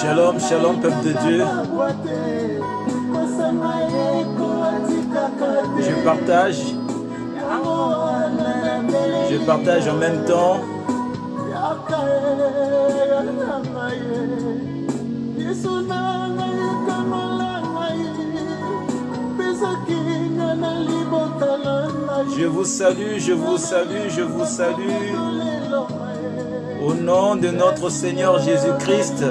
Shalom, shalom, peuple de Dieu. Je partage en même temps. Je vous salue, je vous salue, je vous salue. Au nom de notre Seigneur Jésus-Christ.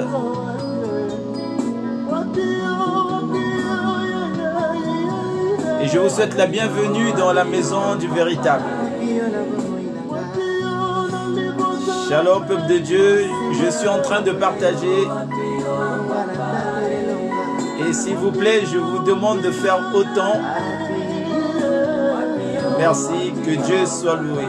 Et je vous souhaite la bienvenue dans la maison du véritable. Shalom, peuple de Dieu. Je suis en train de partager. Et s'il vous plaît, je vous demande de faire autant. Merci, que Dieu soit loué.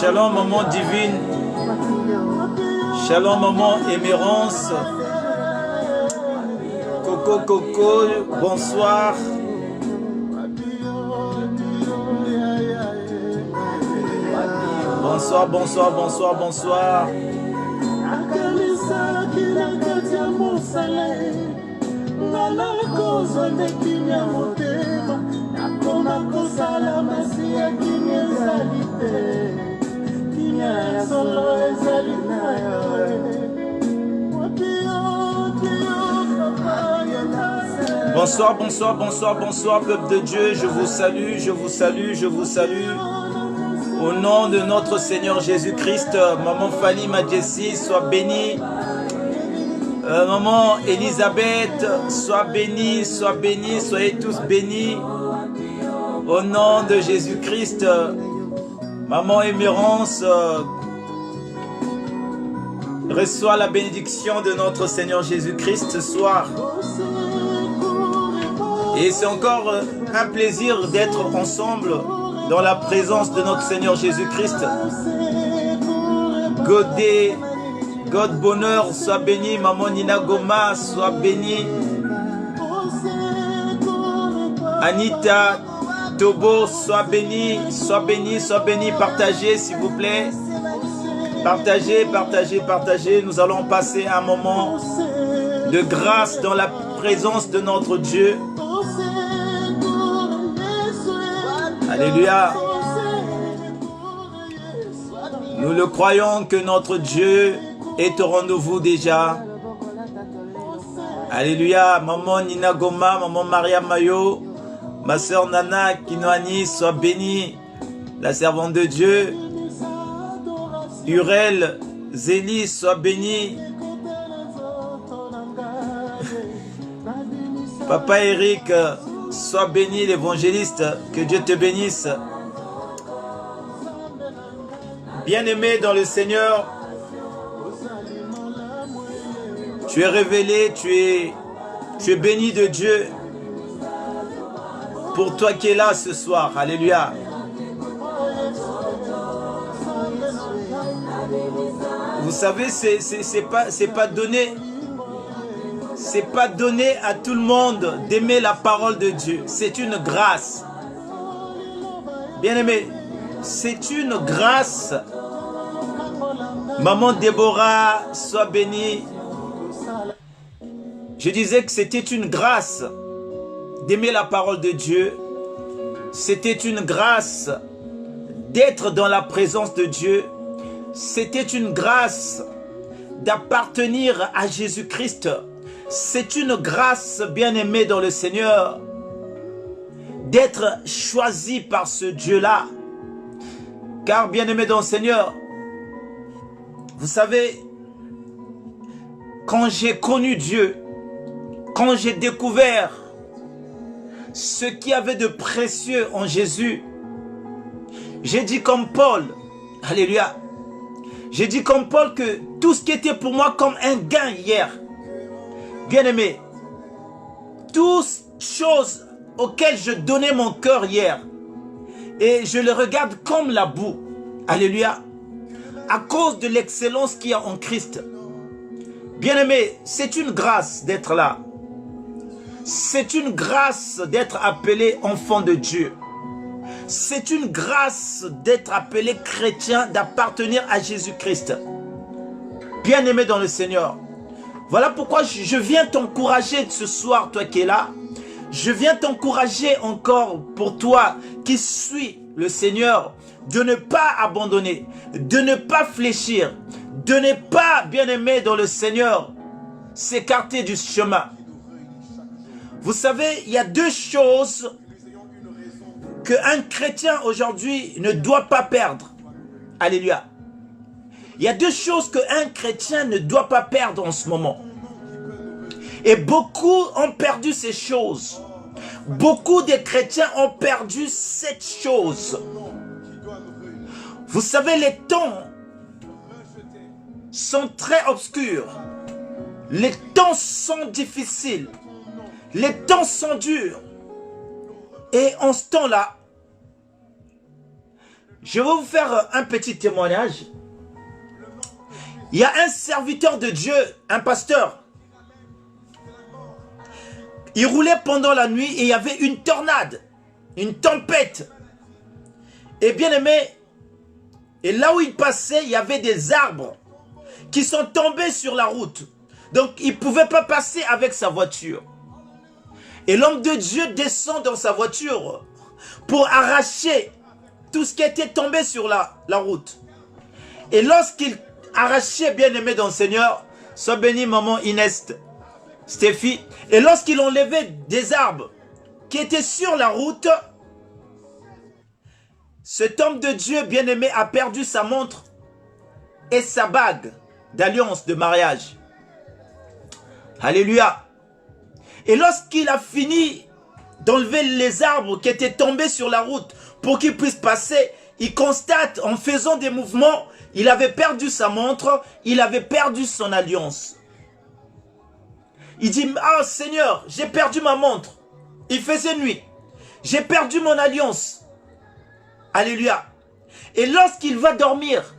Shalom, maman divine. Shalom, maman émérance. Coco, coco, bonsoir. Bonsoir, bonsoir, bonsoir, bonsoir. Bonsoir, bonsoir, bonsoir, bonsoir, peuple de Dieu. Je vous salue, je vous salue, je vous salue. Au nom de notre Seigneur Jésus-Christ, maman Fanny Majessi, sois bénie. Maman Elisabeth, sois bénie, soyez tous bénis. Au nom de Jésus-Christ, maman Émérance, reçois la bénédiction de notre Seigneur Jésus-Christ ce soir. Et c'est encore un plaisir d'être ensemble dans la présence de notre Seigneur Jésus-Christ. God bonheur, sois béni. Maman Nina Goma, sois béni. Anita Tobo, sois béni, sois béni, sois béni. Partagez s'il vous plaît. Partagez, partagez, partagez. Nous allons passer un moment de grâce dans la présence de notre Dieu. Alléluia. Nous le croyons que notre Dieu est au rendez-vous déjà. Alléluia. Maman Nina Goma, maman Maria Mayo, ma soeur Nana Kinoani, sois bénie. La servante de Dieu. Urel, Zélie, sois béni. Papa Eric, sois béni, l'évangéliste. Que Dieu te bénisse. Bien-aimé dans le Seigneur, tu es révélé, tu es béni de Dieu. Pour toi qui es là ce soir, alléluia. Vous savez, c'est pas donné. C'est pas donné à tout le monde d'aimer la parole de Dieu. C'est une grâce. Bien-aimé, c'est une grâce. Maman Déborah, sois bénie. Je disais que c'était une grâce d'aimer la parole de Dieu. C'était une grâce d'être dans la présence de Dieu. C'était une grâce d'appartenir à Jésus-Christ. C'est une grâce, bien-aimée dans le Seigneur, d'être choisi par ce Dieu-là. Car, bien-aimé dans le Seigneur, vous savez, quand j'ai connu Dieu, quand j'ai découvert ce qu'il y avait de précieux en Jésus, j'ai dit comme Paul, alléluia, j'ai dit comme Paul que tout ce qui était pour moi comme un gain hier, bien-aimé, toutes choses auxquelles je donnais mon cœur hier, et je le regarde comme la boue, alléluia, à cause de l'excellence qu'il y a en Christ. Bien-aimé, c'est une grâce d'être là. C'est une grâce d'être appelé enfant de Dieu. C'est une grâce d'être appelé chrétien, d'appartenir à Jésus-Christ. Bien-aimé dans le Seigneur, voilà pourquoi je viens t'encourager ce soir, toi qui es là. Je viens t'encourager encore pour toi qui suis le Seigneur, de ne pas abandonner, de ne pas fléchir, de ne pas, bien-aimé dans le Seigneur, s'écarter du chemin. Vous savez, il y a deux choses qu'un chrétien aujourd'hui ne doit pas perdre. Alléluia. Il y a deux choses qu'un chrétien ne doit pas perdre en ce moment. Et beaucoup ont perdu ces choses. Beaucoup de chrétiens ont perdu cette chose. Vous savez, les temps sont très obscurs. Les temps sont difficiles. Les temps sont durs. Et en ce temps-là, je vais vous faire un petit témoignage. Il y a un serviteur de Dieu, un pasteur. Il roulait pendant la nuit et il y avait une tornade, une tempête. Et bien aimé, et là où il passait, il y avait des arbres qui sont tombés sur la route. Donc il ne pouvait pas passer avec sa voiture. Et l'homme de Dieu descend dans sa voiture pour arracher tout ce qui était tombé sur la route. Et lorsqu'il arrachait, bien aimé dans le Seigneur, sois béni maman Inès, Stéphie, et lorsqu'il enlevait des arbres qui étaient sur la route, cet homme de Dieu bien-aimé a perdu sa montre et sa bague d'alliance de mariage. Alléluia. Et lorsqu'il a fini d'enlever les arbres qui étaient tombés sur la route pour qu'il puisse passer, il constate en faisant des mouvements, il avait perdu sa montre, il avait perdu son alliance. Il dit, ah Seigneur, j'ai perdu ma montre. Il faisait nuit. J'ai perdu mon alliance. Alléluia. Et lorsqu'il va dormir,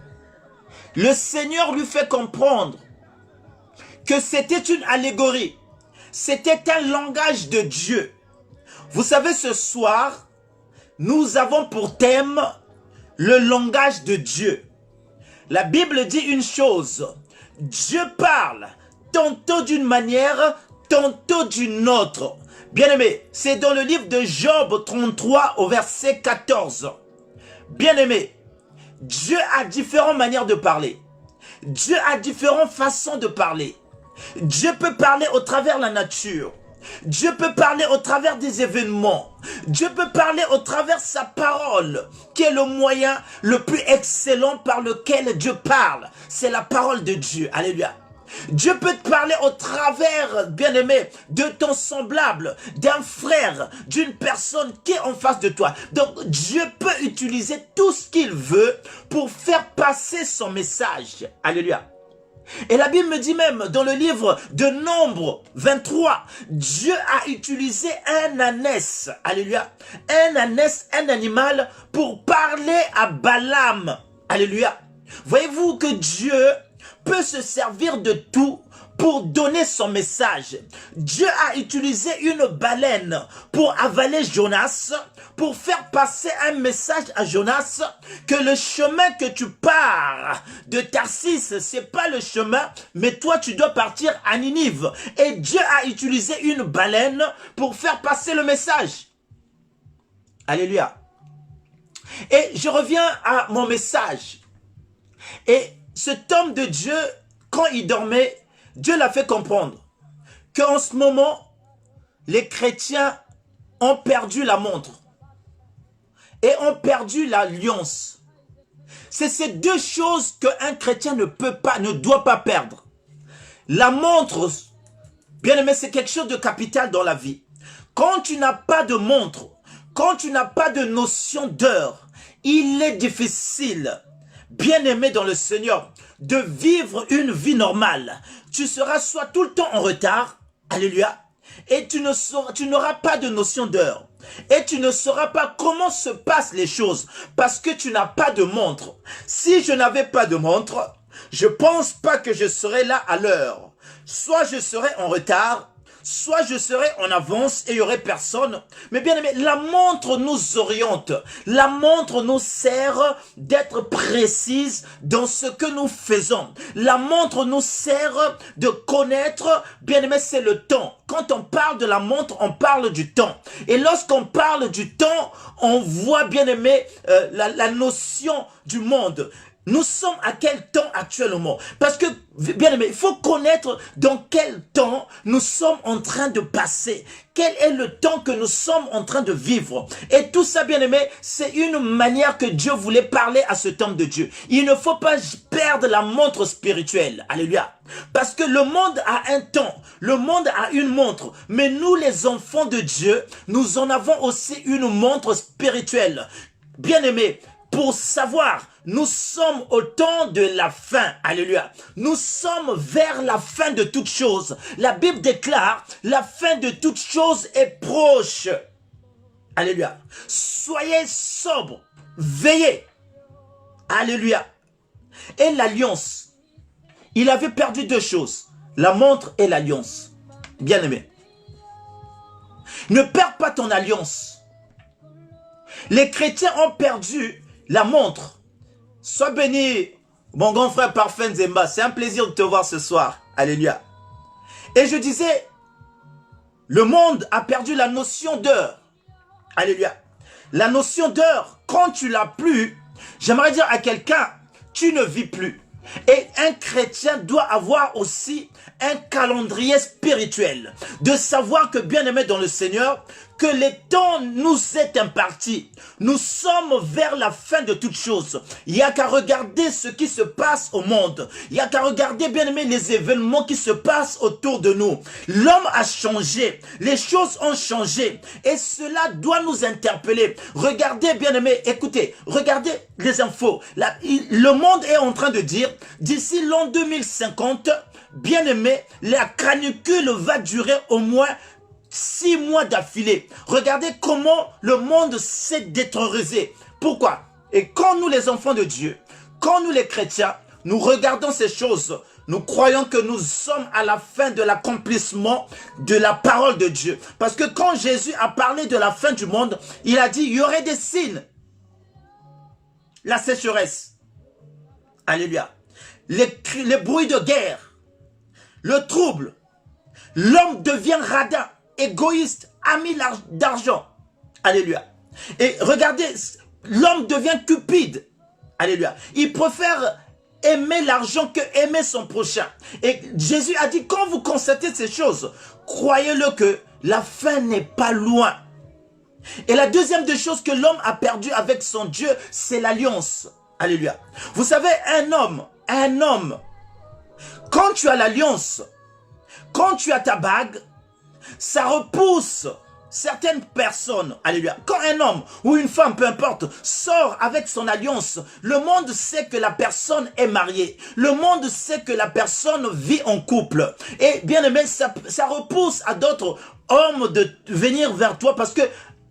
le Seigneur lui fait comprendre que c'était une allégorie. C'était un langage de Dieu. Vous savez, ce soir, nous avons pour thème le langage de Dieu. La Bible dit une chose. Dieu parle tantôt d'une manière, tantôt d'une autre. Bien-aimé, c'est dans le livre de Job 33 au verset 14. Bien-aimé, Dieu a différentes manières de parler. Dieu a différentes façons de parler. Dieu peut parler au travers de la nature. Dieu peut parler au travers des événements. Dieu peut parler au travers de sa parole, qui est le moyen le plus excellent par lequel Dieu parle. C'est la parole de Dieu. Alléluia. Dieu peut te parler au travers, bien-aimé, de ton semblable, d'un frère, d'une personne qui est en face de toi. Donc, Dieu peut utiliser tout ce qu'il veut pour faire passer son message. Alléluia. Et la Bible me dit même, dans le livre de Nombre 23, Dieu a utilisé un ânesse, alléluia, un ânesse, un animal, pour parler à Balaam. Alléluia. Voyez-vous que Dieu peut se servir de tout pour donner son message. Dieu a utilisé une baleine pour avaler Jonas, pour faire passer un message à Jonas que le chemin que tu pars de Tarsis, c'est pas le chemin, mais toi tu dois partir à Ninive. Et Dieu a utilisé une baleine pour faire passer le message. Alléluia. Et je reviens à mon message. Et cet homme de Dieu, quand il dormait, Dieu l'a fait comprendre qu'en ce moment, les chrétiens ont perdu la montre et ont perdu l'alliance. C'est ces deux choses qu'un chrétien ne peut pas, ne doit pas perdre. La montre, bien aimé, c'est quelque chose de capital dans la vie. Quand tu n'as pas de montre, quand tu n'as pas de notion d'heure, il est difficile, bien aimé dans le Seigneur, de vivre une vie normale. Tu seras soit tout le temps en retard, alléluia, et tu n'auras pas de notion d'heure. Et tu ne sauras pas comment se passent les choses parce que tu n'as pas de montre. Si je n'avais pas de montre, je pense pas que je serais là à l'heure. Soit je serais en retard, soit je serai en avance et il n'y aurait personne. Mais bien aimé, la montre nous oriente. La montre nous sert d'être précise dans ce que nous faisons. La montre nous sert de connaître, bien aimé, c'est le temps. Quand on parle de la montre, on parle du temps. Et lorsqu'on parle du temps, on voit, bien aimé, la notion du monde. Nous sommes à quel temps actuellement? Parce que, bien aimé, il faut connaître dans quel temps nous sommes en train de passer. Quel est le temps que nous sommes en train de vivre? Et tout ça, bien aimé, c'est une manière que Dieu voulait parler à cet homme de Dieu. Il ne faut pas perdre la montre spirituelle. Alléluia. Parce que le monde a un temps. Le monde a une montre. Mais nous, les enfants de Dieu, nous en avons aussi une montre spirituelle. Bien aimé, pour savoir, nous sommes au temps de la fin. Alléluia. Nous sommes vers la fin de toutes choses. La Bible déclare, la fin de toutes choses est proche. Alléluia. Soyez sobres, veillez. Alléluia. Et l'alliance. Il avait perdu deux choses. La montre et l'alliance. Bien aimé. Ne perds pas ton alliance. Les chrétiens ont perdu la montre. Sois béni, mon grand frère Parfait Nzemba. C'est un plaisir de te voir ce soir. Alléluia. Et je disais, le monde a perdu la notion d'heure. Alléluia. La notion d'heure, quand tu l'as plus, j'aimerais dire à quelqu'un, tu ne vis plus. Et un chrétien doit avoir aussi un calendrier spirituel. De savoir que, bien aimé dans le Seigneur, que les temps nous est imparti. Nous sommes vers la fin de toutes choses. Il n'y a qu'à regarder ce qui se passe au monde. Il n'y a qu'à regarder, bien aimé, les événements qui se passent autour de nous. L'homme a changé. Les choses ont changé. Et cela doit nous interpeller. Regardez, bien aimé, écoutez, regardez les infos. Le monde est en train de dire, d'ici l'an 2050, bien aimé, la canicule va durer au moins 6 mois d'affilée. Regardez comment le monde s'est détériorisé. Pourquoi? Et quand nous les enfants de Dieu, quand nous les chrétiens, nous regardons ces choses, nous croyons que nous sommes à la fin de l'accomplissement de la parole de Dieu. Parce que quand Jésus a parlé de la fin du monde, il a dit, il y aurait des signes. La sécheresse. Alléluia. Les bruits de guerre. Le trouble. L'homme devient radin, égoïste, ami d'argent. Alléluia. Et regardez, l'homme devient cupide. Alléluia. Il préfère aimer l'argent que aimer son prochain. Et Jésus a dit, quand vous constatez ces choses, croyez-le que la fin n'est pas loin. Et la deuxième des choses que l'homme a perdu avec son Dieu, c'est l'alliance. Alléluia. Vous savez, un homme, quand tu as l'alliance, quand tu as ta bague, ça repousse certaines personnes. Alléluia. Quand un homme ou une femme, peu importe, sort avec son alliance, le monde sait que la personne est mariée. Le monde sait que la personne vit en couple. Et bien aimé, ça repousse à d'autres hommes de venir vers toi parce que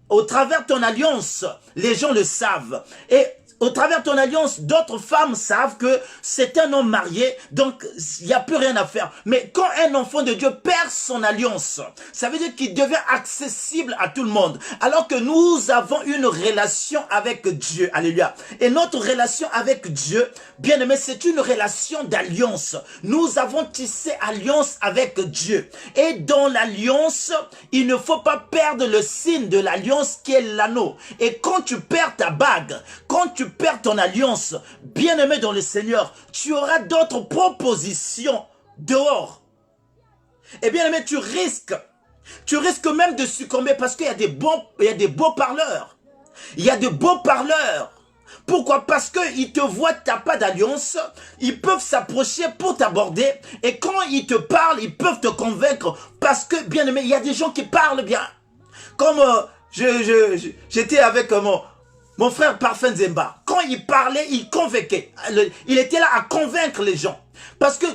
au travers de ton alliance, les gens le savent. Et au travers de ton alliance, d'autres femmes savent que c'est un homme marié, donc il n'y a plus rien à faire. Mais quand un enfant de Dieu perd son alliance, ça veut dire qu'il devient accessible à tout le monde. Alors que nous avons une relation avec Dieu. Alléluia. Et notre relation avec Dieu, bien aimé, c'est une relation d'alliance. Nous avons tissé alliance avec Dieu. Et dans l'alliance, il ne faut pas perdre le signe de l'alliance qui est l'anneau. Et quand tu perds ta bague, quand tu perds ton alliance, bien-aimé dans le Seigneur, tu auras d'autres propositions dehors. Et bien-aimé, tu risques même de succomber parce qu'il y a des beaux parleurs. Il y a de beaux parleurs. Pourquoi? Parce qu'ils te voient, tu n'as pas d'alliance, ils peuvent s'approcher pour t'aborder, et quand ils te parlent, ils peuvent te convaincre, parce que, bien aimé, il y a des gens qui parlent bien. Comme j'étais avec mon frère Parfum Zemba. Quand il parlait, il convainquait. Il était là à convaincre les gens. Parce que,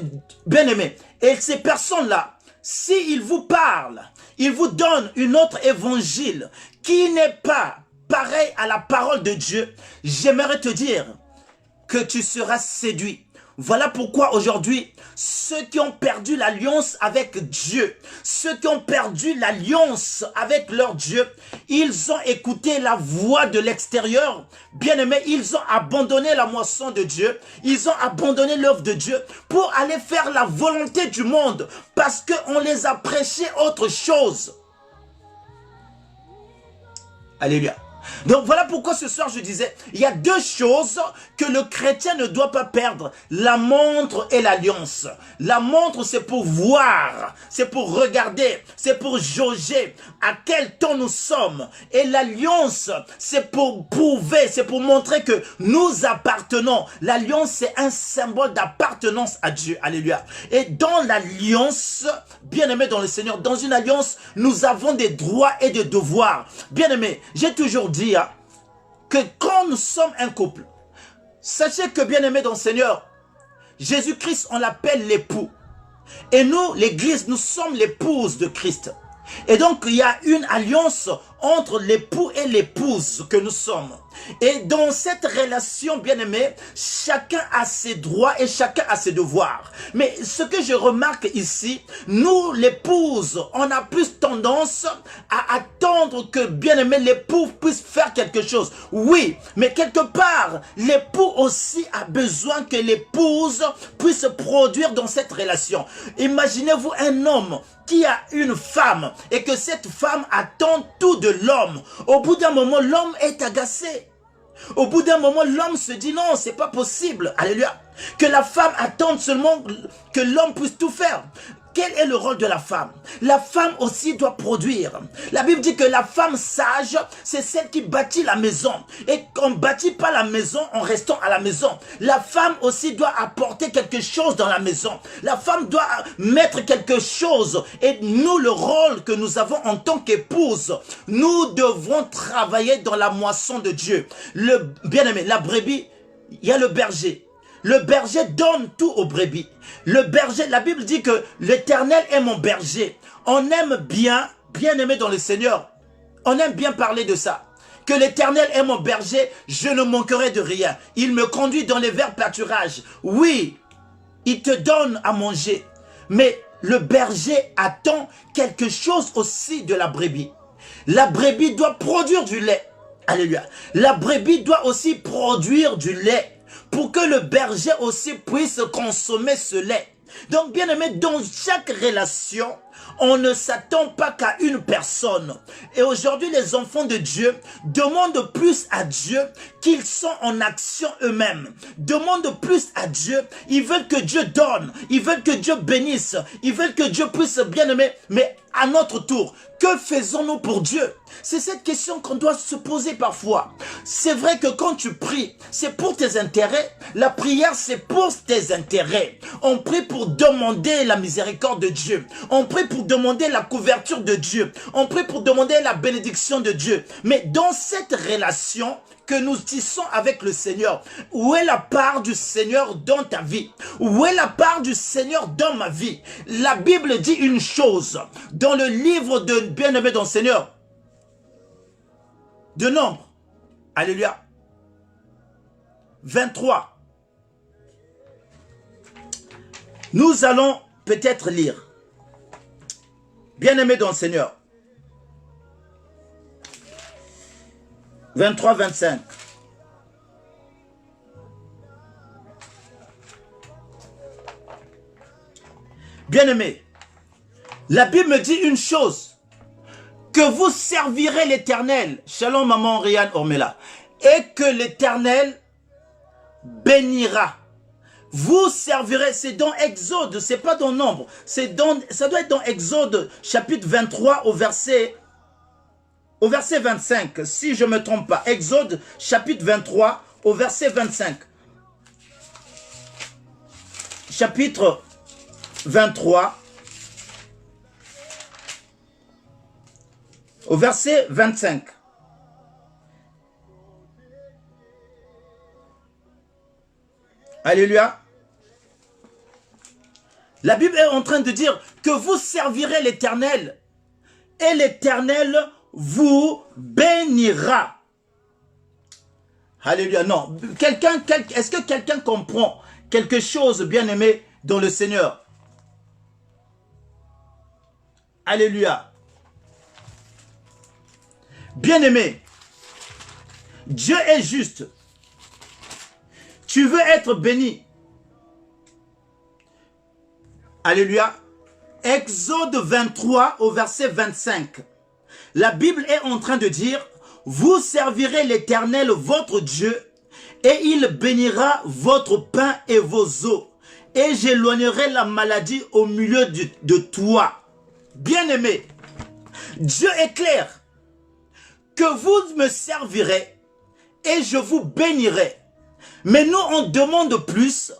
bien aimé, et ces personnes-là, s'ils vous parlent, ils vous donnent une autre évangile qui n'est pas pareil à la parole de Dieu, j'aimerais te dire que tu seras séduit. Voilà pourquoi aujourd'hui, ceux qui ont perdu l'alliance avec Dieu, ceux qui ont perdu l'alliance avec leur Dieu, ils ont écouté la voix de l'extérieur. Bien aimé, ils ont abandonné la moisson de Dieu, ils ont abandonné l'œuvre de Dieu pour aller faire la volonté du monde parce qu'on les a prêché autre chose. Alléluia. Donc voilà pourquoi ce soir je disais, il y a deux choses que le chrétien ne doit pas perdre, la montre et l'alliance. La montre c'est pour voir, c'est pour regarder, c'est pour jauger à quel temps nous sommes. Et l'alliance c'est pour prouver, c'est pour montrer que nous appartenons. L'alliance c'est un symbole d'appartenance à Dieu, alléluia. Et dans l'alliance, bien aimé dans le Seigneur, dans une alliance, nous avons des droits et des devoirs. Bien aimé, j'ai toujours dit que quand nous sommes un couple, sachez que bien aimé dans le Seigneur, Jésus-Christ, on l'appelle l'époux. Et nous, l'église, nous sommes l'épouse de Christ. Et donc, il y a une alliance entre l'époux et l'épouse que nous sommes. Et dans cette relation, bien aimé, chacun a ses droits et chacun a ses devoirs. Mais ce que je remarque ici, nous, l'épouse, on a plus tendance à attendre que, bien aimé, l'époux puisse faire quelque chose. Oui, mais quelque part, l'époux aussi a besoin que l'épouse puisse produire dans cette relation. Imaginez-vous un homme qui a une femme et que cette femme attend tout de l'homme. Au bout d'un moment, l'homme est agacé. Au bout d'un moment, l'homme se dit non, c'est pas possible. Alléluia. Que la femme attende seulement que l'homme puisse tout faire. Quel est le rôle de la femme? La femme aussi doit produire. La Bible dit que la femme sage, c'est celle qui bâtit la maison. Et qu'on ne bâtit pas la maison en restant à la maison. La femme aussi doit apporter quelque chose dans la maison. La femme doit mettre quelque chose. Et nous, le rôle que nous avons en tant qu'épouse, nous devons travailler dans la moisson de Dieu. Le bien-aimé, la brebis, il y a le berger. Le berger donne tout aux brebis. Le berger, la Bible dit que l'Éternel est mon berger. On aime bien, bien aimé dans le Seigneur, on aime bien parler de ça. Que l'Éternel est mon berger, je ne manquerai de rien. Il me conduit dans les verts pâturages. Oui, il te donne à manger. Mais le berger attend quelque chose aussi de la brebis. La brebis doit produire du lait. Alléluia. La brebis doit aussi produire du lait, pour que le berger aussi puisse consommer ce lait. Donc, bien aimé, dans chaque relation, on ne s'attend pas qu'à une personne. Et aujourd'hui, les enfants de Dieu demandent plus à Dieu qu'ils sont en action eux-mêmes. Demandent plus à Dieu. Ils veulent que Dieu donne. Ils veulent que Dieu bénisse. Ils veulent que Dieu puisse, bien aimer, mais à notre tour, que faisons-nous pour Dieu? C'est cette question qu'on doit se poser parfois. C'est vrai que quand tu pries, c'est pour tes intérêts. La prière, c'est pour tes intérêts. On prie pour demander la miséricorde de Dieu. On prie pour demander la couverture de Dieu. On prie pour demander la bénédiction de Dieu. Mais dans cette relation que nous tissons avec le Seigneur, où est la part du Seigneur dans ta vie? Où est la part du Seigneur dans ma vie? La Bible dit une chose dans le livre de Bien-aimé dans le Seigneur, de Nombre, alléluia, 23. Nous allons peut-être lire. Bien-aimé dans le Seigneur, 23, 25. Bien-aimé, la Bible me dit une chose, que vous servirez l'Éternel, shalom maman Rian Ormela, et que l'Éternel bénira. Vous servirez, c'est dans Exode, c'est pas dans Nombre, ça doit être dans Exode chapitre 23 au verset 25, si je ne me trompe pas. Exode chapitre 23 au verset 25. Chapitre 23 au verset 25. Alléluia. La Bible est en train de dire que vous servirez l'Éternel et l'Éternel vous bénira. Alléluia. Non. Est-ce que quelqu'un comprend quelque chose, bien-aimé, dans le Seigneur? Alléluia. Bien-aimé, Dieu est juste. Tu veux être béni. Alléluia. Exode 23 au verset 25. La Bible est en train de dire, vous servirez l'Éternel votre Dieu et il bénira votre pain et vos eaux et j'éloignerai la maladie au milieu de toi. Bien-aimé, Dieu est clair que vous me servirez et je vous bénirai. Mais nous, on demande plus,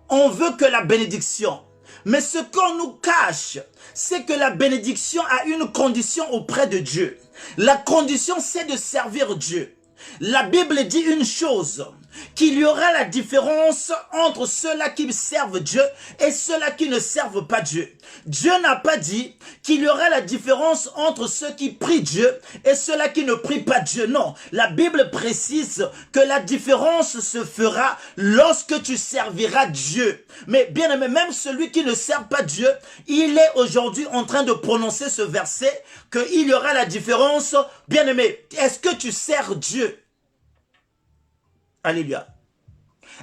on veut que la bénédiction. Mais ce qu'on nous cache, c'est que la bénédiction a une condition auprès de Dieu. La condition, c'est de servir Dieu. La Bible dit une chose, qu'il y aura la différence entre ceux-là qui servent Dieu et ceux-là qui ne servent pas Dieu. Dieu n'a pas dit qu'il y aura la différence entre ceux qui prient Dieu et ceux-là qui ne prient pas Dieu. Non, la Bible précise que la différence se fera lorsque tu serviras Dieu. Mais bien aimé, même celui qui ne sert pas Dieu, il est aujourd'hui en train de prononcer ce verset qu'il y aura la différence. Bien aimé, est-ce que tu sers Dieu? Alléluia.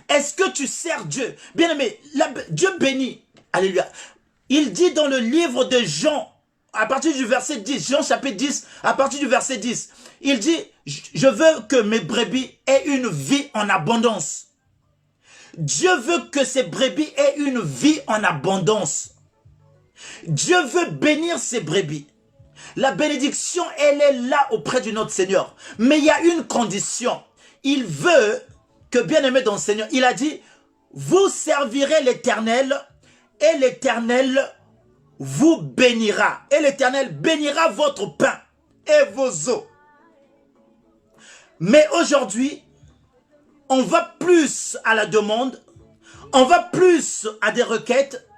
Est-ce que tu sers Dieu? Bien-aimé, Dieu bénit. Alléluia. Il dit dans le livre de Jean, à partir du verset 10, Jean chapitre 10, à partir du verset 10, il dit, je veux que mes brebis aient une vie en abondance. Dieu veut que ses brebis aient une vie en abondance. Dieu veut bénir ses brebis. La bénédiction, elle est là auprès de notre Seigneur. Mais il y a une condition. Il veut que, bien-aimé dans le Seigneur, il a dit, vous servirez l'Éternel et l'Éternel vous bénira. Et l'Éternel bénira votre pain et vos eaux. Mais aujourd'hui, on va plus à la demande, on va plus à des requêtes,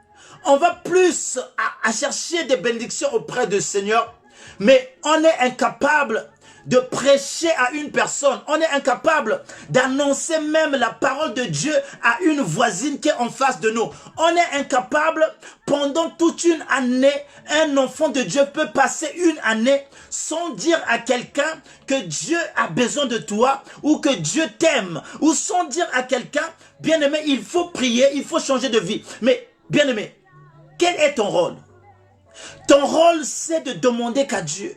on va plus à chercher des bénédictions auprès du Seigneur, mais on est incapable de prêcher à une personne. On est incapable d'annoncer même la parole de Dieu à une voisine qui est en face de nous. On est incapable, pendant toute une année, un enfant de Dieu peut passer une année sans dire à quelqu'un que Dieu a besoin de toi ou que Dieu t'aime, ou sans dire à quelqu'un, bien-aimé, il faut prier, il faut changer de vie. Mais, bien-aimé, quel est ton rôle? Ton rôle, c'est de demander qu'à Dieu.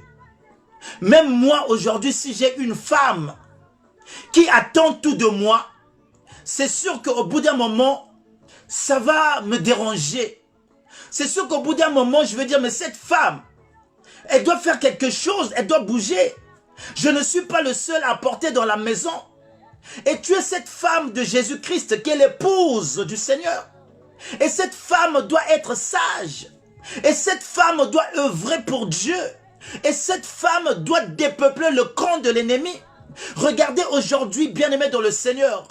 Même moi, aujourd'hui, si j'ai une femme qui attend tout de moi, c'est sûr qu'au bout d'un moment, ça va me déranger. C'est sûr qu'au bout d'un moment, je vais dire, mais cette femme, Elle doit faire quelque chose, elle doit bouger. Je ne suis pas le seul à porter dans la maison. Et tu es cette femme de Jésus-Christ qui est l'épouse du Seigneur. Et cette femme doit être sage. Et cette femme doit œuvrer pour Dieu. Et cette femme doit dépeupler le camp de l'ennemi. Regardez aujourd'hui, bien-aimés dans le Seigneur,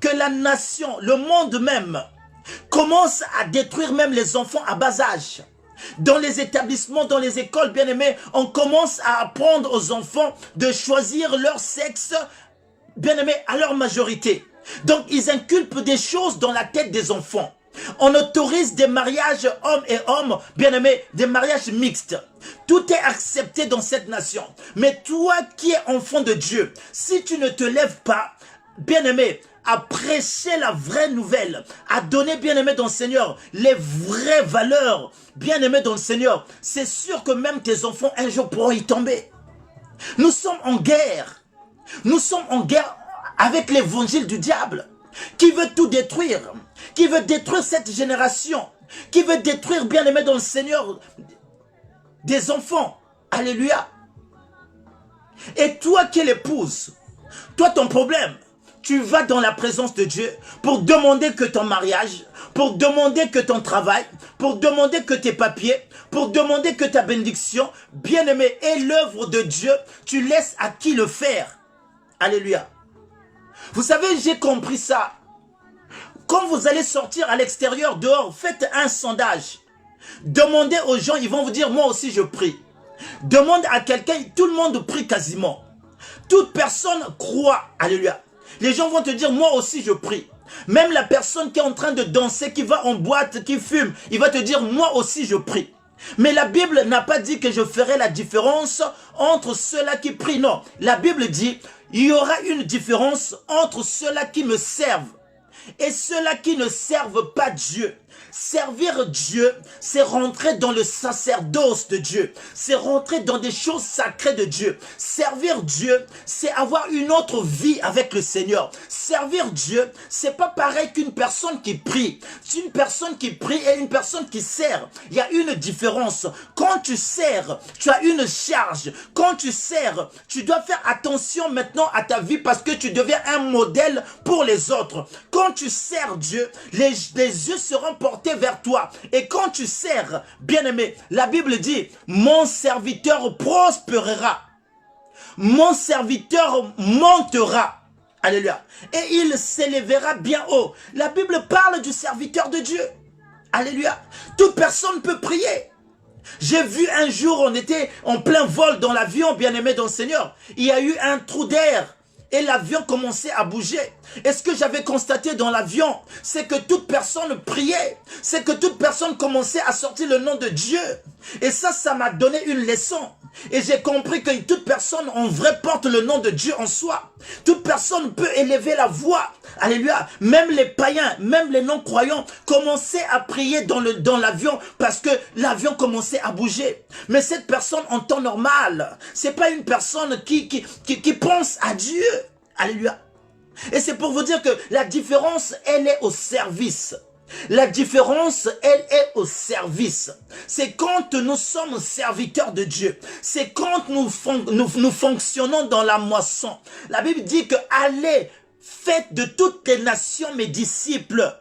que la nation, le monde même, commence à détruire même les enfants à bas âge. Dans les établissements, dans les écoles, bien-aimés, on commence à apprendre aux enfants de choisir leur sexe, bien-aimés, à leur majorité. Donc, ils inculpent des choses dans la tête des enfants. On autorise des mariages hommes et hommes, bien-aimés, des mariages mixtes. Tout est accepté dans cette nation. Mais toi qui es enfant de Dieu, si tu ne te lèves pas, bien-aimé, à prêcher la vraie nouvelle, à donner, bien-aimé dans le Seigneur, les vraies valeurs, bien-aimé dans le Seigneur, c'est sûr que même tes enfants un jour pourront y tomber. Nous sommes en guerre. Nous sommes en guerre avec l'évangile du diable, qui veut tout détruire, qui veut détruire cette génération, qui veut détruire, bien-aimé dans le Seigneur, des enfants. Alléluia. Et toi qui es l'épouse, toi ton problème, tu vas dans la présence de Dieu pour demander que ton mariage, pour demander que ton travail, pour demander que tes papiers, pour demander que ta bénédiction, bien-aimé, est l'œuvre de Dieu. Tu laisses à qui le faire? Alléluia. Vous savez, j'ai compris ça. Quand vous allez sortir à l'extérieur, dehors, faites un sondage. Demandez aux gens, ils vont vous dire, moi aussi je prie. Demande à quelqu'un, tout le monde prie quasiment. Toute personne croit. Alléluia. Les gens vont te dire, moi aussi je prie. Même la personne qui est en train de danser, qui va en boîte, qui fume, il va te dire, moi aussi je prie. Mais la Bible n'a pas dit que je ferai la différence entre ceux-là qui prient. Non, la Bible dit, il y aura une différence entre ceux-là qui me servent et ceux-là qui ne servent pas Dieu. Servir Dieu, c'est rentrer dans le sacerdoce de Dieu. C'est rentrer dans des choses sacrées de Dieu. Servir Dieu, c'est avoir une autre vie avec le Seigneur. Servir Dieu, c'est pas pareil qu'une personne qui prie. Une personne qui prie et une personne qui sert. Il y a une différence. Quand tu sers, tu as une charge. Quand tu sers, tu dois faire attention maintenant à ta vie parce que tu deviens un modèle pour les autres. Quand tu sers Dieu, les yeux seront portés vers toi. Et quand tu sers, bien-aimé, la Bible dit, mon serviteur prospérera. Mon serviteur montera. Alléluia. Et il s'élèvera bien haut. La Bible parle du serviteur de Dieu. Alléluia. Toute personne peut prier. J'ai vu un jour, on était en plein vol dans l'avion, bien-aimé dans le Seigneur. Il y a eu un trou d'air. Et l'avion commençait à bouger. Et ce que j'avais constaté dans l'avion, c'est que toute personne priait. C'est que toute personne commençait à sortir le nom de Dieu. Et ça m'a donné une leçon. Et j'ai compris que toute personne en vrai porte le nom de Dieu en soi. Toute personne peut élever la voix. Alléluia. Même les païens, même les non-croyants commençaient à prier dans l'avion parce que l'avion commençait à bouger. Mais cette personne en temps normal, c'est pas une personne qui pense à Dieu. Alléluia. Et c'est pour vous dire que la différence, elle est au service. La différence, elle est au service. C'est quand nous sommes serviteurs de Dieu. C'est quand nous fonctionnons dans la moisson. La Bible dit que allez, faites de toutes les nations mes disciples.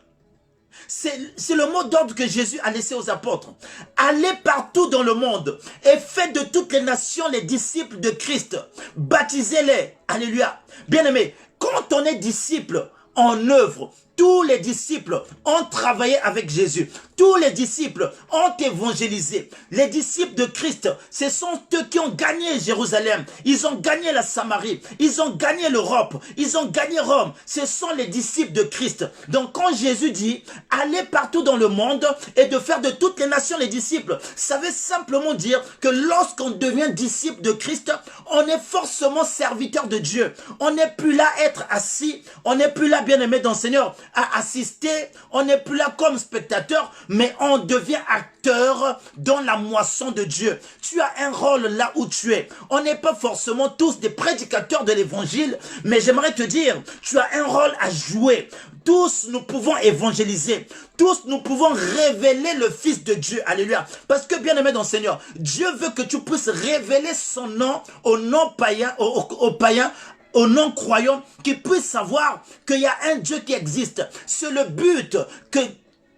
C'est le mot d'ordre que Jésus a laissé aux apôtres. Allez partout dans le monde et faites de toutes les nations les disciples de Christ. Baptisez-les. Alléluia. Bien-aimés, quand on est disciple en œuvre, tous les disciples ont travaillé avec Jésus. Tous les disciples ont évangélisé. Les disciples de Christ, ce sont eux qui ont gagné Jérusalem. Ils ont gagné la Samarie. Ils ont gagné l'Europe. Ils ont gagné Rome. Ce sont les disciples de Christ. Donc quand Jésus dit, allez partout dans le monde et de faire de toutes les nations les disciples, ça veut simplement dire que lorsqu'on devient disciple de Christ, on est forcément serviteur de Dieu. On n'est plus là à être assis. On n'est plus là, bien aimé dans le Seigneur, à assister. On n'est plus là comme spectateur. mais on devient acteur dans la moisson de Dieu. Tu as un rôle là où tu es. On n'est pas forcément tous des prédicateurs de l'évangile, mais j'aimerais te dire, tu as un rôle à jouer. Tous nous pouvons évangéliser. Tous nous pouvons révéler le Fils de Dieu. Alléluia. Parce que bien aimé dans le Seigneur, Dieu veut que tu puisses révéler son nom aux non-païens, aux païens, aux non-croyants, qui puissent savoir qu'il y a un Dieu qui existe. C'est le but que,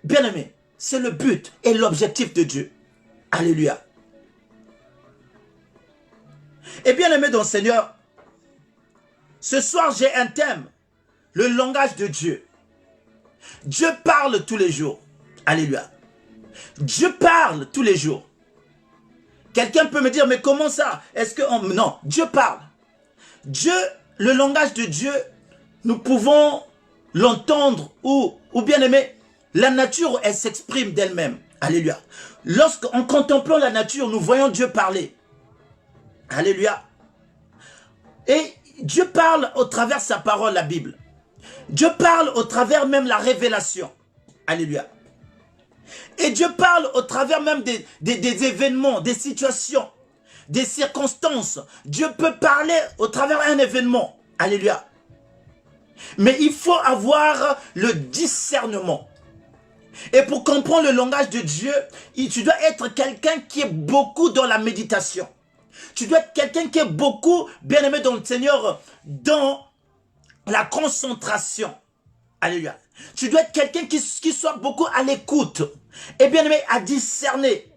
bien aimé, c'est le but et l'objectif de Dieu. Alléluia. Et bien aimé dans le Seigneur, ce soir j'ai un thème, le langage de Dieu. Dieu parle tous les jours. Alléluia. Dieu parle tous les jours. Quelqu'un peut me dire, mais comment ça? Est-ce que... Non, Dieu parle. Dieu, le langage de Dieu, nous pouvons l'entendre ou bien aimé, la nature, elle s'exprime d'elle-même. Alléluia. Lorsqu'en contemplant la nature, nous voyons Dieu parler. Alléluia. Et Dieu parle au travers de sa parole, la Bible. Dieu parle au travers même la révélation. Alléluia. Et Dieu parle au travers même des événements, des situations, des circonstances. Dieu peut parler au travers d'un événement. Alléluia. Mais il faut avoir le discernement. Et pour comprendre le langage de Dieu, tu dois être quelqu'un qui est beaucoup dans la méditation. Tu dois être quelqu'un qui est beaucoup, bien aimé dans le Seigneur, dans la concentration. Alléluia. Tu dois être quelqu'un qui soit beaucoup à l'écoute. Et bien aimé, à discerner.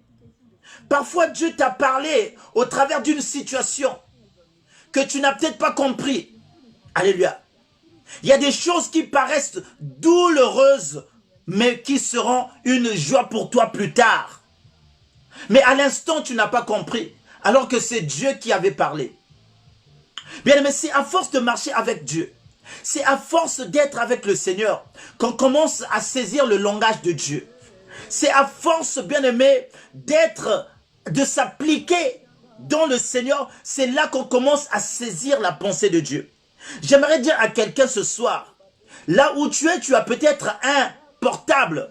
Parfois, Dieu t'a parlé au travers d'une situation que tu n'as peut-être pas compris. Alléluia. Il y a des choses qui paraissent douloureuses, mais qui seront une joie pour toi plus tard. Mais à l'instant, tu n'as pas compris, alors que c'est Dieu qui avait parlé. Bien aimé, c'est à force de marcher avec Dieu, c'est à force d'être avec le Seigneur qu'on commence à saisir le langage de Dieu. C'est à force, bien aimé, de s'appliquer dans le Seigneur, c'est là qu'on commence à saisir la pensée de Dieu. J'aimerais dire à quelqu'un ce soir, là où tu es, tu as peut-être un portable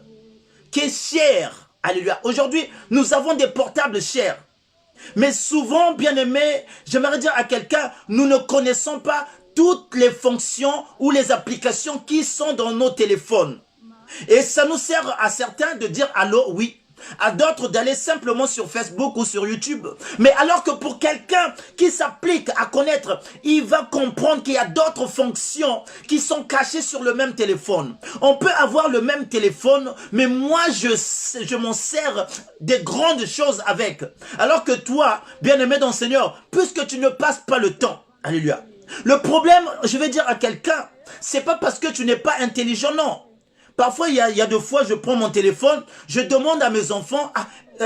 qui est cher. Alléluia. Aujourd'hui, nous avons des portables chers. Mais souvent, bien aimé, j'aimerais dire à quelqu'un, nous ne connaissons pas toutes les fonctions ou les applications qui sont dans nos téléphones. Et ça nous sert à certains de dire allô, oui. À d'autres d'aller simplement sur Facebook ou sur YouTube. Mais alors que pour quelqu'un qui s'applique à connaître, il va comprendre qu'il y a d'autres fonctions qui sont cachées sur le même téléphone. On peut avoir le même téléphone, mais moi je m'en sers des grandes choses avec. Alors que toi, bien-aimé dans le Seigneur, puisque tu ne passes pas le temps, alléluia. Le problème, je vais dire à quelqu'un, c'est pas parce que tu n'es pas intelligent, non. Parfois, il y a deux fois, je prends mon téléphone, je demande à mes enfants,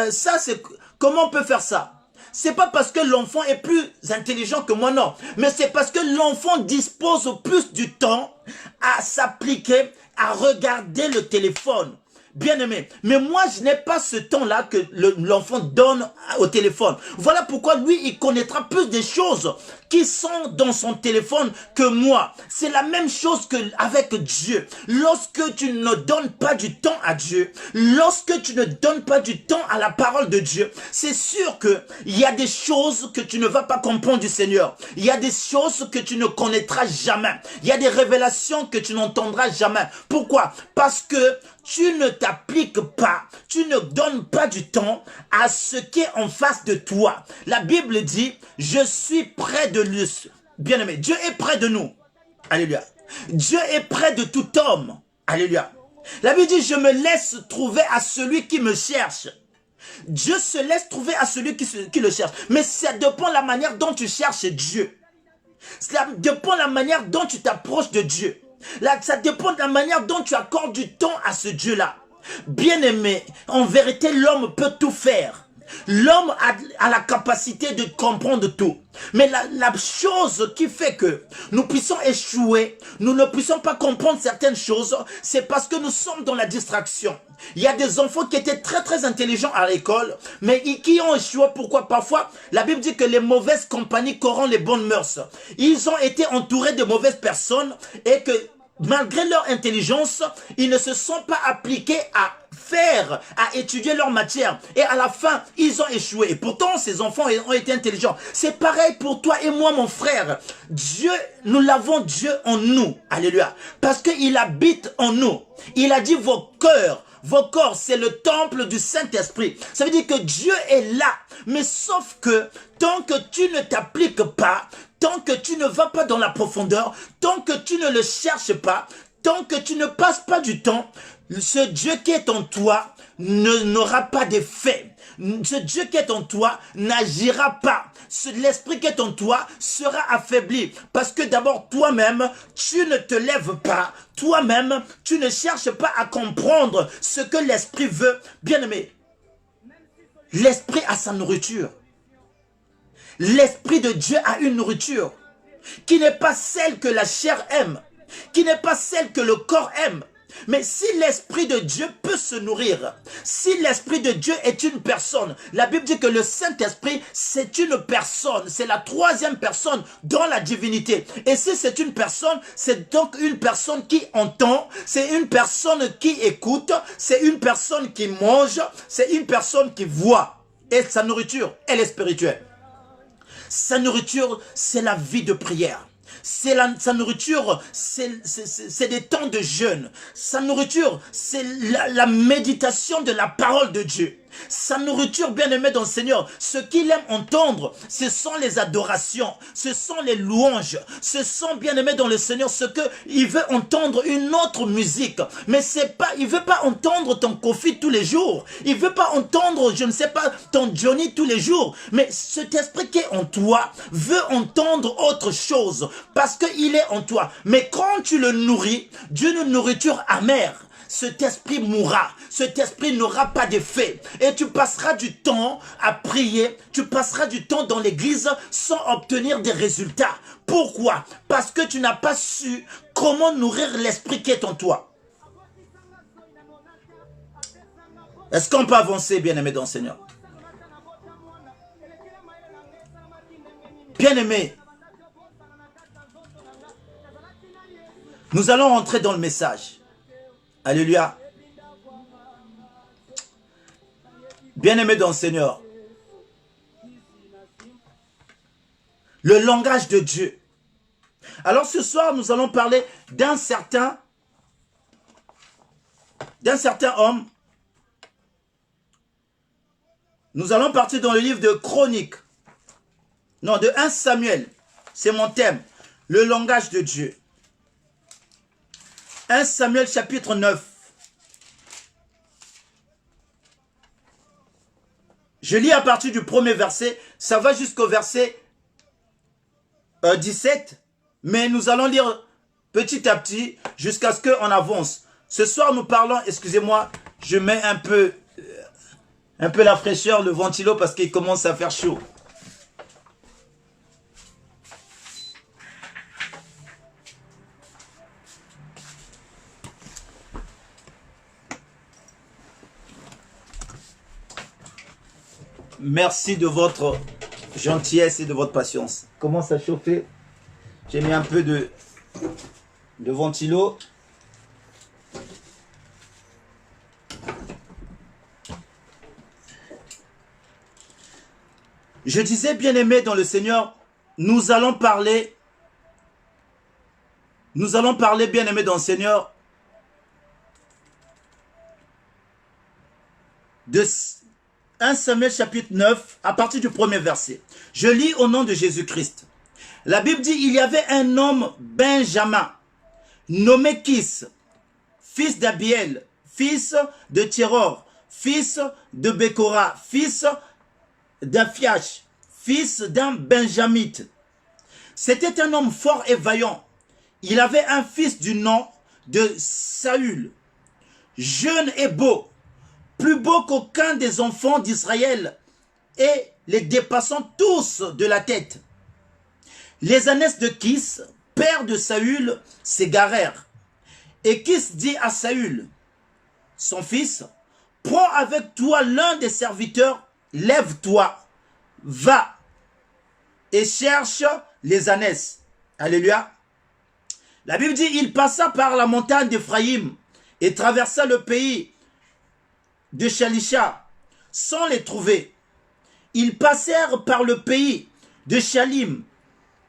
ça c'est comment on peut faire ça? C'est pas parce que l'enfant est plus intelligent que moi, non. Mais c'est parce que l'enfant dispose plus du temps à s'appliquer, à regarder le téléphone. Bien aimé, mais moi je n'ai pas ce temps-là que l'enfant donne au téléphone. Voilà pourquoi lui, il connaîtra plus des choses qui sont dans son téléphone que moi. C'est la même chose qu'avec Dieu. Lorsque tu ne donnes pas du temps à Dieu, lorsque tu ne donnes pas du temps à la parole de Dieu, c'est sûr qu'il y a des choses que tu ne vas pas comprendre du Seigneur. Il y a des choses que tu ne connaîtras jamais. Il y a des révélations que tu n'entendras jamais. Pourquoi? Parce que tu ne t'appliques pas, tu ne donnes pas du temps à ce qui est en face de toi. La Bible dit, je suis près de lui. Bien-aimé, Dieu est près de nous. Alléluia. Dieu est près de tout homme. Alléluia. La Bible dit, je me laisse trouver à celui qui me cherche. Dieu se laisse trouver à celui qui le cherche. Mais ça dépend de la manière dont tu cherches Dieu. Ça dépend de la manière dont tu t'approches de Dieu. Là, ça dépend de la manière dont tu accordes du temps à ce Dieu-là. Bien-aimé, en vérité, l'homme peut tout faire. L'homme a la capacité de comprendre tout. Mais la chose qui fait que nous puissions échouer, nous ne puissions pas comprendre certaines choses, c'est parce que nous sommes dans la distraction. Il y a des enfants qui étaient très très intelligents à l'école, mais qui ont échoué. Pourquoi? Parfois, la Bible dit que les mauvaises compagnies corrompent les bonnes mœurs. Ils ont été entourés de mauvaises personnes et que malgré leur intelligence, ils ne se sont pas appliqués à faire, à étudier leur matière. Et à la fin, ils ont échoué. Et pourtant, ces enfants ont été intelligents. C'est pareil pour toi et moi, mon frère. Dieu, nous l'avons Dieu en nous. Alléluia. Parce qu'il habite en nous. Il a dit vos cœurs. Vos corps, c'est le temple du Saint-Esprit. Ça veut dire que Dieu est là. Mais sauf que tant que tu ne t'appliques pas, tant que tu ne vas pas dans la profondeur, tant que tu ne le cherches pas, tant que tu ne passes pas du temps, ce Dieu qui est en toi n'aura pas d'effet. Ce Dieu qui est en toi n'agira pas. L'esprit qui est en toi sera affaibli. Parce que d'abord, toi-même, tu ne te lèves pas. Toi-même, tu ne cherches pas à comprendre ce que l'esprit veut. Bien-aimé, l'esprit a sa nourriture. L'esprit de Dieu a une nourriture qui n'est pas celle que la chair aime, qui n'est pas celle que le corps aime. Mais si l'Esprit de Dieu peut se nourrir, si l'Esprit de Dieu est une personne, la Bible dit que le Saint-Esprit, c'est une personne, c'est la troisième personne dans la divinité. Et si c'est une personne, c'est donc une personne qui entend, c'est une personne qui écoute, c'est une personne qui mange, c'est une personne qui voit. Et sa nourriture, elle est spirituelle. Sa nourriture, c'est la vie de prière. Sa nourriture, c'est des temps de jeûne. Sa nourriture, c'est la méditation de la parole de Dieu. Sa nourriture, bien-aimé dans le Seigneur, ce qu'il aime entendre, ce sont les adorations, ce sont les louanges, ce sont, bien-aimé dans le Seigneur, ce qu'il veut entendre une autre musique. Mais c'est pas, il veut pas entendre ton Kofi tous les jours. Il veut pas entendre, je ne sais pas, ton Johnny tous les jours. Mais cet esprit qui est en toi veut entendre autre chose parce qu'il est en toi. Mais quand tu le nourris d'une nourriture amère, cet esprit mourra, cet esprit n'aura pas d'effet. Et tu passeras du temps à prier, tu passeras du temps dans l'église sans obtenir des résultats. Pourquoi? Parce que tu n'as pas su comment nourrir l'esprit qui est en toi. Est-ce qu'on peut avancer, bien-aimé dans le Seigneur? Bien-aimé, nous allons rentrer dans le message. Alléluia. Bien-aimé dans le Seigneur, le langage de Dieu. Alors ce soir, nous allons parler d'un certain homme. Nous allons partir dans le livre de Chroniques. Non, de 1 Samuel. C'est mon thème. Le langage de Dieu. 1 Samuel chapitre 9. Je lis à partir du premier verset. Ça va jusqu'au verset 17. Mais nous allons lire petit à petit jusqu'à ce qu'on avance. Ce soir, nous parlons, excusez-moi, je mets un peu la fraîcheur, le ventilo parce qu'il commence à faire chaud. Merci de votre gentillesse et de votre patience. Commence à chauffer. J'ai mis un peu de ventilo. Je disais, bien-aimé dans le Seigneur, nous allons parler, bien-aimé dans le Seigneur, de 1 Samuel chapitre 9, à partir du premier verset. Je lis au nom de Jésus-Christ. La Bible dit, il y avait un homme Benjamin, nommé Kis, fils d'Abiel, fils de Théror, fils de Bécora, fils d'Aphiach, fils d'un Benjamite. C'était un homme fort et vaillant. Il avait un fils du nom de Saül, jeune et beau, plus beau qu'aucun des enfants d'Israël, et les dépassant tous de la tête. Les ânesses de Kis, père de Saül, s'égarèrent. Et Kis dit à Saül, son fils, prends avec toi l'un des serviteurs, lève-toi, va, et cherche les ânesses. Alléluia. La Bible dit, il passa par la montagne d'Éphraïm et traversa le pays de Shalisha sans les trouver. Ils passèrent par le pays de Shalim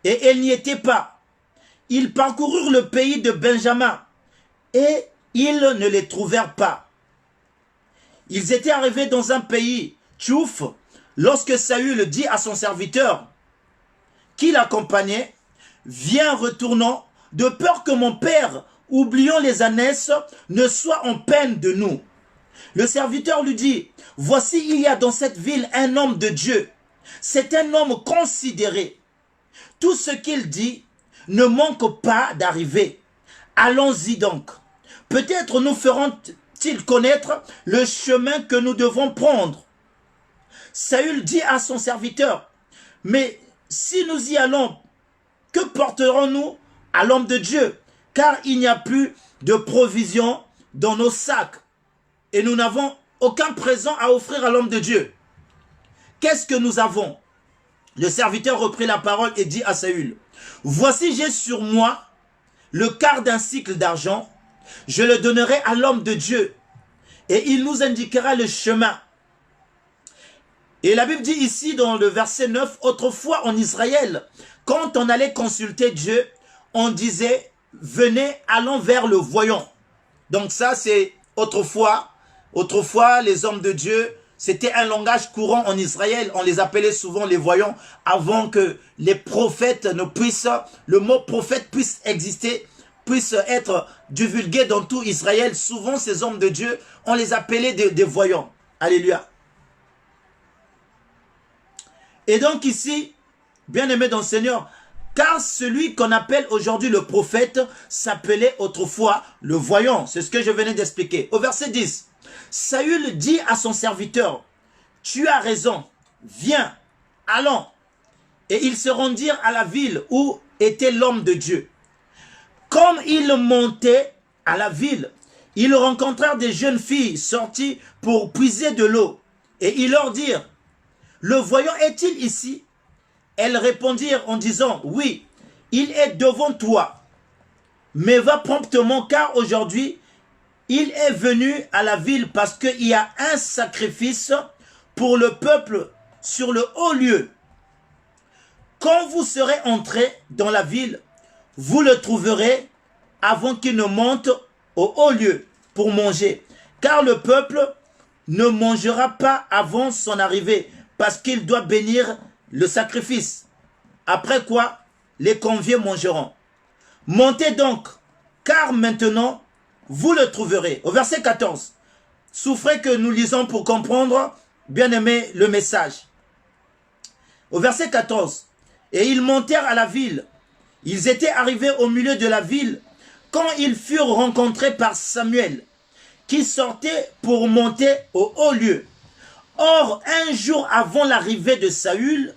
et elles n'y étaient pas. Ils parcoururent le pays de Benjamin et ils ne les trouvèrent pas. Ils étaient arrivés dans un pays, Tchouf, lorsque Saül dit à son serviteur qui l'accompagnait, viens, retournons, de peur que mon père, oubliant les ânesses, ne soit en peine de nous. Le serviteur lui dit, voici il y a dans cette ville un homme de Dieu. C'est un homme considéré. Tout ce qu'il dit ne manque pas d'arriver. Allons-y donc. Peut-être nous feront-ils connaître le chemin que nous devons prendre. Saül dit à son serviteur, mais si nous y allons, que porterons-nous à l'homme de Dieu? Car il n'y a plus de provisions dans nos sacs et nous n'avons aucun présent à offrir à l'homme de Dieu. Qu'est-ce que nous avons? Le serviteur reprit la parole et dit à Saül, voici j'ai sur moi le quart d'un cycle d'argent, je le donnerai à l'homme de Dieu et il nous indiquera le chemin. Et la Bible dit ici dans le verset 9, autrefois en Israël, quand on allait consulter Dieu, on disait, venez, allons vers le voyant. Donc ça c'est autrefois. Autrefois, les hommes de Dieu, c'était un langage courant en Israël. On les appelait souvent les voyants avant que les prophètes ne puissent, le mot prophète puisse exister, puisse être divulgué dans tout Israël. Souvent, ces hommes de Dieu, on les appelait des voyants. Alléluia. Et donc ici, bien-aimé dans le Seigneur, car celui qu'on appelle aujourd'hui le prophète s'appelait autrefois le voyant. C'est ce que je venais d'expliquer. Au verset 10, Saül dit à son serviteur, tu as raison, viens, allons. Et ils se rendirent à la ville où était l'homme de Dieu. Comme ils montaient à la ville, ils rencontrèrent des jeunes filles sorties pour puiser de l'eau. Et ils leur dirent, le voyant est-il ici? Elles répondirent en disant, oui, il est devant toi. Mais va promptement car aujourd'hui, il est venu à la ville parce qu'il y a un sacrifice pour le peuple sur le haut lieu. Quand vous serez entrés dans la ville, vous le trouverez avant qu'il ne monte au haut lieu pour manger. Car le peuple ne mangera pas avant son arrivée parce qu'il doit bénir le sacrifice. Après quoi, les conviés mangeront. Montez donc, car maintenant, vous le trouverez. Au verset 14, souffrez que nous lisons pour comprendre, bien aimé, le message. Au verset 14, et ils montèrent à la ville. Ils étaient arrivés au milieu de la ville quand ils furent rencontrés par Samuel, qui sortait pour monter au haut lieu. Or, un jour avant l'arrivée de Saül,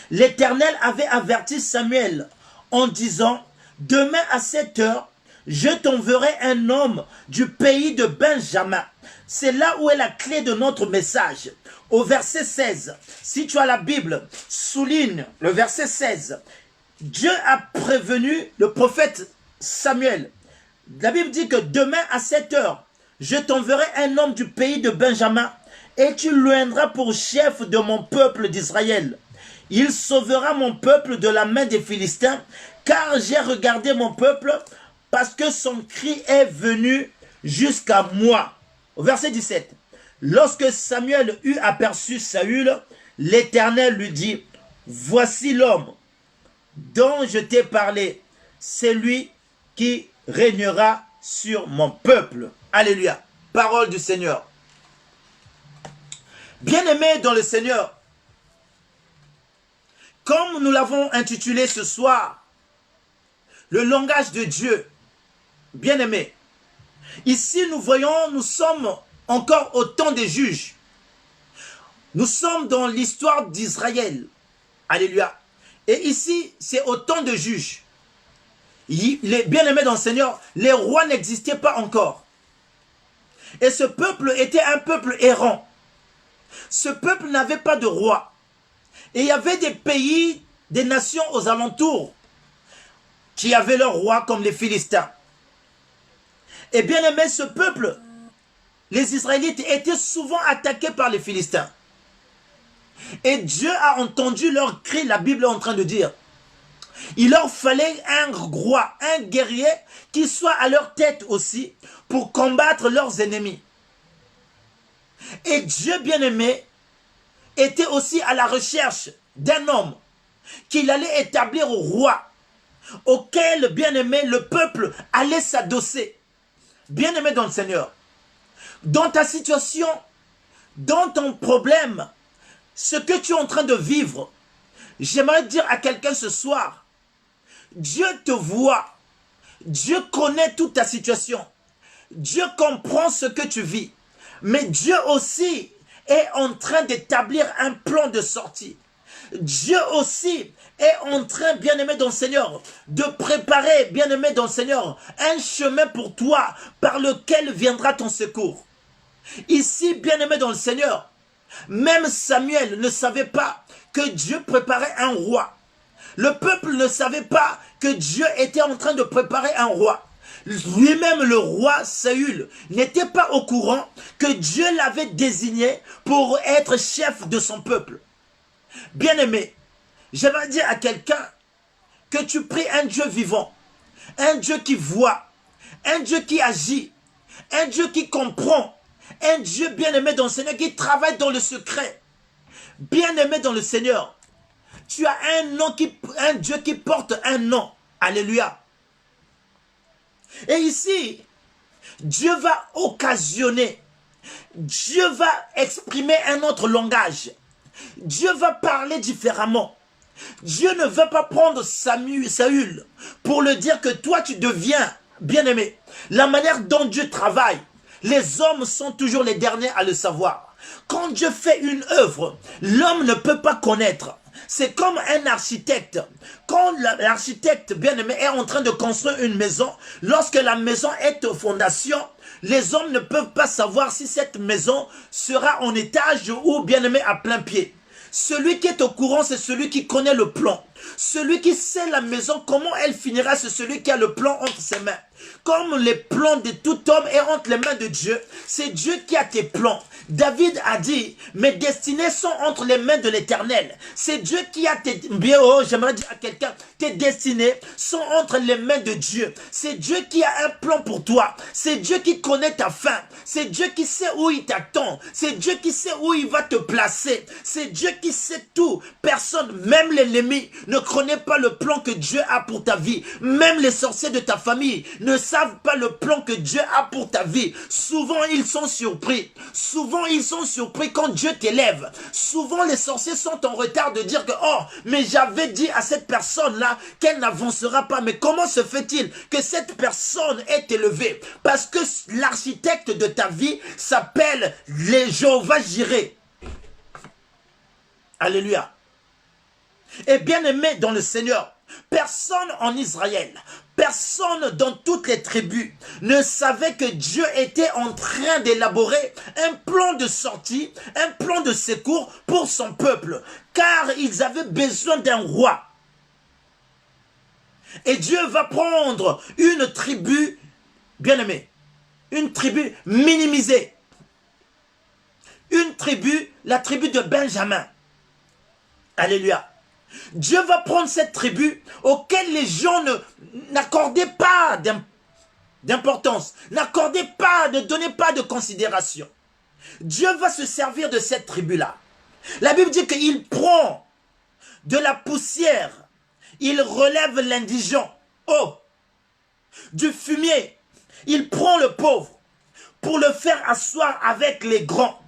l'Éternel avait averti Samuel en disant, demain à 7 heures, je t'enverrai un homme du pays de Benjamin. C'est là où est la clé de notre message. Au verset 16, si tu as la Bible, souligne le verset 16. Dieu a prévenu le prophète Samuel. La Bible dit que demain à 7 heures, je t'enverrai un homme du pays de Benjamin et tu l'oindras pour chef de mon peuple d'Israël. Il sauvera mon peuple de la main des Philistins, car j'ai regardé mon peuple parce que son cri est venu jusqu'à moi. Au verset 17. Lorsque Samuel eut aperçu Saül, l'Éternel lui dit, voici l'homme dont je t'ai parlé, c'est lui qui régnera sur mon peuple. Alléluia. Parole du Seigneur. Bien-aimés dans le Seigneur, comme nous l'avons intitulé ce soir, le langage de Dieu, bien-aimés, ici nous voyons, nous sommes encore au temps des juges. Nous sommes dans l'histoire d'Israël. Alléluia. Et ici, c'est au temps de juges. Les bien-aimés dans le Seigneur, les rois n'existaient pas encore. Et ce peuple était un peuple errant. Ce peuple n'avait pas de roi. Et il y avait des pays, des nations aux alentours. qui avaient leur roi comme les Philistins. Et bien aimé, ce peuple, les Israélites, étaient souvent attaqués par les Philistins. Et Dieu a entendu leur cri, la Bible est en train de dire. Il leur fallait un roi, un guerrier qui soit à leur tête aussi pour combattre leurs ennemis. Et Dieu bien-aimé était aussi à la recherche d'un homme qu'il allait établir au roi, auquel bien-aimé le peuple allait s'adosser. Bien-aimé dans le Seigneur, dans ta situation, dans ton problème, ce que tu es en train de vivre, j'aimerais dire à quelqu'un ce soir, Dieu te voit, Dieu connaît toute ta situation, Dieu comprend ce que tu vis, mais Dieu aussi est en train d'établir un plan de sortie. Dieu aussi est en train, bien-aimé dans le Seigneur, de préparer, bien-aimé dans le Seigneur, un chemin pour toi par lequel viendra ton secours. Ici, bien-aimé dans le Seigneur, même Samuel ne savait pas que Dieu préparait un roi. Le peuple ne savait pas que Dieu était en train de préparer un roi. Lui-même, le roi Saül, n'était pas au courant que Dieu l'avait désigné pour être chef de son peuple. Bien-aimé, j'aimerais dire à quelqu'un que tu pries un Dieu vivant, un Dieu qui voit, un Dieu qui agit, un Dieu qui comprend, un Dieu bien-aimé dans le Seigneur qui travaille dans le secret. Bien-aimé dans le Seigneur, tu as un Dieu qui porte un nom. Alléluia. Et ici, Dieu va occasionner, Dieu va exprimer un autre langage. Dieu va parler différemment. Dieu ne veut pas prendre Saül pour le dire que toi tu deviens bien-aimé. La manière dont Dieu travaille, les hommes sont toujours les derniers à le savoir. Quand Dieu fait une œuvre, l'homme ne peut pas connaître. C'est comme un architecte. Quand l'architecte bien-aimé est en train de construire une maison, lorsque la maison est aux fondations, les hommes ne peuvent pas savoir si cette maison sera en étage ou bien-aimé à plein pied. Celui qui est au courant, c'est celui qui connaît le plan. Celui qui sait la maison, comment elle finira, c'est celui qui a le plan entre ses mains. Comme les plans de tout homme est entre les mains de Dieu, c'est Dieu qui a tes plans. David a dit, mes destinées sont entre les mains de l'Éternel. C'est Dieu qui a tes... Oh, j'aimerais dire à quelqu'un, tes destinées sont entre les mains de Dieu. C'est Dieu qui a un plan pour toi. C'est Dieu qui connaît ta fin. C'est Dieu qui sait où il t'attend. C'est Dieu qui sait où il va te placer. C'est Dieu qui sait tout. Personne, même l'ennemi, ne connaît pas le plan que Dieu a pour ta vie. Même les sorciers de ta famille ne savent pas le plan que Dieu a pour ta vie. Souvent, ils sont surpris. Souvent, ils sont surpris quand Dieu t'élève. Souvent, les sorciers sont en retard de dire que, oh, mais j'avais dit à cette personne-là qu'elle n'avancera pas. Mais comment se fait-il que cette personne est élevée? Parce que l'architecte de ta vie s'appelle les Jéhovah Jireh. Alléluia. Et bien aimé dans le Seigneur, personne en Israël, personne dans toutes les tribus ne savait que Dieu était en train d'élaborer un plan de sortie, un plan de secours pour son peuple, car ils avaient besoin d'un roi. Et Dieu va prendre une tribu, bien aimée, une tribu minimisée, une tribu, la tribu de Benjamin. Alléluia. Dieu va prendre cette tribu auquel les gens n'accordaient pas d'importance, n'accordaient pas, ne donnaient pas de considération. Dieu va se servir de cette tribu-là. La Bible dit qu'il prend de la poussière, il relève l'indigent. Oh, du fumier, il prend le pauvre pour le faire asseoir avec les grands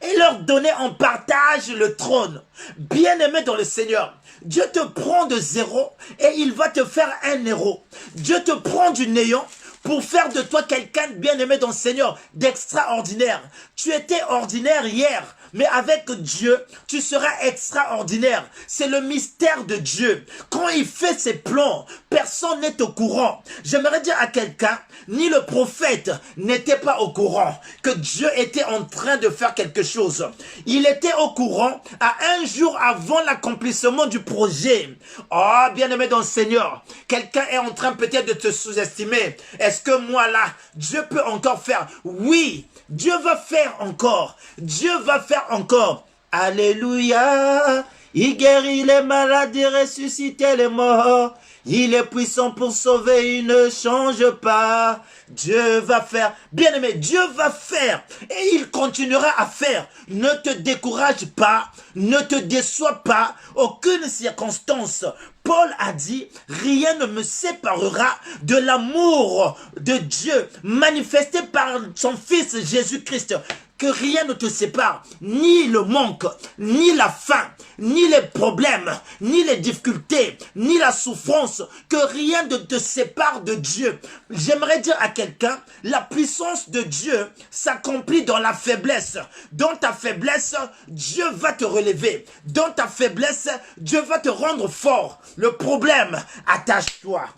et leur donner en partage le trône. Bien-aimé dans le Seigneur, Dieu te prend de zéro et il va te faire un héros. Dieu te prend du néant pour faire de toi quelqu'un de bien-aimé dans le Seigneur, d'extraordinaire. Tu étais ordinaire hier, Mais avec Dieu, tu seras extraordinaire. C'est le mystère de Dieu. Quand il fait ses plans, personne n'est au courant. J'aimerais dire à quelqu'un, ni le prophète n'était pas au courant que Dieu était en train de faire quelque chose. Il était au courant à un jour avant l'accomplissement du projet. Oh, bien-aimé dans le Seigneur, quelqu'un est en train peut-être de te sous-estimer. Est-ce que moi là, Dieu peut encore faire? Oui, Dieu va faire encore. Dieu va faire encore. Alléluia. Il guérit les malades et ressuscite les morts. Il est puissant pour sauver, il ne change pas. Dieu va faire. Bien-aimé, Dieu va faire. Et il continuera à faire. Ne te décourage pas. Ne te déçois pas. Aucune circonstance. Paul a dit, rien ne me séparera de l'amour de Dieu manifesté par son Fils Jésus-Christ. Que rien ne te sépare, ni le manque, ni la faim, ni les problèmes, ni les difficultés, ni la souffrance, que rien ne te sépare de Dieu. J'aimerais dire à quelqu'un, la puissance de Dieu s'accomplit dans la faiblesse. Dans ta faiblesse, Dieu va te relever. Dans ta faiblesse, Dieu va te rendre fort. Le problème, attache-toi.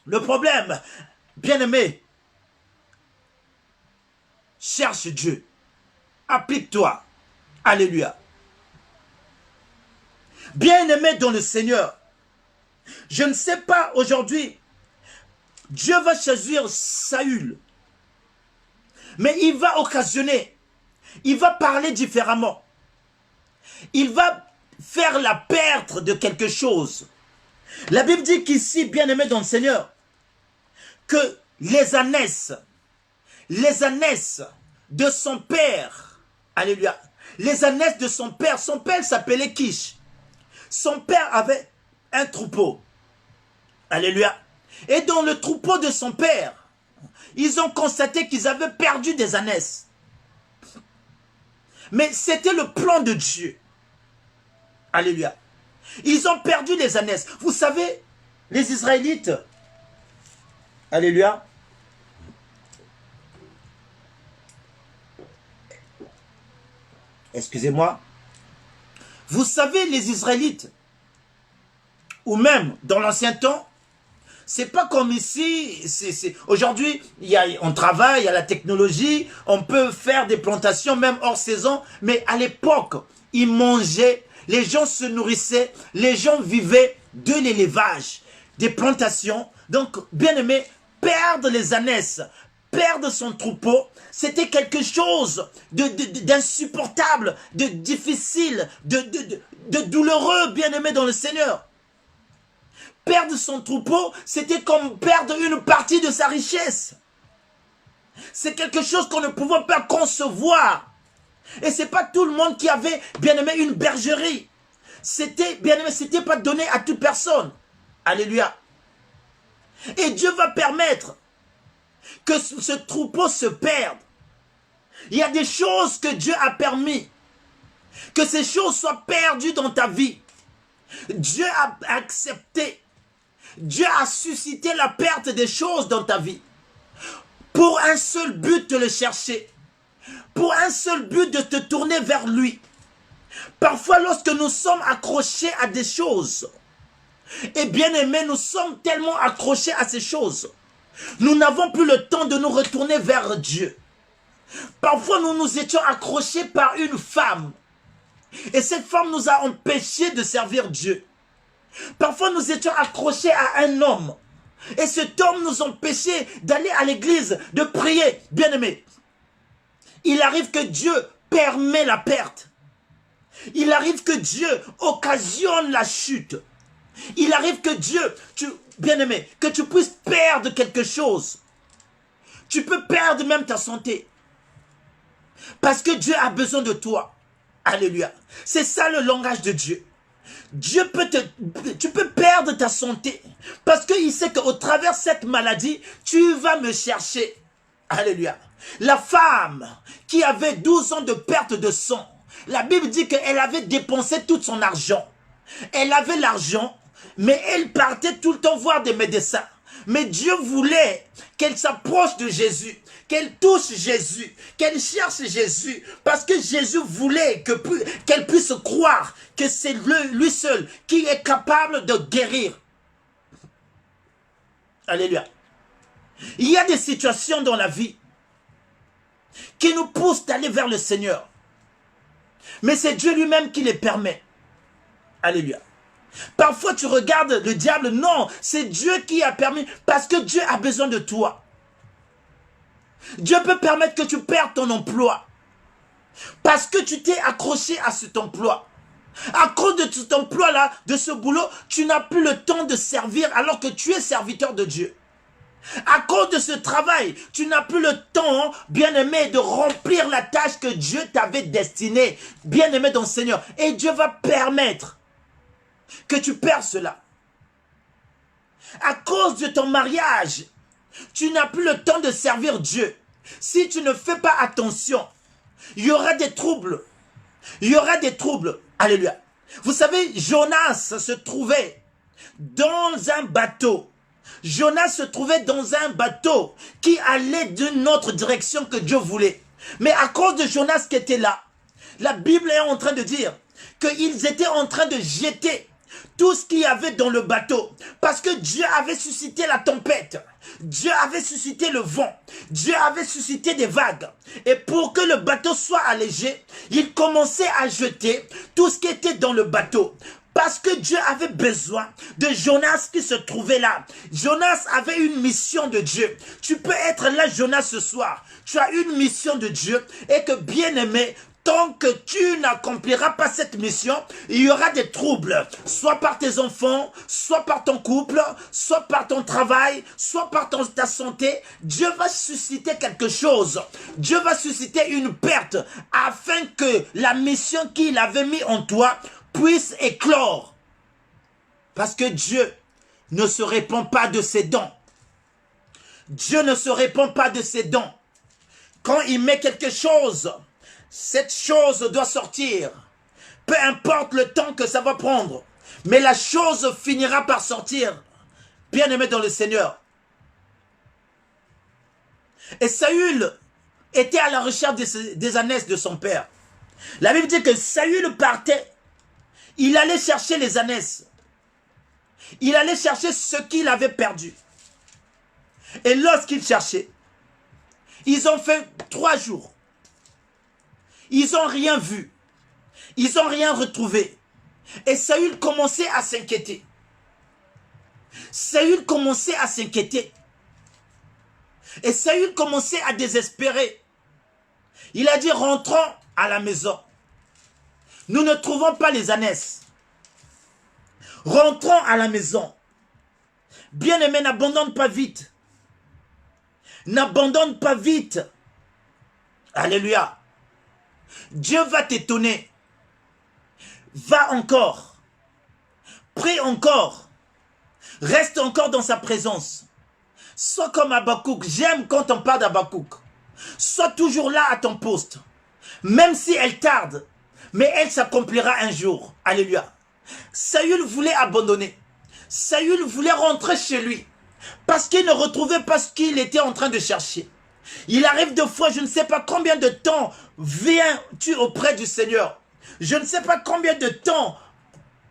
Le problème, bien-aimé, cherche Dieu. Applique-toi. Alléluia. Bien-aimé dans le Seigneur, je ne sais pas aujourd'hui, Dieu va choisir Saül. Mais il va occasionner, il va parler différemment. Il va faire la perte de quelque chose. La Bible dit qu'ici, bien-aimé dans le Seigneur, que les ânesses de son père, alléluia, les ânesses de son père s'appelait Kish. Son père avait un troupeau, alléluia. Et dans le troupeau de son père, ils ont constaté qu'ils avaient perdu des ânesses. Mais c'était le plan de Dieu, alléluia. Ils ont perdu les ânesses. Vous savez, les Israélites, alléluia, excusez-moi. Vous savez, les Israélites, ou même dans l'ancien temps, c'est pas comme ici. Aujourd'hui, on travaille, il y a la technologie, on peut faire des plantations même hors saison. Mais à l'époque, ils mangeaient, les gens se nourrissaient, les gens vivaient de l'élevage, des plantations. Donc, bien aimé, perdre les ânesses, perdre son troupeau, c'était quelque chose d'insupportable, de difficile, de douloureux, bien-aimé dans le Seigneur. Perdre son troupeau, c'était comme perdre une partie de sa richesse. C'est quelque chose qu'on ne pouvait pas concevoir. Et c'est pas tout le monde qui avait, bien-aimé, une bergerie. C'était, bien-aimé, c'était pas donné à toute personne. Alléluia. Et Dieu va permettre que ce troupeau se perde. Il y a des choses que Dieu a permis. Que ces choses soient perdues dans ta vie. Dieu a accepté. Dieu a suscité la perte des choses dans ta vie. Pour un seul but de le chercher. Pour un seul but de te tourner vers lui. Parfois lorsque nous sommes accrochés à des choses, et bien aimés, nous sommes tellement accrochés à ces choses, nous n'avons plus le temps de nous retourner vers Dieu. Parfois, nous nous étions accrochés par une femme. Et cette femme nous a empêchés de servir Dieu. Parfois, nous étions accrochés à un homme. Et cet homme nous empêchait d'aller à l'église, de prier. Bien-aimé, il arrive que Dieu permet la perte. Il arrive que Dieu occasionne la chute. Il arrive que Dieu, bien-aimé, que tu puisses perdre quelque chose. Tu peux perdre même ta santé. Parce que Dieu a besoin de toi. Alléluia. C'est ça le langage de Dieu. Tu peux perdre ta santé. Parce qu'il sait qu'au travers de cette maladie, tu vas me chercher. Alléluia. La femme qui avait 12 ans de perte de sang, la Bible dit qu'elle avait dépensé tout son argent. Elle avait l'argent, mais elle partait tout le temps voir des médecins. Mais Dieu voulait qu'elle s'approche de Jésus, qu'elle touche Jésus, qu'elle cherche Jésus, parce que Jésus voulait qu'elle puisse croire que c'est lui seul qui est capable de guérir. Alléluia. Il y a des situations dans la vie qui nous poussent d'aller vers le Seigneur. Mais c'est Dieu lui-même qui les permet. Alléluia. Parfois tu regardes le diable, non, c'est Dieu qui a permis, parce que Dieu a besoin de toi. Dieu peut permettre que tu perdes ton emploi, parce que tu t'es accroché à cet emploi. À cause de cet emploi-là, de ce boulot, tu n'as plus le temps de servir alors que tu es serviteur de Dieu. À cause de ce travail, tu n'as plus le temps, bien-aimé, de remplir la tâche que Dieu t'avait destinée, bien-aimé dans le Seigneur. Et Dieu va permettre que tu perds cela. À cause de ton mariage, tu n'as plus le temps de servir Dieu. Si tu ne fais pas attention, il y aura des troubles. Il y aura des troubles. Alléluia. Vous savez, Jonas se trouvait dans un bateau. Jonas se trouvait dans un bateau qui allait d'une autre direction que Dieu voulait. Mais à cause de Jonas qui était là, la Bible est en train de dire qu'ils étaient en train de jeter tout ce qu'il y avait dans le bateau. Parce que Dieu avait suscité la tempête. Dieu avait suscité le vent. Dieu avait suscité des vagues. Et pour que le bateau soit allégé, il commençait à jeter tout ce qui était dans le bateau. Parce que Dieu avait besoin de Jonas qui se trouvait là. Jonas avait une mission de Dieu. Tu peux être là, Jonas, ce soir. Tu as une mission de Dieu et que, bien aimé, tant que tu n'accompliras pas cette mission, il y aura des troubles, soit par tes enfants, soit par ton couple, soit par ton travail, soit par ta santé. Dieu va susciter quelque chose. Dieu va susciter une perte afin que la mission qu'il avait mis en toi puisse éclore. Parce que Dieu ne se répand pas de ses dons. Dieu ne se répand pas de ses dons. Quand il met quelque chose, cette chose doit sortir. Peu importe le temps que ça va prendre. Mais la chose finira par sortir. Bien-aimé dans le Seigneur. Et Saül était à la recherche des ânesses de son père. La Bible dit que Saül partait. Il allait chercher les ânesses. Il allait chercher ce qu'il avait perdu. Et lorsqu'il cherchait, ils ont fait 3 jours. Ils n'ont rien vu. Ils n'ont rien retrouvé. Et Saül commençait à s'inquiéter. Saül commençait à s'inquiéter. Et Saül commençait à désespérer. Il a dit, rentrons à la maison. Nous ne trouvons pas les ânesses. Rentrons à la maison. Bien-aimé, n'abandonne pas vite. N'abandonne pas vite. Alléluia. Dieu va t'étonner. Va encore. Prie encore. Reste encore dans sa présence. Sois comme Habakkuk. J'aime quand on parle d'Habakkuk. Sois toujours là à ton poste. Même si elle tarde. Mais elle s'accomplira un jour. Alléluia. Saül voulait abandonner. Saül voulait rentrer chez lui. Parce qu'il ne retrouvait pas ce qu'il était en train de chercher. Il arrive des fois, je ne sais pas combien de temps viens-tu auprès du Seigneur. Je ne sais pas combien de temps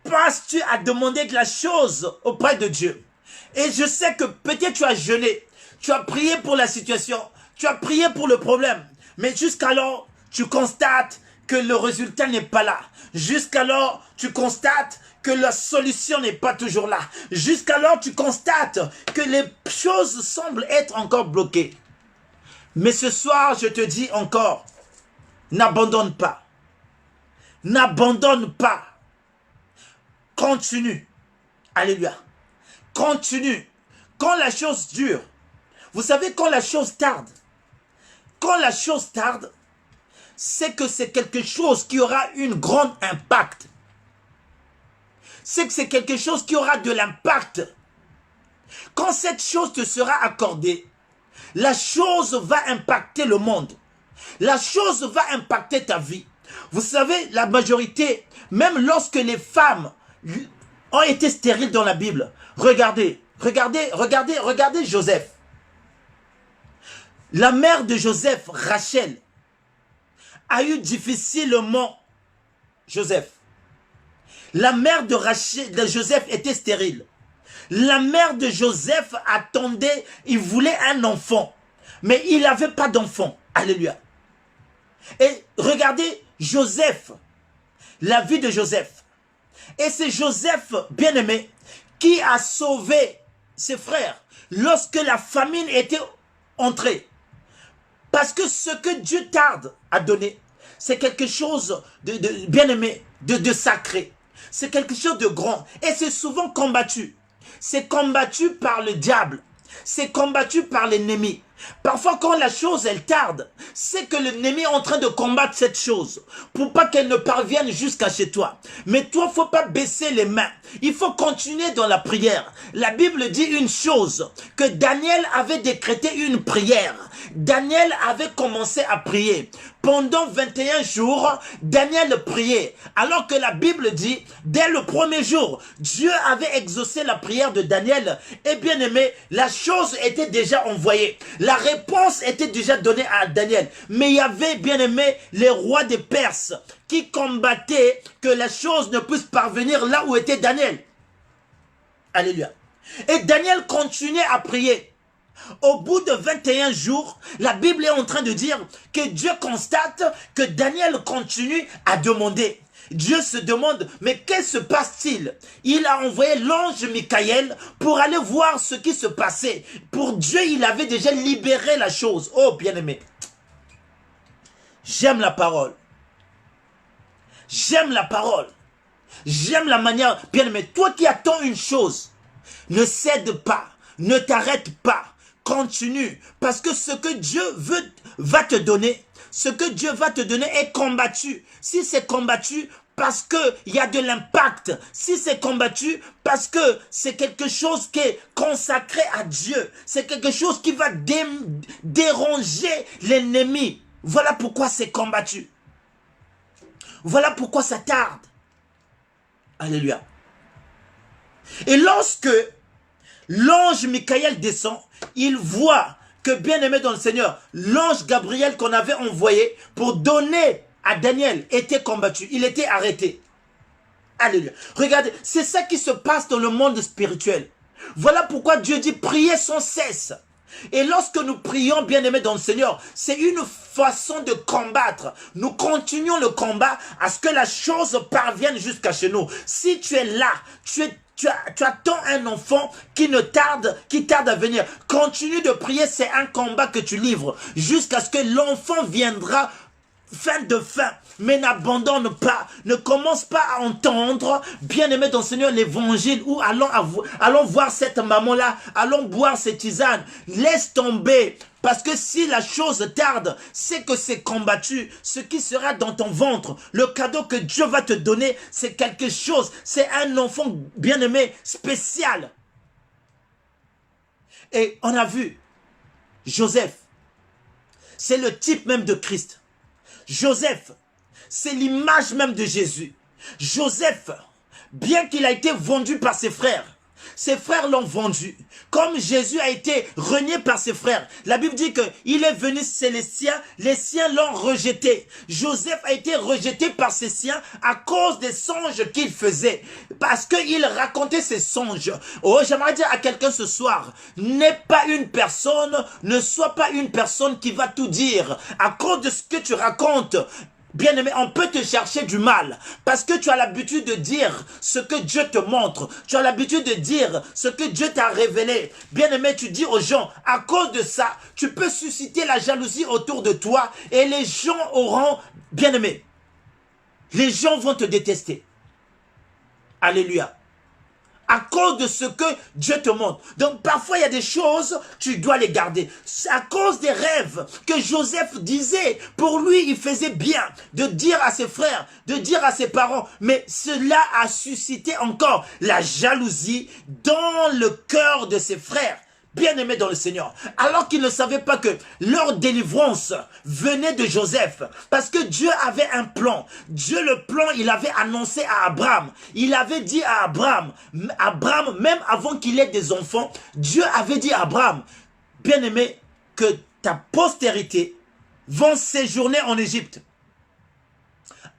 passes-tu à demander de la chose auprès de Dieu. Et je sais que peut-être tu as jeûné. Tu as prié pour la situation. Tu as prié pour le problème. Mais jusqu'alors, tu constates que le résultat n'est pas là. Jusqu'alors, tu constates que la solution n'est pas toujours là. Jusqu'alors, tu constates que les choses semblent être encore bloquées. Mais ce soir, je te dis encore, n'abandonne pas. N'abandonne pas. Continue. Alléluia. Continue. Quand la chose dure, vous savez, quand la chose tarde, c'est que c'est quelque chose qui aura un grand impact. C'est que c'est quelque chose qui aura de l'impact. Quand cette chose te sera accordée, la chose va impacter le monde. La chose va impacter ta vie. Vous savez, la majorité, même lorsque les femmes ont été stériles dans la Bible, regardez Joseph. la mère de Joseph, Rachel, a eu difficilement Joseph. La mère de Joseph était stérile. La mère de Joseph attendait, il voulait un enfant, mais il n'avait pas d'enfant. Alléluia. Et regardez Joseph, la vie de Joseph. Et c'est Joseph, bien-aimé, qui a sauvé ses frères lorsque la famine était entrée. Parce que ce que Dieu tarde à donner, c'est quelque chose de bien-aimé, de sacré. C'est quelque chose de grand. Et c'est souvent combattu. C'est combattu par le diable. C'est combattu par l'ennemi. Parfois, quand la chose, elle tarde, c'est que l'ennemi est en train de combattre cette chose pour pas qu'elle ne parvienne jusqu'à chez toi. Mais toi, il ne faut pas baisser les mains. Il faut continuer dans la prière. La Bible dit une chose, que Daniel avait décrété une prière. Daniel avait commencé à prier. Pendant 21 jours, Daniel priait. Alors que la Bible dit, dès le premier jour, Dieu avait exaucé la prière de Daniel. Et bien aimé, la chose était déjà envoyée. La réponse était déjà donnée à Daniel. Mais il y avait, bien aimé, les rois des Perses qui combattaient que la chose ne puisse parvenir là où était Daniel. Alléluia. Et Daniel continuait à prier. Au bout de 21 jours, la Bible est en train de dire que Dieu constate que Daniel continue à demander. Dieu se demande, mais qu'est-ce se passe-t-il? Il a envoyé l'ange Michael pour aller voir ce qui se passait. Pour Dieu, il avait déjà libéré la chose. Oh, bien-aimé, j'aime la parole. J'aime la parole. J'aime la manière, bien-aimé, toi qui attends une chose, ne cède pas, ne t'arrête pas. Continue, parce que ce que Dieu va te donner, ce que Dieu va te donner est combattu. Si c'est combattu, parce qu'il y a de l'impact. Si c'est combattu, parce que c'est quelque chose qui est consacré à Dieu. C'est quelque chose qui va déranger l'ennemi. Voilà pourquoi c'est combattu. Voilà pourquoi ça tarde. Alléluia. Et lorsque l'ange Michael descend, il voit que, bien aimé dans le Seigneur, l'ange Gabriel qu'on avait envoyé pour donner à Daniel était combattu. Il était arrêté. Alléluia. Regardez, c'est ça qui se passe dans le monde spirituel. Voilà pourquoi Dieu dit priez sans cesse. Et lorsque nous prions, bien aimé dans le Seigneur, c'est une façon de combattre. Nous continuons le combat à ce que la chose parvienne jusqu'à chez nous. Si tu es là, tu attends un enfant qui tarde à venir. Continue de prier, c'est un combat que tu livres jusqu'à ce que l'enfant viendra fin de fin. Mais n'abandonne pas, ne commence pas à entendre, bien-aimé dans le Seigneur, l'évangile, ou allons voir cette maman-là, allons boire cette tisane. Laisse tomber, parce que si la chose tarde, c'est que c'est combattu. Ce qui sera dans ton ventre, le cadeau que Dieu va te donner, c'est quelque chose, c'est un enfant bien-aimé, spécial. Et on a vu, Joseph, c'est le type même de Christ. Joseph, c'est l'image même de Jésus. Joseph, bien qu'il a été vendu par ses frères l'ont vendu. Comme Jésus a été renié par ses frères. La Bible dit qu'il est venu chez les siens l'ont rejeté. Joseph a été rejeté par ses siens à cause des songes qu'il faisait. Parce qu'il racontait ses songes. Oh, j'aimerais dire à quelqu'un ce soir, ne sois pas une personne qui va tout dire. À cause de ce que tu racontes, bien-aimé, on peut te chercher du mal parce que tu as l'habitude de dire ce que Dieu te montre. Tu as l'habitude de dire ce que Dieu t'a révélé. Bien-aimé, tu dis aux gens, à cause de ça, tu peux susciter la jalousie autour de toi et les gens auront, bien-aimé, les gens vont te détester. Alléluia. À cause de ce que Dieu te montre. Donc parfois il y a des choses, tu dois les garder. À cause des rêves que Joseph disait, pour lui il faisait bien de dire à ses frères, de dire à ses parents, mais cela a suscité encore la jalousie dans le cœur de ses frères. Bien-aimés dans le Seigneur, alors qu'ils ne savaient pas que leur délivrance venait de Joseph, parce que Dieu avait un plan. Dieu, le plan, il avait annoncé à Abraham. Il avait dit à Abraham, même avant qu'il ait des enfants, Dieu avait dit à Abraham, bien-aimé, que ta postérité vont séjourner en Égypte.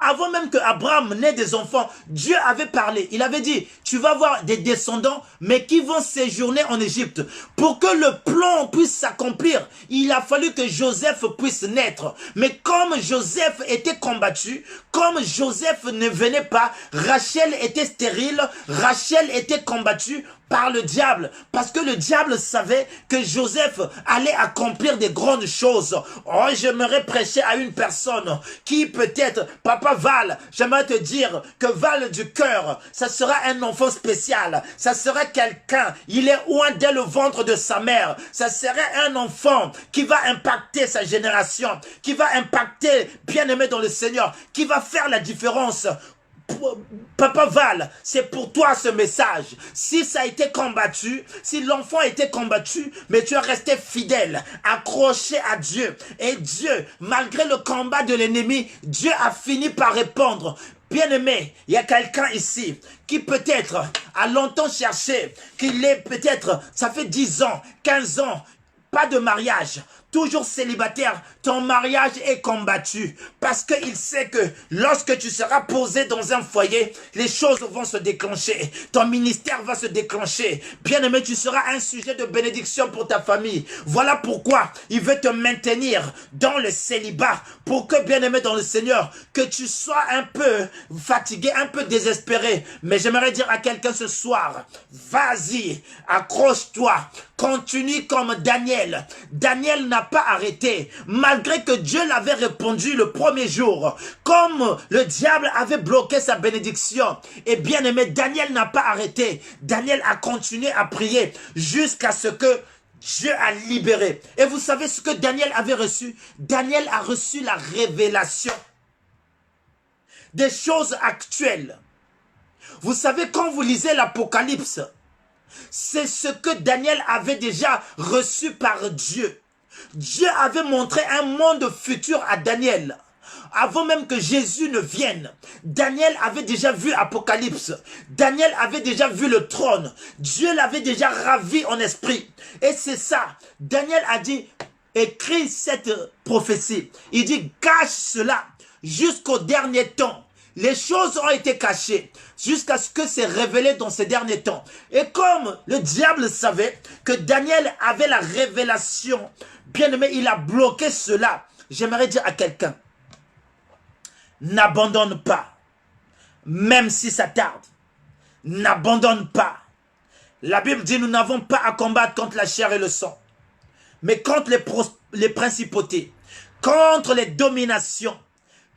Avant même que Abraham n'ait des enfants, Dieu avait parlé. Il avait dit, tu vas avoir des descendants, mais qui vont séjourner en Égypte. Pour que le plan puisse s'accomplir, il a fallu que Joseph puisse naître. Mais comme Joseph était combattu, comme Joseph ne venait pas, Rachel était stérile, Rachel était combattue par le diable, parce que le diable savait que Joseph allait accomplir des grandes choses. Oh, j'aimerais prêcher à une personne qui peut-être, Papa Val, j'aimerais te dire que Val du cœur, ça sera un enfant spécial, ça sera quelqu'un, il est loin dès le ventre de sa mère, ça serait un enfant qui va impacter sa génération, qui va impacter, bien-aimé dans le Seigneur, qui va faire la différence. Papa Val, c'est pour toi ce message. Si ça a été combattu, si l'enfant a été combattu, mais tu es resté fidèle, accroché à Dieu. Et Dieu, malgré le combat de l'ennemi, Dieu a fini par répondre. Bien-aimé, il y a quelqu'un ici qui peut-être a longtemps cherché, qu'il est peut-être, ça fait 10 ans, 15 ans, pas de mariage, toujours célibataire, ton mariage est combattu parce qu'il sait que lorsque tu seras posé dans un foyer, les choses vont se déclencher, ton ministère va se déclencher. Bien-aimé, tu seras un sujet de bénédiction pour ta famille. Voilà pourquoi il veut te maintenir dans le célibat pour que, bien-aimé dans le Seigneur, que tu sois un peu fatigué, un peu désespéré. Mais j'aimerais dire à quelqu'un ce soir, vas-y, accroche-toi, continue comme Daniel. Daniel n'a pas arrêté, malgré que Dieu l'avait répondu le premier jour, comme le diable avait bloqué sa bénédiction. Et bien aimé, Daniel n'a pas arrêté. Daniel a continué à prier jusqu'à ce que Dieu a libéré. Et vous savez ce que Daniel avait reçu? Daniel a reçu la révélation des choses actuelles. Vous savez, quand vous lisez l'Apocalypse, c'est ce que Daniel avait déjà reçu par Dieu. Dieu avait montré un monde futur à Daniel. Avant même que Jésus ne vienne, Daniel avait déjà vu Apocalypse. Daniel avait déjà vu le trône. Dieu l'avait déjà ravi en esprit. Et c'est ça. Daniel a dit, écris cette prophétie. Il dit, cache cela jusqu'au dernier temps. Les choses ont été cachées jusqu'à ce que c'est révélé dans ces derniers temps. Et comme le diable savait que Daniel avait la révélation, bien aimé, il a bloqué cela. J'aimerais dire à quelqu'un, n'abandonne pas, même si ça tarde. N'abandonne pas. La Bible dit, nous n'avons pas à combattre contre la chair et le sang, mais contre les principautés, contre les dominations,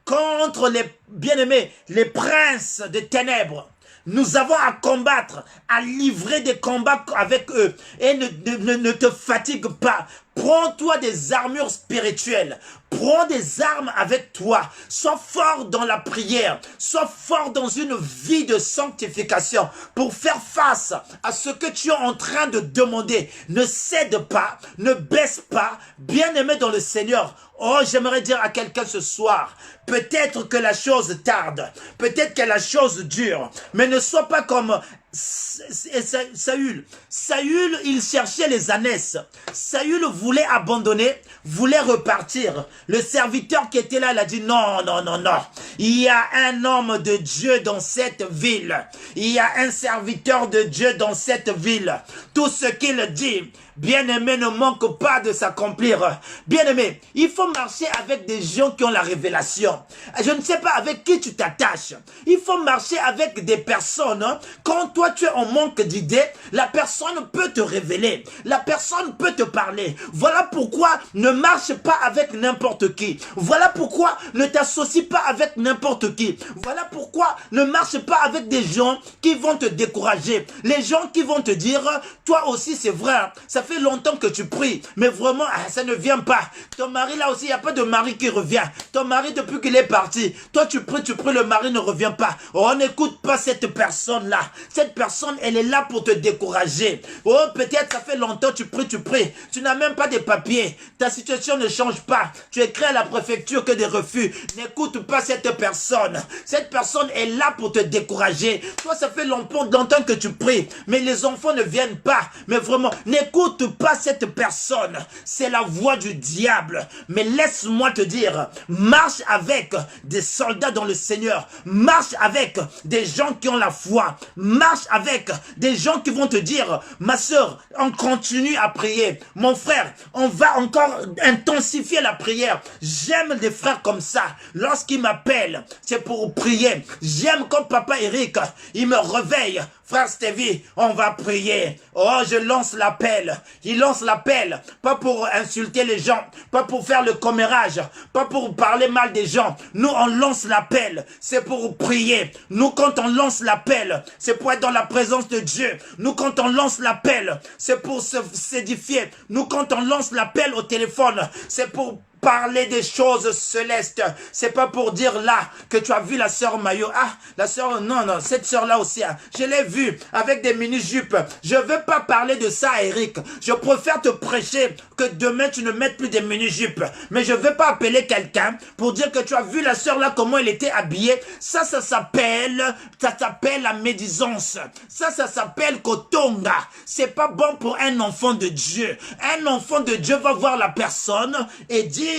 contre les bien-aimés, les princes des ténèbres. Nous avons à combattre, à livrer des combats avec eux. Et ne te fatigue pas. Prends-toi des armures spirituelles. Prends des armes avec toi. Sois fort dans la prière. Sois fort dans une vie de sanctification pour faire face à ce que tu es en train de demander. Ne cède pas, ne baisse pas. Bien-aimé dans le Seigneur. Oh, j'aimerais dire à quelqu'un ce soir, peut-être que la chose tarde, peut-être que la chose dure, mais ne sois pas comme Saül. Saül, il cherchait les ânesses. Saül voulait abandonner, voulait repartir. Le serviteur qui était là, il a dit non, non, non, non. Il y a un homme de Dieu dans cette ville. Il y a un serviteur de Dieu dans cette ville. Tout ce qu'il dit, bien-aimé, ne manque pas de s'accomplir. Bien-aimé, il faut marcher avec des gens qui ont la révélation. Je ne sais pas avec qui tu t'attaches. Il faut marcher avec des personnes. Quand toi tu es en manque d'idées, la personne peut te révéler. La personne peut te parler. Voilà pourquoi ne marche pas avec n'importe qui. Voilà pourquoi ne t'associe pas avec n'importe qui. Voilà pourquoi ne marche pas avec des gens qui vont te décourager. Les gens qui vont te dire, toi aussi c'est vrai, ça fait longtemps que tu pries, mais vraiment, ça ne vient pas. Ton mari là aussi, il n'y a pas de mari qui revient. Ton mari depuis qu'il est parti, toi tu pries, le mari ne revient pas. On n'écoute pas cette personne-là. Cette personne, elle est là pour te décourager. Oh, peut-être ça fait longtemps, tu pries. Tu n'as même pas de papiers. Ta situation ne change pas. Tu écris à la préfecture que des refus. N'écoute pas cette personne. Cette personne est là pour te décourager. Toi, ça fait longtemps que tu pries, mais les enfants ne viennent pas. Mais vraiment, n'écoute pas cette personne. C'est la voix du diable. Mais laisse-moi te dire, marche avec des soldats dans le Seigneur. Marche avec des gens qui ont la foi. Marche avec des gens qui vont te dire, ma soeur, on continue à prier. Mon frère, on va encore intensifier la prière. J'aime des frères comme ça. Lorsqu'ils m'appellent, c'est pour prier. J'aime quand Papa Eric, il me réveille. Frère Stevie, on va prier. Oh, je lance l'appel. Il lance l'appel. Pas pour insulter les gens. Pas pour faire le commérage. Pas pour parler mal des gens. Nous, on lance l'appel. C'est pour prier. Nous, quand on lance l'appel, c'est pour être dans la présence de Dieu. Nous, quand on lance l'appel, c'est pour s'édifier. Nous, quand on lance l'appel au téléphone, c'est pour parler des choses célestes. C'est pas pour dire là que tu as vu la sœur Mayo. Ah, la sœur, non, cette sœur-là aussi, hein, je l'ai vue avec des mini-jupes. Je veux pas parler de ça, Eric. Je préfère te prêcher que demain tu ne mettes plus des mini-jupes. Mais je veux pas appeler quelqu'un pour dire que tu as vu la sœur là, comment elle était habillée. Ça s'appelle la médisance. Ça s'appelle kotonga. C'est pas bon pour un enfant de Dieu. Un enfant de Dieu va voir la personne et dire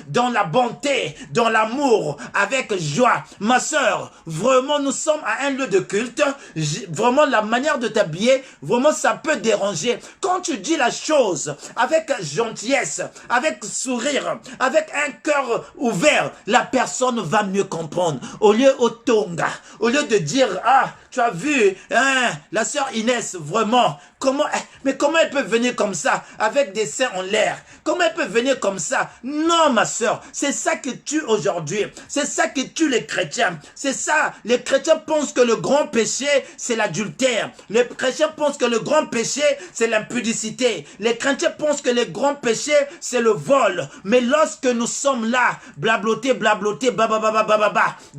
dans la bonté, dans l'amour, avec joie. Ma soeur, vraiment nous sommes à un lieu de culte. Vraiment la manière de t'habiller, vraiment ça peut déranger. Quand tu dis la chose avec gentillesse, avec sourire, avec un cœur ouvert, la personne va mieux comprendre. Au lieu au tonga, au lieu de dire, ah, tu as vu, hein, la sœur Inès, vraiment, mais comment elle peut venir comme ça, avec des seins en l'air? Comment elle peut venir comme ça? Non, ma sœur, c'est ça qui tue aujourd'hui. C'est ça qui tue les chrétiens. C'est ça, les chrétiens pensent que le grand péché, c'est l'adultère. Les chrétiens pensent que le grand péché, c'est l'impudicité. Les chrétiens pensent que le grand péché, c'est le vol. Mais lorsque nous sommes là, blabloter,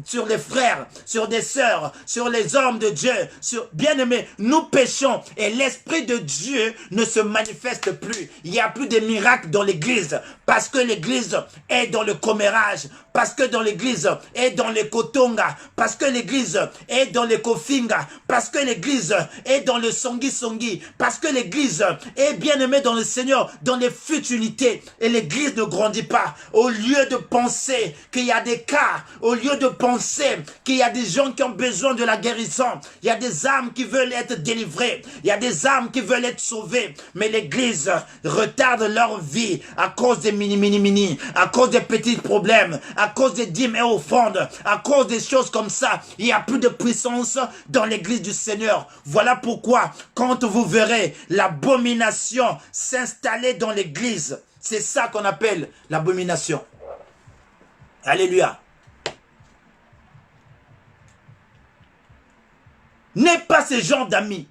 sur les frères, sur des sœurs, sur les hommes de Dieu, sur bien-aimés, nous péchons et l'Esprit de Dieu ne se manifeste plus. Il n'y a plus de miracles dans l'église parce que l'église est dans le commérage, parce que dans l'église est dans les kotonga, parce que l'église est dans les kofinga, parce que l'église est dans le songi, parce que l'église est bien-aimée dans le Seigneur, dans les futilités. Et l'église ne grandit pas. Au lieu de penser qu'il y a des cas, au lieu de penser qu'il y a des gens qui ont besoin de la guérison, il y a des âmes qui veulent être délivrées, il y a des âmes qui veulent être sauvées, mais l'église retarde leur vie à cause des mini, à cause des petits problèmes, à cause des dîmes et offrandes, à cause des choses comme ça. Il n'y a plus de puissance dans l'église du Seigneur. Voilà pourquoi, quand vous verrez l'abomination s'installer dans l'église, c'est ça qu'on appelle l'abomination. Alléluia. N'aie pas ce genre d'amis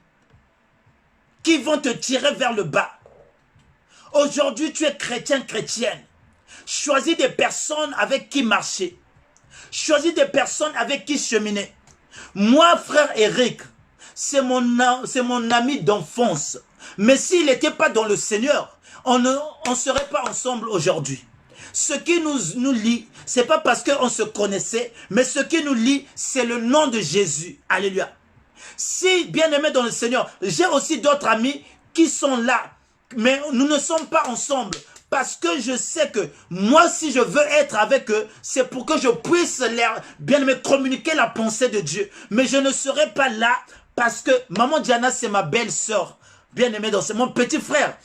qui vont te tirer vers le bas. Aujourd'hui, tu es chrétien, chrétienne. Choisis des personnes avec qui marcher. Choisis des personnes avec qui cheminer. Moi, frère Eric, c'est mon ami d'enfance. Mais s'il n'était pas dans le Seigneur, on ne serait pas ensemble aujourd'hui. Ce qui nous lie, ce n'est pas parce qu'on se connaissait, mais ce qui nous lie, c'est le nom de Jésus. Alléluia. Si, bien-aimé dans le Seigneur, j'ai aussi d'autres amis qui sont là, mais nous ne sommes pas ensemble. Parce que je sais que moi, si je veux être avec eux, c'est pour que je puisse leur bien-aimé communiquer la pensée de Dieu. Mais je ne serai pas là parce que Maman Diana, c'est ma belle-sœur. Bien-aimé, c'est mon petit frère.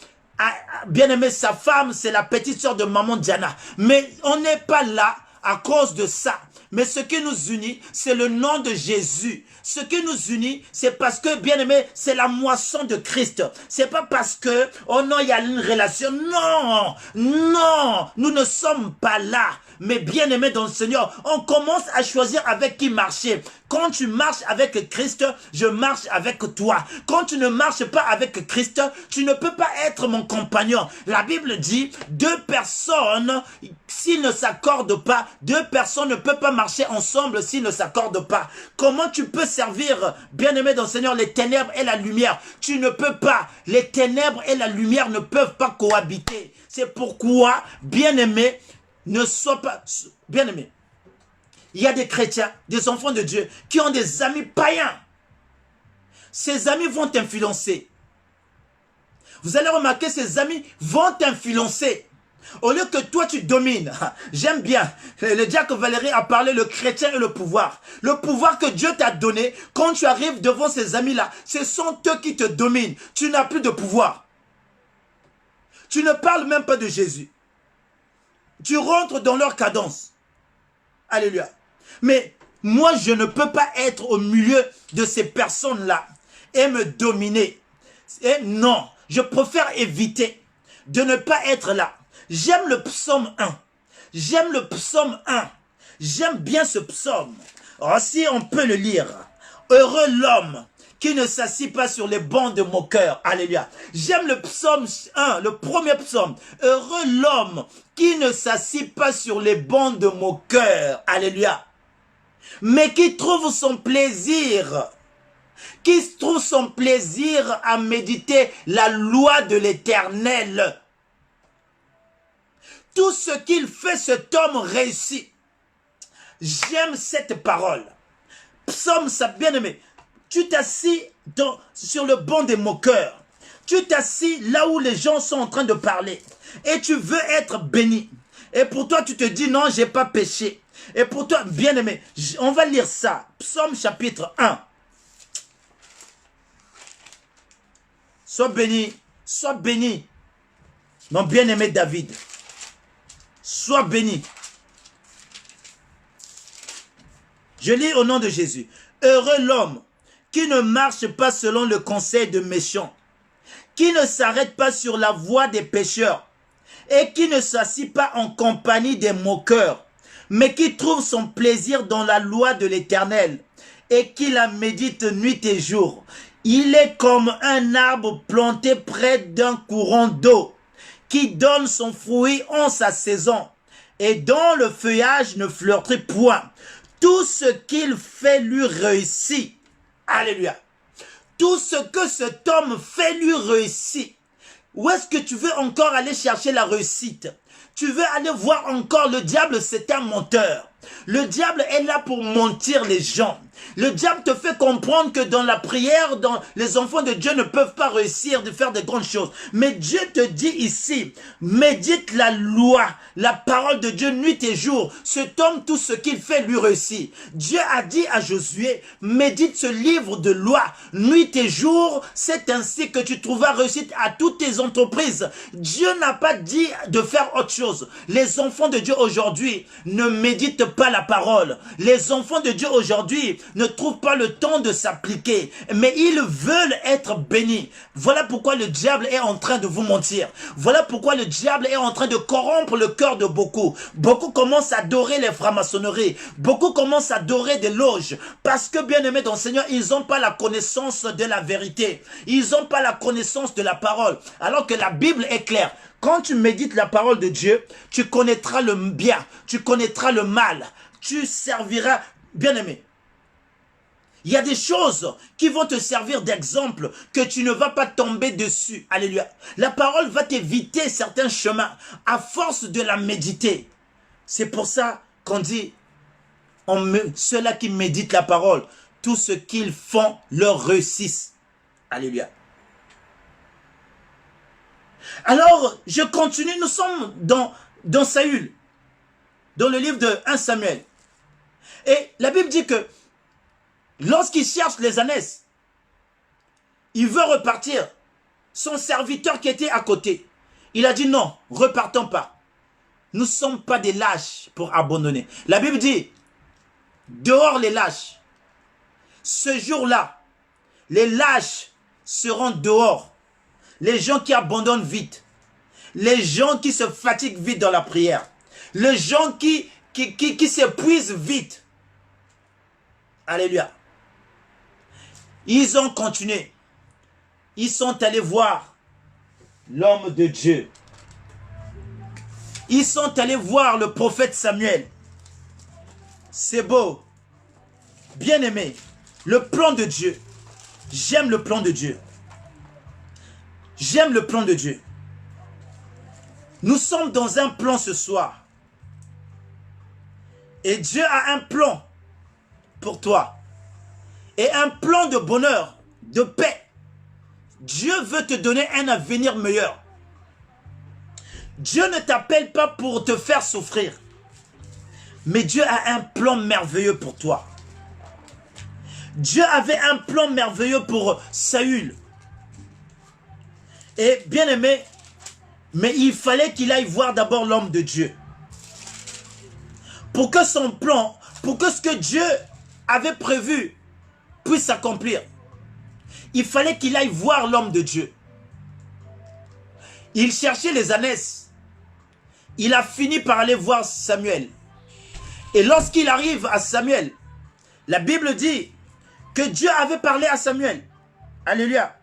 Bien-aimé, sa femme, c'est la petite sœur de Maman Diana. Mais on n'est pas là à cause de ça. Mais ce qui nous unit, c'est le nom de Jésus. Ce qui nous unit, c'est parce que, bien-aimé, c'est la moisson de Christ. C'est pas parce que, oh non, il y a une relation. Non, non, nous ne sommes pas là. Mais bien-aimé dans le Seigneur, on commence à choisir avec qui marcher. Quand tu marches avec Christ, je marche avec toi. Quand tu ne marches pas avec Christ, tu ne peux pas être mon compagnon. La Bible dit, deux personnes s'ils ne s'accordent pas. Deux personnes ne peuvent pas marcher ensemble s'ils ne s'accordent pas. Comment tu peux servir, bien-aimé dans le Seigneur, les ténèbres et la lumière? Tu ne peux pas. Les ténèbres et la lumière ne peuvent pas cohabiter. C'est pourquoi, bien-aimé, ne sois pas... Bien-aimé, il y a des chrétiens, des enfants de Dieu, qui ont des amis païens. Ces amis vont t'influencer. Vous allez remarquer, ces amis vont t'influencer. Au lieu que toi tu domines. J'aime bien. Le diacre Valérie a parlé le chrétien et le pouvoir. Le pouvoir que Dieu t'a donné, quand tu arrives devant ces amis-là, ce sont eux qui te dominent. Tu n'as plus de pouvoir. Tu ne parles même pas de Jésus. Tu rentres dans leur cadence. Alléluia. Mais moi, je ne peux pas être au milieu de ces personnes-là et me dominer. Et non, je préfère éviter de ne pas être là. J'aime le psaume 1. J'aime le psaume 1. J'aime bien ce psaume. Alors, si on peut le lire. Heureux l'homme qui ne s'assit pas sur les bancs de moqueurs. Alléluia. J'aime le psaume 1, le premier psaume. Heureux l'homme qui ne s'assit pas sur les bancs de moqueurs. Alléluia. Mais qui trouve son plaisir. Qui trouve son plaisir à méditer la loi de l'Éternel. Tout ce qu'il fait, cet homme réussit. J'aime cette parole. Psaume, ça bien aimé. Tu t'assis sur le banc des moqueurs. Tu t'assis là où les gens sont en train de parler. Et tu veux être béni. Et pour toi, tu te dis, non, j'ai pas péché. Et pour toi, bien aimé, on va lire ça. Psaume chapitre 1. Sois béni, mon bien-aimé David. Sois béni. Je lis au nom de Jésus. Heureux l'homme qui ne marche pas selon le conseil de méchants, qui ne s'arrête pas sur la voie des pécheurs, et qui ne s'assit pas en compagnie des moqueurs, mais qui trouve son plaisir dans la loi de l'Éternel, et qui la médite nuit et jour. Il est comme un arbre planté près d'un courant d'eau, qui donne son fruit en sa saison, et dont le feuillage ne fleurit point. Tout ce qu'il fait lui réussit. Alléluia. Tout ce que cet homme fait lui réussit. Où est-ce que tu veux encore aller chercher la réussite? Tu veux aller voir encore le diable, c'est un menteur. Le diable est là pour mentir les gens. Le diable te fait comprendre que dans la prière, les enfants de Dieu ne peuvent pas réussir de faire de grandes choses. Mais Dieu te dit ici, médite la loi, la parole de Dieu nuit et jour. Cet homme, tout ce qu'il fait lui réussit. Dieu a dit à Josué, médite ce livre de loi nuit et jour. C'est ainsi que tu trouveras réussite à toutes tes entreprises. Dieu n'a pas dit de faire autre chose. Les enfants de Dieu aujourd'hui ne méditent pas la parole. Les enfants de Dieu aujourd'hui ne trouvent pas le temps de s'appliquer, mais ils veulent être bénis. Voilà pourquoi le diable est en train de vous mentir. Voilà pourquoi le diable est en train de corrompre le cœur de beaucoup. Beaucoup commencent à adorer les francs-maçonneries. Beaucoup commencent à adorer des loges. Parce que, bien aimés dans le Seigneur, ils n'ont pas la connaissance de la vérité. Ils n'ont pas la connaissance de la parole. Alors que la Bible est claire. Quand tu médites la parole de Dieu, tu connaîtras le bien, tu connaîtras le mal, tu serviras, bien aimé. Il y a des choses qui vont te servir d'exemple que tu ne vas pas tomber dessus. Alléluia. La parole va t'éviter certains chemins à force de la méditer. C'est pour ça qu'on dit, ceux-là qui méditent la parole, tout ce qu'ils font leur réussissent. Alléluia. Alors, je continue, nous sommes dans Saül, dans le livre de 1 Samuel. Et la Bible dit que lorsqu'il cherche les ânesses, il veut repartir. Son serviteur qui était à côté, il a dit non, repartons pas. Nous ne sommes pas des lâches pour abandonner. La Bible dit, dehors les lâches. Ce jour-là, les lâches seront dehors. Les gens qui abandonnent vite. Les gens qui se fatiguent vite dans la prière. Les gens qui s'épuisent vite. Alléluia. Ils ont continué. Ils sont allés voir l'homme de Dieu. Ils sont allés voir le prophète Samuel. C'est beau. Bien-aimé, le plan de Dieu. J'aime le plan de Dieu. J'aime le plan de Dieu. Nous sommes dans un plan ce soir. Et Dieu a un plan pour toi. Et un plan de bonheur, de paix. Dieu veut te donner un avenir meilleur. Dieu ne t'appelle pas pour te faire souffrir. Mais Dieu a un plan merveilleux pour toi. Dieu avait un plan merveilleux pour Saül. Et bien aimé, mais il fallait qu'il aille voir d'abord l'homme de Dieu. Pour que son plan, pour que ce que Dieu avait prévu puisse s'accomplir. Il fallait qu'il aille voir l'homme de Dieu. Il cherchait les ânesses. Il a fini par aller voir Samuel. Et lorsqu'il arrive à Samuel, la Bible dit que Dieu avait parlé à Samuel. Alléluia.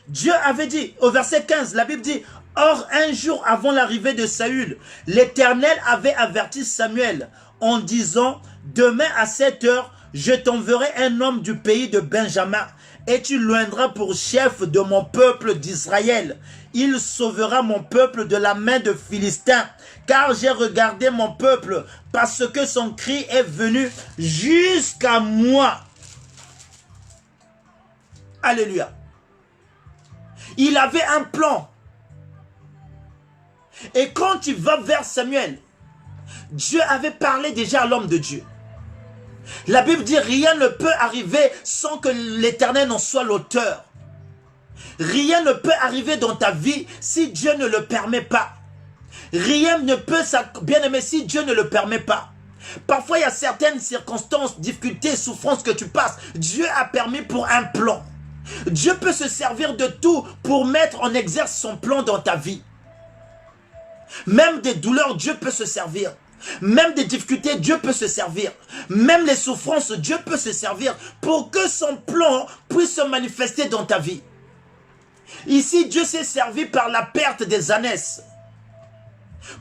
Dieu avait dit, au verset 15, la Bible dit, « Or, un jour avant l'arrivée de Saül, l'Éternel avait averti Samuel en disant, « Demain à 7 heures, je t'enverrai un homme du pays de Benjamin, et tu loindras pour chef de mon peuple d'Israël. Il sauvera mon peuple de la main de Philistins, car j'ai regardé mon peuple, parce que son cri est venu jusqu'à moi. » Alléluia. Il avait un plan. Et quand il va vers Samuel, Dieu avait parlé déjà à l'homme de Dieu. La Bible dit, rien ne peut arriver sans que l'Éternel en soit l'auteur. Rien ne peut arriver dans ta vie si Dieu ne le permet pas. Rien ne peut, bien aimé, si Dieu ne le permet pas. Parfois, il y a certaines circonstances, difficultés, souffrances que tu passes. Dieu a permis pour un plan. Dieu peut se servir de tout pour mettre en exerce son plan dans ta vie. Même des douleurs, Dieu peut se servir. Même des difficultés, Dieu peut se servir. Même les souffrances, Dieu peut se servir pour que son plan puisse se manifester dans ta vie. Ici, Dieu s'est servi par la perte des ânesses.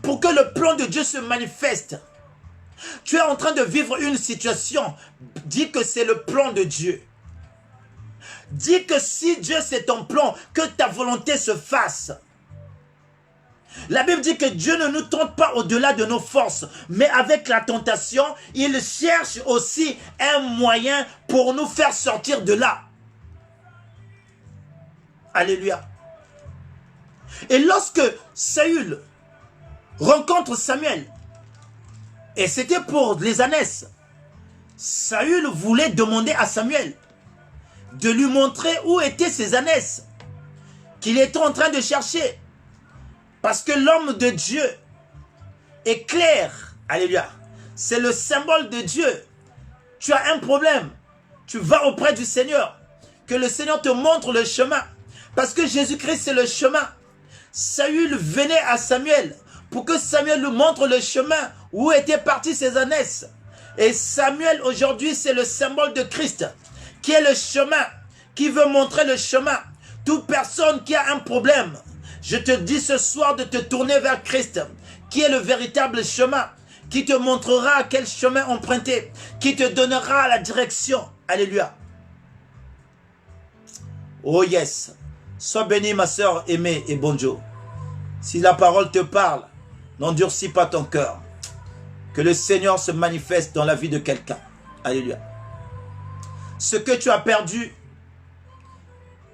Pour que le plan de Dieu se manifeste. Tu es en train de vivre une situation. Dis que c'est le plan de Dieu. Dis que si Dieu c'est ton plan, que ta volonté se fasse. La Bible dit que Dieu ne nous tente pas au-delà de nos forces, mais avec la tentation, il cherche aussi un moyen pour nous faire sortir de là. Alléluia. Et lorsque Saül rencontre Samuel, et c'était pour les ânesses, Saül voulait demander à Samuel de lui montrer où étaient ces ânesses qu'il était en train de chercher. Parce que l'homme de Dieu est clair. Alléluia. C'est le symbole de Dieu. Tu as un problème. Tu vas auprès du Seigneur. Que le Seigneur te montre le chemin. Parce que Jésus-Christ, c'est le chemin. Saül venait à Samuel pour que Samuel lui montre le chemin où étaient parties ces ânesses. Et Samuel, aujourd'hui, c'est le symbole de Christ, qui est le chemin, qui veut montrer le chemin. Toute personne qui a un problème, je te dis ce soir de te tourner vers Christ, qui est le véritable chemin, qui te montrera quel chemin emprunter, qui te donnera la direction. Alléluia. Oh yes. Sois béni ma soeur aimée et bonjour. Si la parole te parle, n'endurcis pas ton cœur. Que le Seigneur se manifeste dans la vie de quelqu'un. Alléluia. Ce que tu as perdu,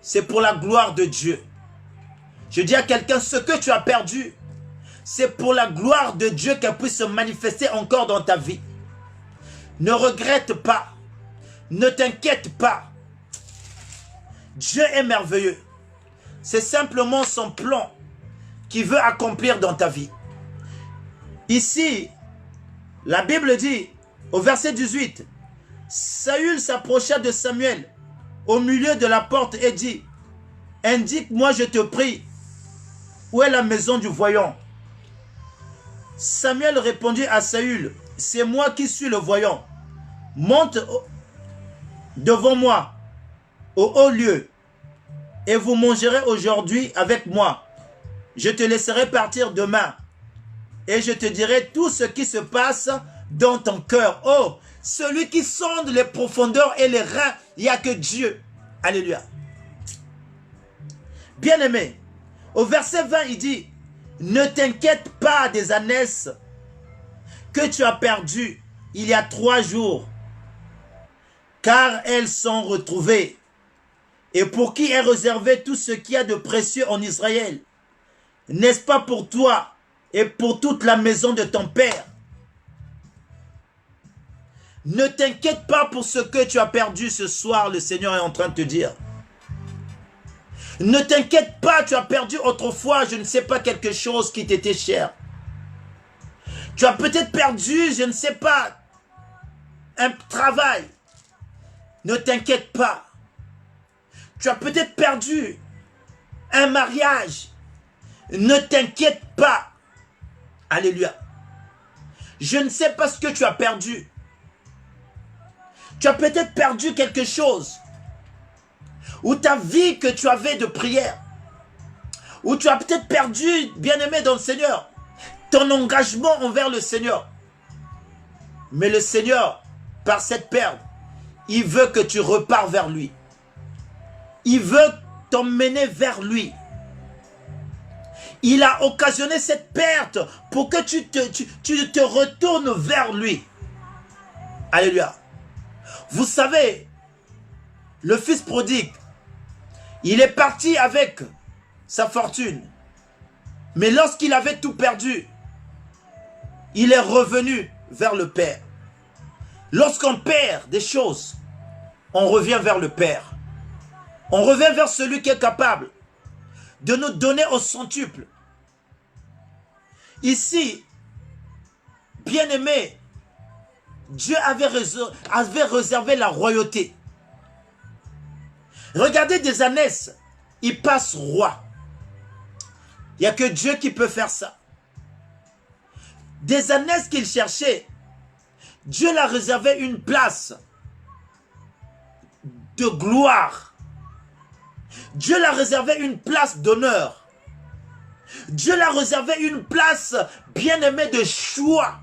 c'est pour la gloire de Dieu. Je dis à quelqu'un, ce que tu as perdu, c'est pour la gloire de Dieu qu'elle puisse se manifester encore dans ta vie. Ne regrette pas. Ne t'inquiète pas. Dieu est merveilleux. C'est simplement son plan qu'il veut accomplir dans ta vie. Ici, la Bible dit, au verset 18, Saül s'approcha de Samuel au milieu de la porte et dit, « Indique-moi, je te prie, où est la maison du voyant ?» Samuel répondit à Saül, « C'est moi qui suis le voyant. Monte devant moi au haut lieu, et vous mangerez aujourd'hui avec moi. je te laisserai partir demain et je te dirai tout ce qui se passe dans ton cœur. Oh, celui qui sonde les profondeurs et les reins, il n'y a que Dieu. Alléluia. Bien-aimé, au verset 20, il dit, ne t'inquiète pas des ânesses que tu as perdues il y a 3 jours, car elles sont retrouvées. Et pour qui est réservé tout ce qu'il y a de précieux en Israël? N'est-ce pas pour toi et pour toute la maison de ton père? Ne t'inquiète pas pour ce que tu as perdu ce soir, le Seigneur est en train de te dire. Ne t'inquiète pas, tu as perdu autrefois, je ne sais pas, quelque chose qui t'était cher. Tu as peut-être perdu, je ne sais pas, un travail. Ne t'inquiète pas. Tu as peut-être perdu un mariage. Ne t'inquiète pas. Alléluia. Je ne sais pas ce que tu as perdu. Tu as peut-être perdu quelque chose. Ou ta vie que tu avais de prière. Ou tu as peut-être perdu, bien-aimé dans le Seigneur, ton engagement envers le Seigneur. Mais le Seigneur, par cette perte, il veut que tu repars vers lui. Il veut t'emmener vers lui. Il a occasionné cette perte pour que tu te retournes vers lui. Alléluia. Vous savez, le fils prodigue, il est parti avec sa fortune. Mais lorsqu'il avait tout perdu, il est revenu vers le Père. Lorsqu'on perd des choses, on revient vers le Père. On revient vers celui qui est capable de nous donner au centuple. Ici, bien-aimé, Dieu avait réservé la royauté. Regardez des ânesses, ils passent roi. Il n'y a que Dieu qui peut faire ça. Des ânesses qu'il cherchait, Dieu leur réservé une place de gloire. Dieu leur réservé une place d'honneur. Dieu leur réservé une place bien-aimée de choix,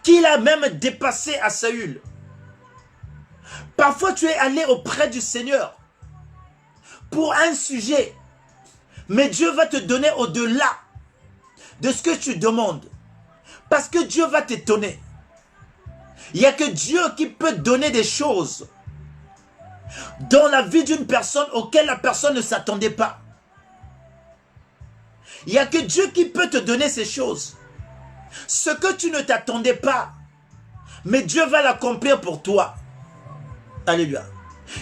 qu'il a même dépassé à Saül. Parfois tu es allé auprès du Seigneur pour un sujet, mais Dieu va te donner au-delà de ce que tu demandes, parce que Dieu va t'étonner. Il n'y a que Dieu qui peut donner des choses dans la vie d'une personne auquel la personne ne s'attendait pas. Il n'y a que Dieu qui peut te donner ces choses. Ce que tu ne t'attendais pas, mais Dieu va l'accomplir pour toi. Alléluia.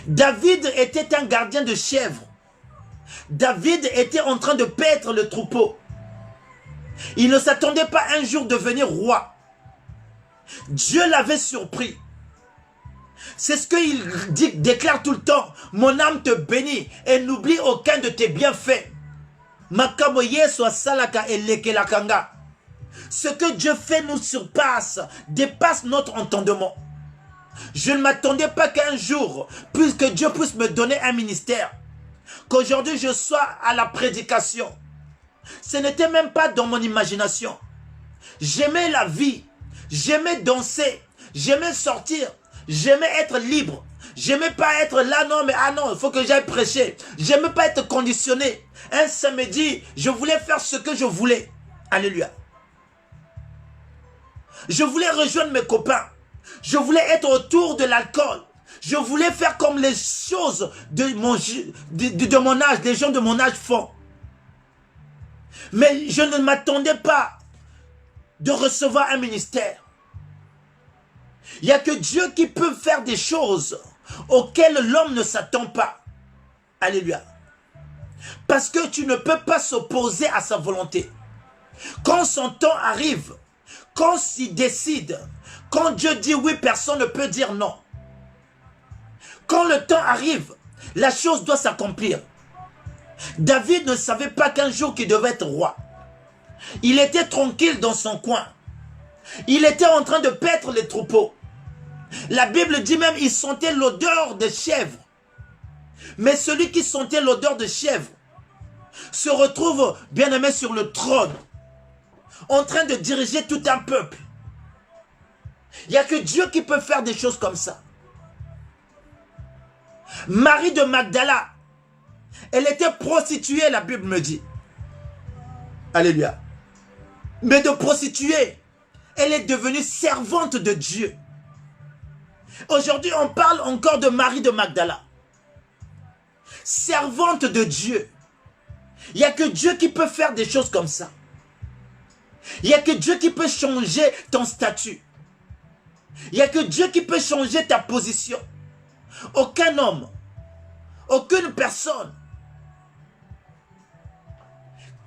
David était un gardien de chèvres. David était en train de paître le troupeau. Il ne s'attendait pas un jour devenir roi. Dieu l'avait surpris. C'est ce qu'il déclare tout le temps. Mon âme te bénit et n'oublie aucun de tes bienfaits. Ce que Dieu fait nous surpasse, dépasse notre entendement. Je ne m'attendais pas qu'un jour, puisque Dieu puisse me donner un ministère, qu'aujourd'hui je sois à la prédication. Ce n'était même pas dans mon imagination. J'aimais la vie, j'aimais danser, j'aimais sortir, j'aimais être libre. J'aimais pas être là, non, mais ah non, il faut que j'aille prêcher. J'aimais pas être conditionné. Un samedi, je voulais faire ce que je voulais. Alléluia. Je voulais rejoindre mes copains. Je voulais être autour de l'alcool. Je voulais faire comme les choses de mon âge, les gens de mon âge font. Mais je ne m'attendais pas de recevoir un ministère. Il n'y a que Dieu qui peut faire des choses auxquelles l'homme ne s'attend pas. Alléluia. Parce que tu ne peux pas s'opposer à sa volonté. Quand son temps arrive, quand il décide, quand Dieu dit oui, personne ne peut dire non. Quand le temps arrive, la chose doit s'accomplir. David ne savait pas qu'un jour qu'il devait être roi. Il était tranquille dans son coin. Il était en train de paître les troupeaux. La Bible dit même qu'il sentait l'odeur de chèvre. Mais celui qui sentait l'odeur de chèvre, se retrouve, bien-aimé, sur le trône, en train de diriger tout un peuple. Il n'y a que Dieu qui peut faire des choses comme ça. Marie de Magdala, elle était prostituée, la Bible me dit. Alléluia. Mais de prostituée, elle est devenue servante de Dieu. Aujourd'hui, on parle encore de Marie de Magdala. Servante de Dieu. Il n'y a que Dieu qui peut faire des choses comme ça. Il n'y a que Dieu qui peut changer ton statut. Il n'y a que Dieu qui peut changer ta position. Aucun homme, aucune personne.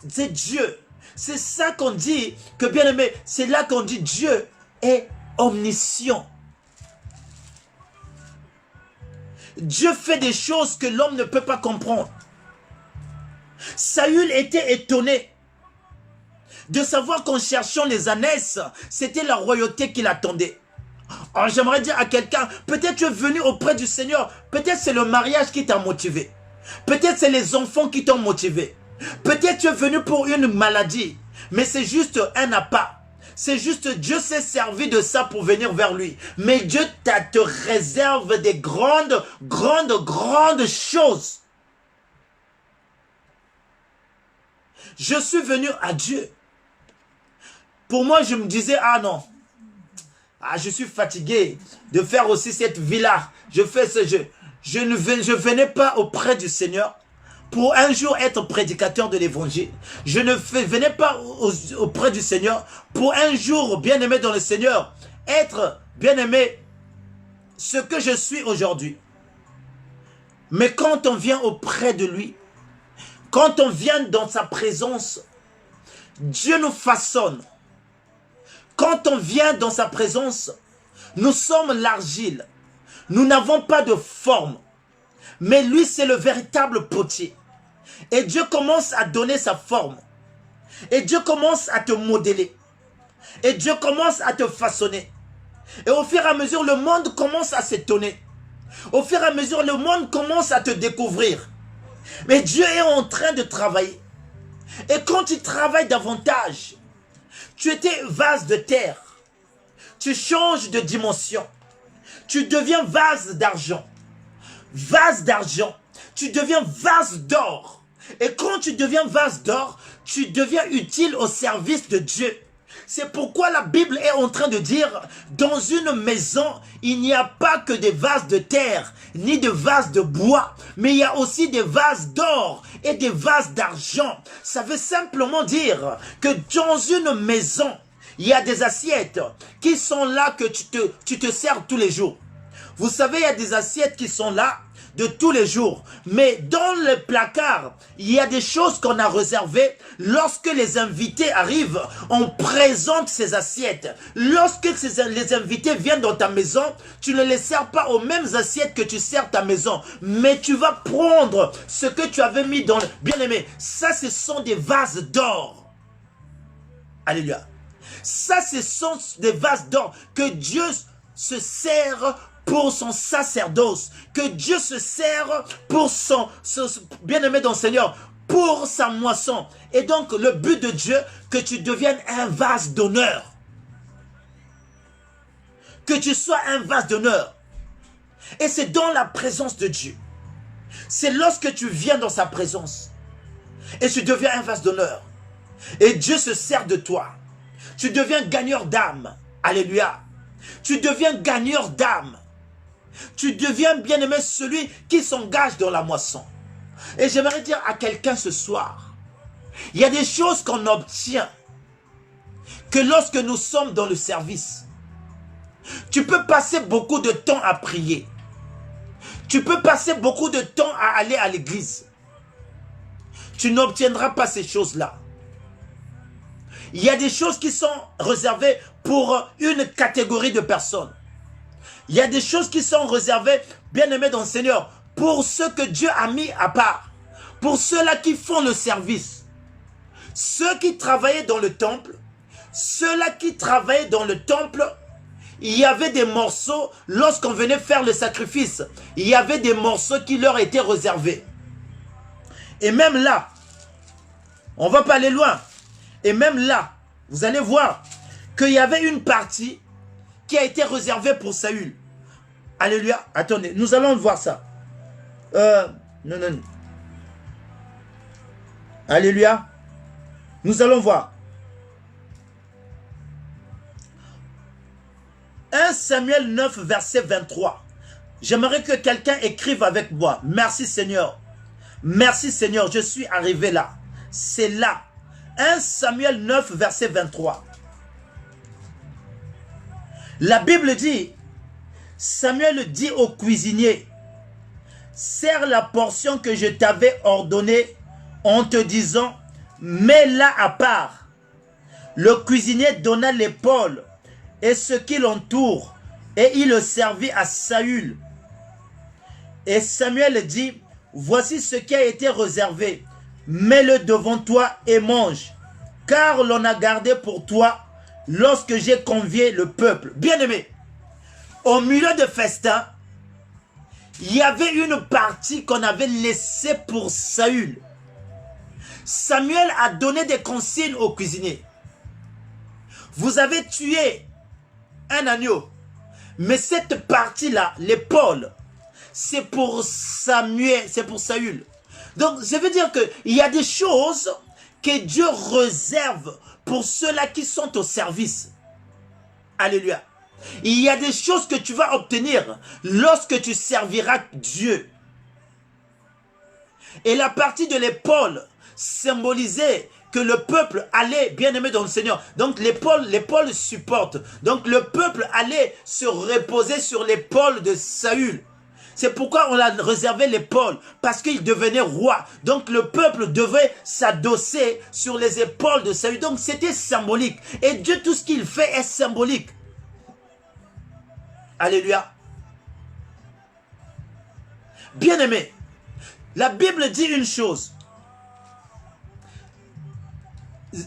C'est Dieu. C'est ça qu'on dit, que bien aimé, c'est là qu'on dit Dieu est omniscient. Dieu fait des choses que l'homme ne peut pas comprendre. Saül était étonné de savoir qu'en cherchant les ânesses, c'était la royauté qui l'attendait. Alors j'aimerais dire à quelqu'un, peut-être tu es venu auprès du Seigneur, peut-être c'est le mariage qui t'a motivé, peut-être c'est les enfants qui t'ont motivé, peut-être tu es venu pour une maladie, mais c'est juste un appât. C'est juste Dieu s'est servi de ça pour venir vers lui. Mais Dieu te réserve des grandes choses. Je suis venu à Dieu. Pour moi, je me disais, ah non, je suis fatigué de faire aussi cette vie-là. Je fais ce jeu. Je venais pas auprès du Seigneur pour un jour être prédicateur de l'évangile. Je ne venais pas auprès du Seigneur pour un jour, bien-aimé dans le Seigneur, être bien-aimé ce que je suis aujourd'hui. Mais quand on vient auprès de lui, quand on vient dans sa présence, Dieu nous façonne. Quand on vient dans sa présence, nous sommes l'argile. Nous n'avons pas de forme. Mais lui, c'est le véritable potier. Et Dieu commence à donner sa forme. Et Dieu commence à te modeler. Et Dieu commence à te façonner. Et au fur et à mesure, le monde commence à s'étonner. Au fur et à mesure, le monde commence à te découvrir. Mais Dieu est en train de travailler. Et quand il travaille davantage, tu étais vase de terre. Tu changes de dimension. Tu deviens vase d'argent. Vase d'argent. Tu deviens vase d'or. Et quand tu deviens vase d'or, tu deviens utile au service de Dieu. C'est pourquoi la Bible est en train de dire, dans une maison, il n'y a pas que des vases de terre, ni de vases de bois, mais il y a aussi des vases d'or et des vases d'argent. Ça veut simplement dire que dans une maison, il y a des assiettes qui sont là que tu te sers tous les jours. Vous savez, il y a des assiettes qui sont là de tous les jours. Mais dans le placard, il y a des choses qu'on a réservées. Lorsque les invités arrivent, on présente ces assiettes. Lorsque les invités viennent dans ta maison, tu ne les sers pas aux mêmes assiettes que tu sers ta maison. Mais tu vas prendre ce que tu avais mis dans le... Bien-aimé, ça, ce sont des vases d'or. Alléluia. Ça, ce sont des vases d'or que Dieu se sert pour son sacerdoce, que Dieu se sert pour son bien-aimé dans le Seigneur, pour sa moisson. Et donc, le but de Dieu, que tu deviennes un vase d'honneur. Que tu sois un vase d'honneur. Et c'est dans la présence de Dieu. C'est lorsque tu viens dans sa présence et tu deviens un vase d'honneur. Et Dieu se sert de toi. Tu deviens gagneur d'âme. Alléluia. Tu deviens gagneur d'âme. Tu deviens bien-aimé celui qui s'engage dans la moisson. Et j'aimerais dire à quelqu'un ce soir, il y a des choses qu'on obtient que lorsque nous sommes dans le service. Tu peux passer beaucoup de temps à prier. Tu peux passer beaucoup de temps à aller à l'église. Tu n'obtiendras pas ces choses-là. Il y a des choses qui sont réservées pour une catégorie de personnes. Il y a des choses qui sont réservées, bien-aimés dans le Seigneur, pour ceux que Dieu a mis à part. Pour ceux-là qui font le service. Ceux qui travaillaient dans le temple. Ceux-là qui travaillaient dans le temple, il y avait des morceaux, lorsqu'on venait faire le sacrifice, il y avait des morceaux qui leur étaient réservés. Et même là, On ne va pas aller loin. Et même là, vous allez voir qu'il y avait une partie qui a été réservée pour Saül. Alléluia. Attendez, nous allons voir ça. Non. Alléluia. Nous allons voir. 1 Samuel 9, verset 23. J'aimerais que quelqu'un écrive avec moi. Merci Seigneur. Merci Seigneur, je suis arrivé là. C'est là. 1 Samuel 9, verset 23. La Bible dit, Samuel dit au cuisinier, serre la portion que je t'avais ordonnée en te disant, mets-la à part. Le cuisinier donna l'épaule et ce qui l'entoure, et il le servit à Saül. Et Samuel dit, voici ce qui a été réservé, mets-le devant toi et mange, car l'on a gardé pour toi lorsque j'ai convié le peuple. Bien-aimé, au milieu de festin, il y avait une partie qu'on avait laissée pour Saül. Samuel a donné des consignes au cuisinier. Vous avez tué un agneau, mais cette partie-là, l'épaule, c'est pour Samuel, c'est pour Saül. Donc, ça veut dire qu'il y a des choses que Dieu réserve pour ceux-là qui sont au service. Alléluia. Il y a des choses que tu vas obtenir lorsque tu serviras Dieu. Et la partie de l'épaule symbolisait que le peuple allait, bien aimé dans le Seigneur. Donc l'épaule supporte. Donc le peuple allait se reposer sur l'épaule de Saül. C'est pourquoi on a réservé l'épaule, parce qu'il devenait roi. Donc le peuple devait s'adosser sur les épaules de Saül. Donc c'était symbolique. Et Dieu, tout ce qu'il fait est symbolique. Alléluia. Bien-aimé, la Bible dit une chose.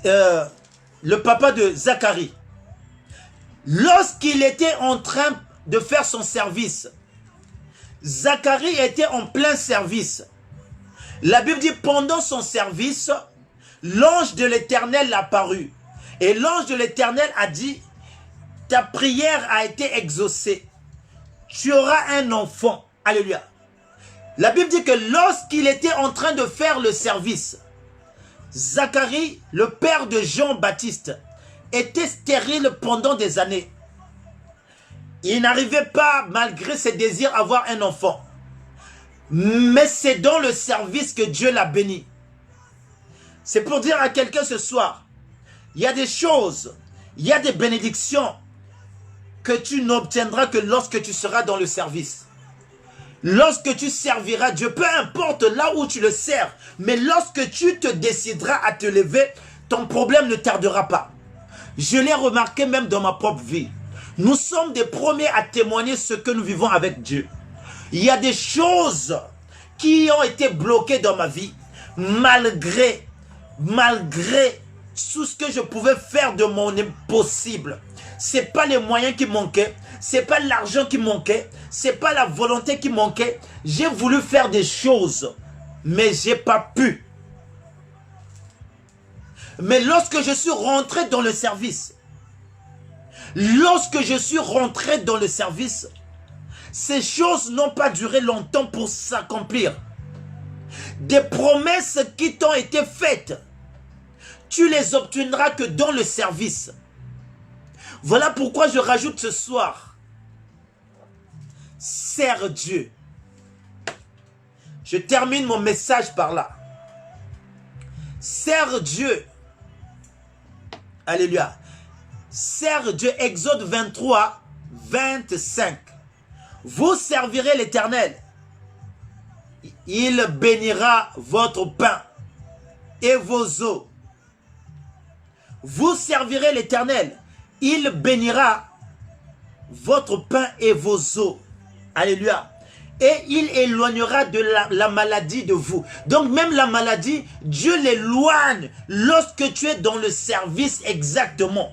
Le papa de Zacharie, lorsqu'il était en train de faire son service, Zacharie était en plein service. La Bible dit, pendant son service, l'ange de l'Éternel apparut. Et l'ange de l'Éternel a dit, ta prière a été exaucée. Tu auras un enfant. Alléluia. La Bible dit que lorsqu'il était en train de faire le service, Zacharie, le père de Jean-Baptiste, était stérile pendant des années. Il n'arrivait pas, malgré ses désirs, à avoir un enfant. Mais c'est dans le service que Dieu l'a béni. C'est pour dire à quelqu'un ce soir, il y a des choses, il y a des bénédictions que tu n'obtiendras que lorsque tu seras dans le service. Lorsque tu serviras Dieu, peu importe là où tu le sers, mais lorsque tu te décideras à te lever, ton problème ne tardera pas. Je l'ai remarqué même dans ma propre vie. Nous sommes des premiers à témoigner ce que nous vivons avec Dieu. Il y a des choses qui ont été bloquées dans ma vie, malgré tout ce que je pouvais faire de mon impossible. Ce n'est pas les moyens qui manquaient, ce n'est pas l'argent qui manquait, ce n'est pas la volonté qui manquait. J'ai voulu faire des choses, mais je n'ai pas pu. Mais lorsque je suis rentré dans le service, ces choses n'ont pas duré longtemps pour s'accomplir. Des promesses qui t'ont été faites, tu les obtiendras que dans le service. Voilà pourquoi je rajoute ce soir, sers Dieu. Je termine mon message par là. Sers Dieu. Alléluia. Sers Dieu. Exode 23, 25. Vous servirez l'Éternel. Il bénira votre pain et vos eaux. Vous servirez l'Éternel. Il bénira votre pain et vos eaux. Alléluia. Et il éloignera de la maladie de vous. Donc même la maladie, Dieu l'éloigne lorsque tu es dans le service exactement.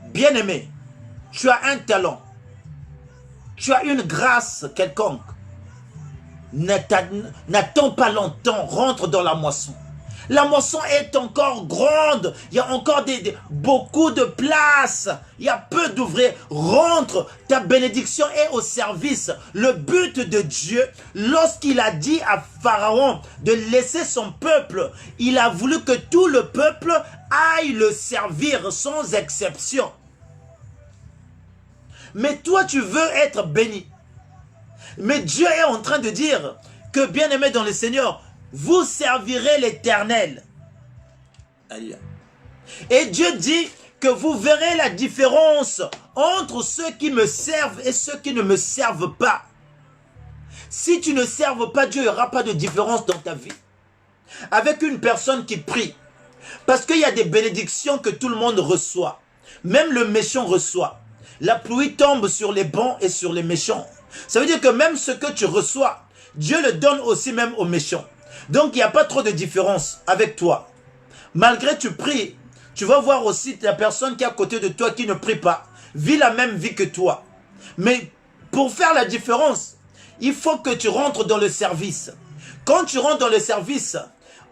Bien-aimé, tu as un talent. Tu as une grâce quelconque. n'attends pas longtemps, rentre dans la moisson. La moisson est encore grande, il y a encore beaucoup de place, il y a peu d'ouvriers. Rentre, ta bénédiction est au service. Le but de Dieu, lorsqu'il a dit à Pharaon de laisser son peuple, il a voulu que tout le peuple aille le servir sans exception. Mais toi, tu veux être béni. Mais Dieu est en train de dire que, bien-aimés dans le Seigneur, vous servirez l'Éternel. Et Dieu dit que vous verrez la différence entre ceux qui me servent et ceux qui ne me servent pas. Si tu ne serves pas Dieu, il n'y aura pas de différence dans ta vie. Avec une personne qui prie, parce qu'il y a des bénédictions que tout le monde reçoit. Même le méchant reçoit. La pluie tombe sur les bons et sur les méchants. Ça veut dire que même ce que tu reçois, Dieu le donne aussi même aux méchants. Donc, il n'y a pas trop de différence avec toi. Malgré que tu pries, tu vas voir aussi la personne qui est à côté de toi qui ne prie pas, vit la même vie que toi. Mais pour faire la différence, il faut que tu rentres dans le service. Quand tu rentres dans le service,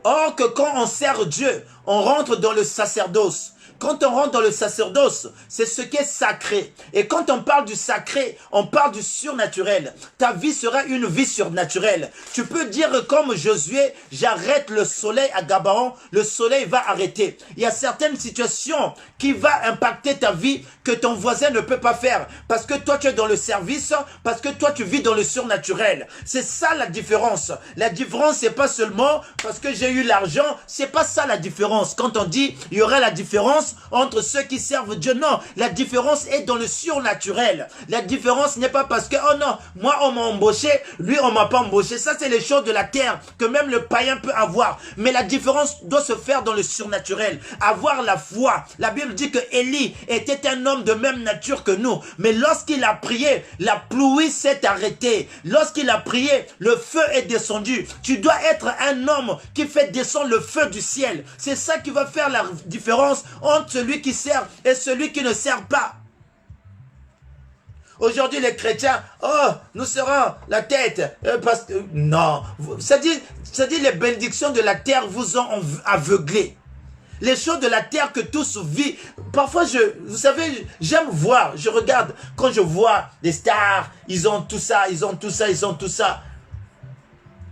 or que quand on sert Dieu, on rentre dans le sacerdoce. Quand on rentre dans le sacerdoce, c'est ce qui est sacré. Et quand on parle du sacré, on parle du surnaturel. Ta vie sera une vie surnaturelle. Tu peux dire comme Josué, j'arrête le soleil à Gabaon, le soleil va arrêter. Il y a certaines situations qui vont impacter ta vie que ton voisin ne peut pas faire. Parce que toi tu es dans le service, parce que toi tu vis dans le surnaturel. C'est ça la différence. La différence c'est pas seulement parce que j'ai eu l'argent, c'est pas ça la différence. Quand on dit il y aura la différence entre ceux qui servent Dieu, non, la différence est dans le surnaturel. La différence n'est pas parce que, oh non, moi on m'a embauché, lui on m'a pas embauché. Ça c'est les choses de la terre que même le païen peut avoir. Mais la différence doit se faire dans le surnaturel. Avoir la foi. La Bible dit que Élie était un homme de même nature que nous. Mais lorsqu'il a prié, la pluie s'est arrêtée. Lorsqu'il a prié, le feu est descendu. Tu dois être un homme qui fait descendre le feu du ciel. C'est ça qui va faire la différence entre celui qui sert et celui qui ne sert pas. Aujourd'hui, les chrétiens, oh, nous serons la tête. Parce que, non, ça dit les bénédictions de la terre vous ont aveuglé. Les choses de la terre que tous vivent. Parfois, vous savez, j'aime voir, je regarde, quand je vois des stars, ils ont tout ça, ils ont tout ça, ils ont tout ça.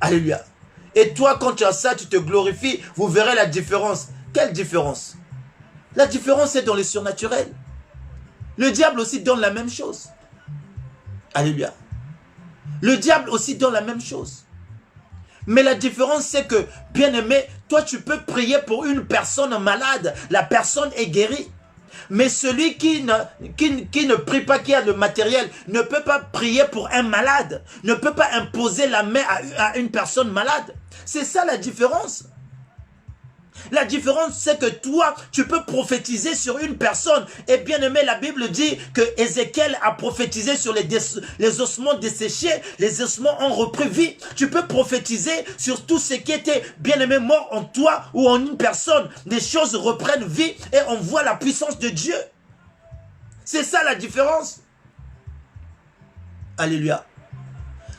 Alléluia. Et toi, quand tu as ça, tu te glorifies, vous verrez la différence. Quelle différence? La différence est dans le surnaturel. Le diable aussi donne la même chose. Alléluia. Le diable aussi donne la même chose. Mais la différence c'est que, bien-aimé, toi tu peux prier pour une personne malade. La personne est guérie. Mais celui qui ne prie pas, qui a le matériel, ne peut pas prier pour un malade. Ne peut pas imposer la main à une personne malade. C'est ça la différence. La différence, c'est que toi, tu peux prophétiser sur une personne. Et bien aimé, la Bible dit que Ézéchiel a prophétisé sur les ossements desséchés. Les ossements ont repris vie. Tu peux prophétiser sur tout ce qui était bien aimé mort en toi ou en une personne. Les choses reprennent vie et on voit la puissance de Dieu. C'est ça la différence. Alléluia.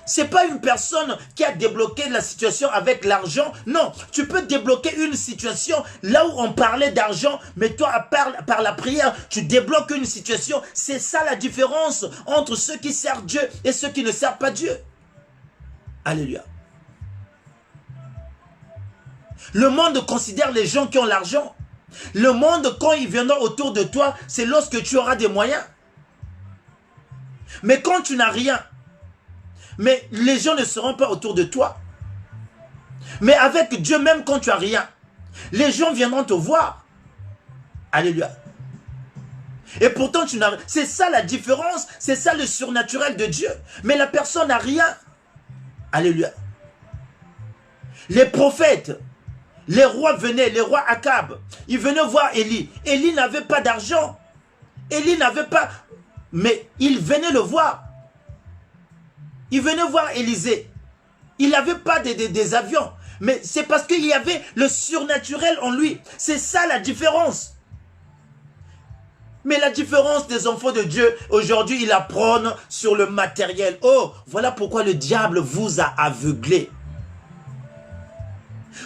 C'est pas une personne qui a débloqué la situation avec l'argent. Non, tu peux débloquer une situation là où on parlait d'argent, mais toi, par la prière, tu débloques une situation. C'est ça la différence entre ceux qui servent Dieu et ceux qui ne servent pas Dieu. Alléluia. Le monde considère les gens qui ont l'argent. Le monde, quand ils viendront autour de toi, c'est lorsque tu auras des moyens. Mais quand tu n'as rien, mais les gens ne seront pas autour de toi. Mais avec Dieu, même quand tu n'as rien, les gens viendront te voir. Alléluia. Et pourtant, tu n'as rien. C'est ça la différence. C'est ça le surnaturel de Dieu. Mais la personne n'a rien. Alléluia. Les prophètes, les rois venaient, les rois Akab, ils venaient voir Élie. Élie n'avait pas d'argent. Élie n'avait pas... Mais ils venaient le voir. Il venait voir Élisée. Il n'avait pas des avions. Mais c'est parce qu'il y avait le surnaturel en lui. C'est ça la différence. Mais la différence des enfants de Dieu, aujourd'hui, ils apprennent sur le matériel. Oh, voilà pourquoi le diable vous a aveuglé.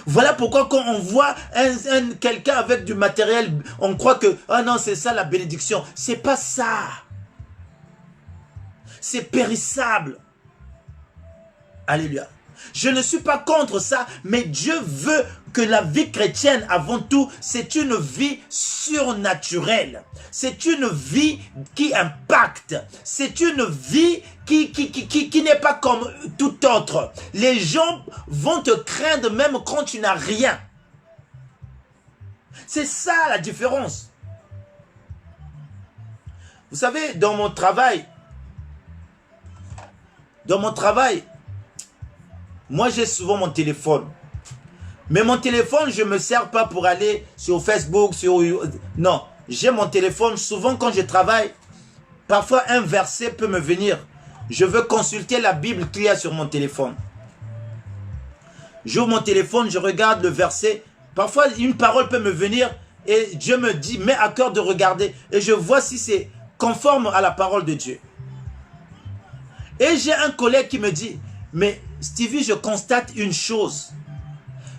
Voilà pourquoi quand on voit quelqu'un avec du matériel, on croit que, oh non, c'est ça la bénédiction. C'est pas ça. C'est périssable. Alléluia. Je ne suis pas contre ça, mais Dieu veut que la vie chrétienne, avant tout, c'est une vie surnaturelle. C'est une vie qui impacte. C'est une vie qui n'est pas comme tout autre. Les gens vont te craindre même quand tu n'as rien. C'est ça la différence. Vous savez, dans mon travail, moi j'ai souvent mon téléphone. Mais mon téléphone, je ne me sers pas pour aller sur Facebook, non, j'ai mon téléphone. Souvent quand je travaille, parfois un verset peut me venir. Je veux consulter la Bible qu'il y a sur mon téléphone. J'ouvre mon téléphone, je regarde le verset. Parfois une parole peut me venir et Dieu me dit, mets à cœur de regarder. Et je vois si c'est conforme à la parole de Dieu. Et j'ai un collègue qui me dit, mais Stevie, je constate une chose.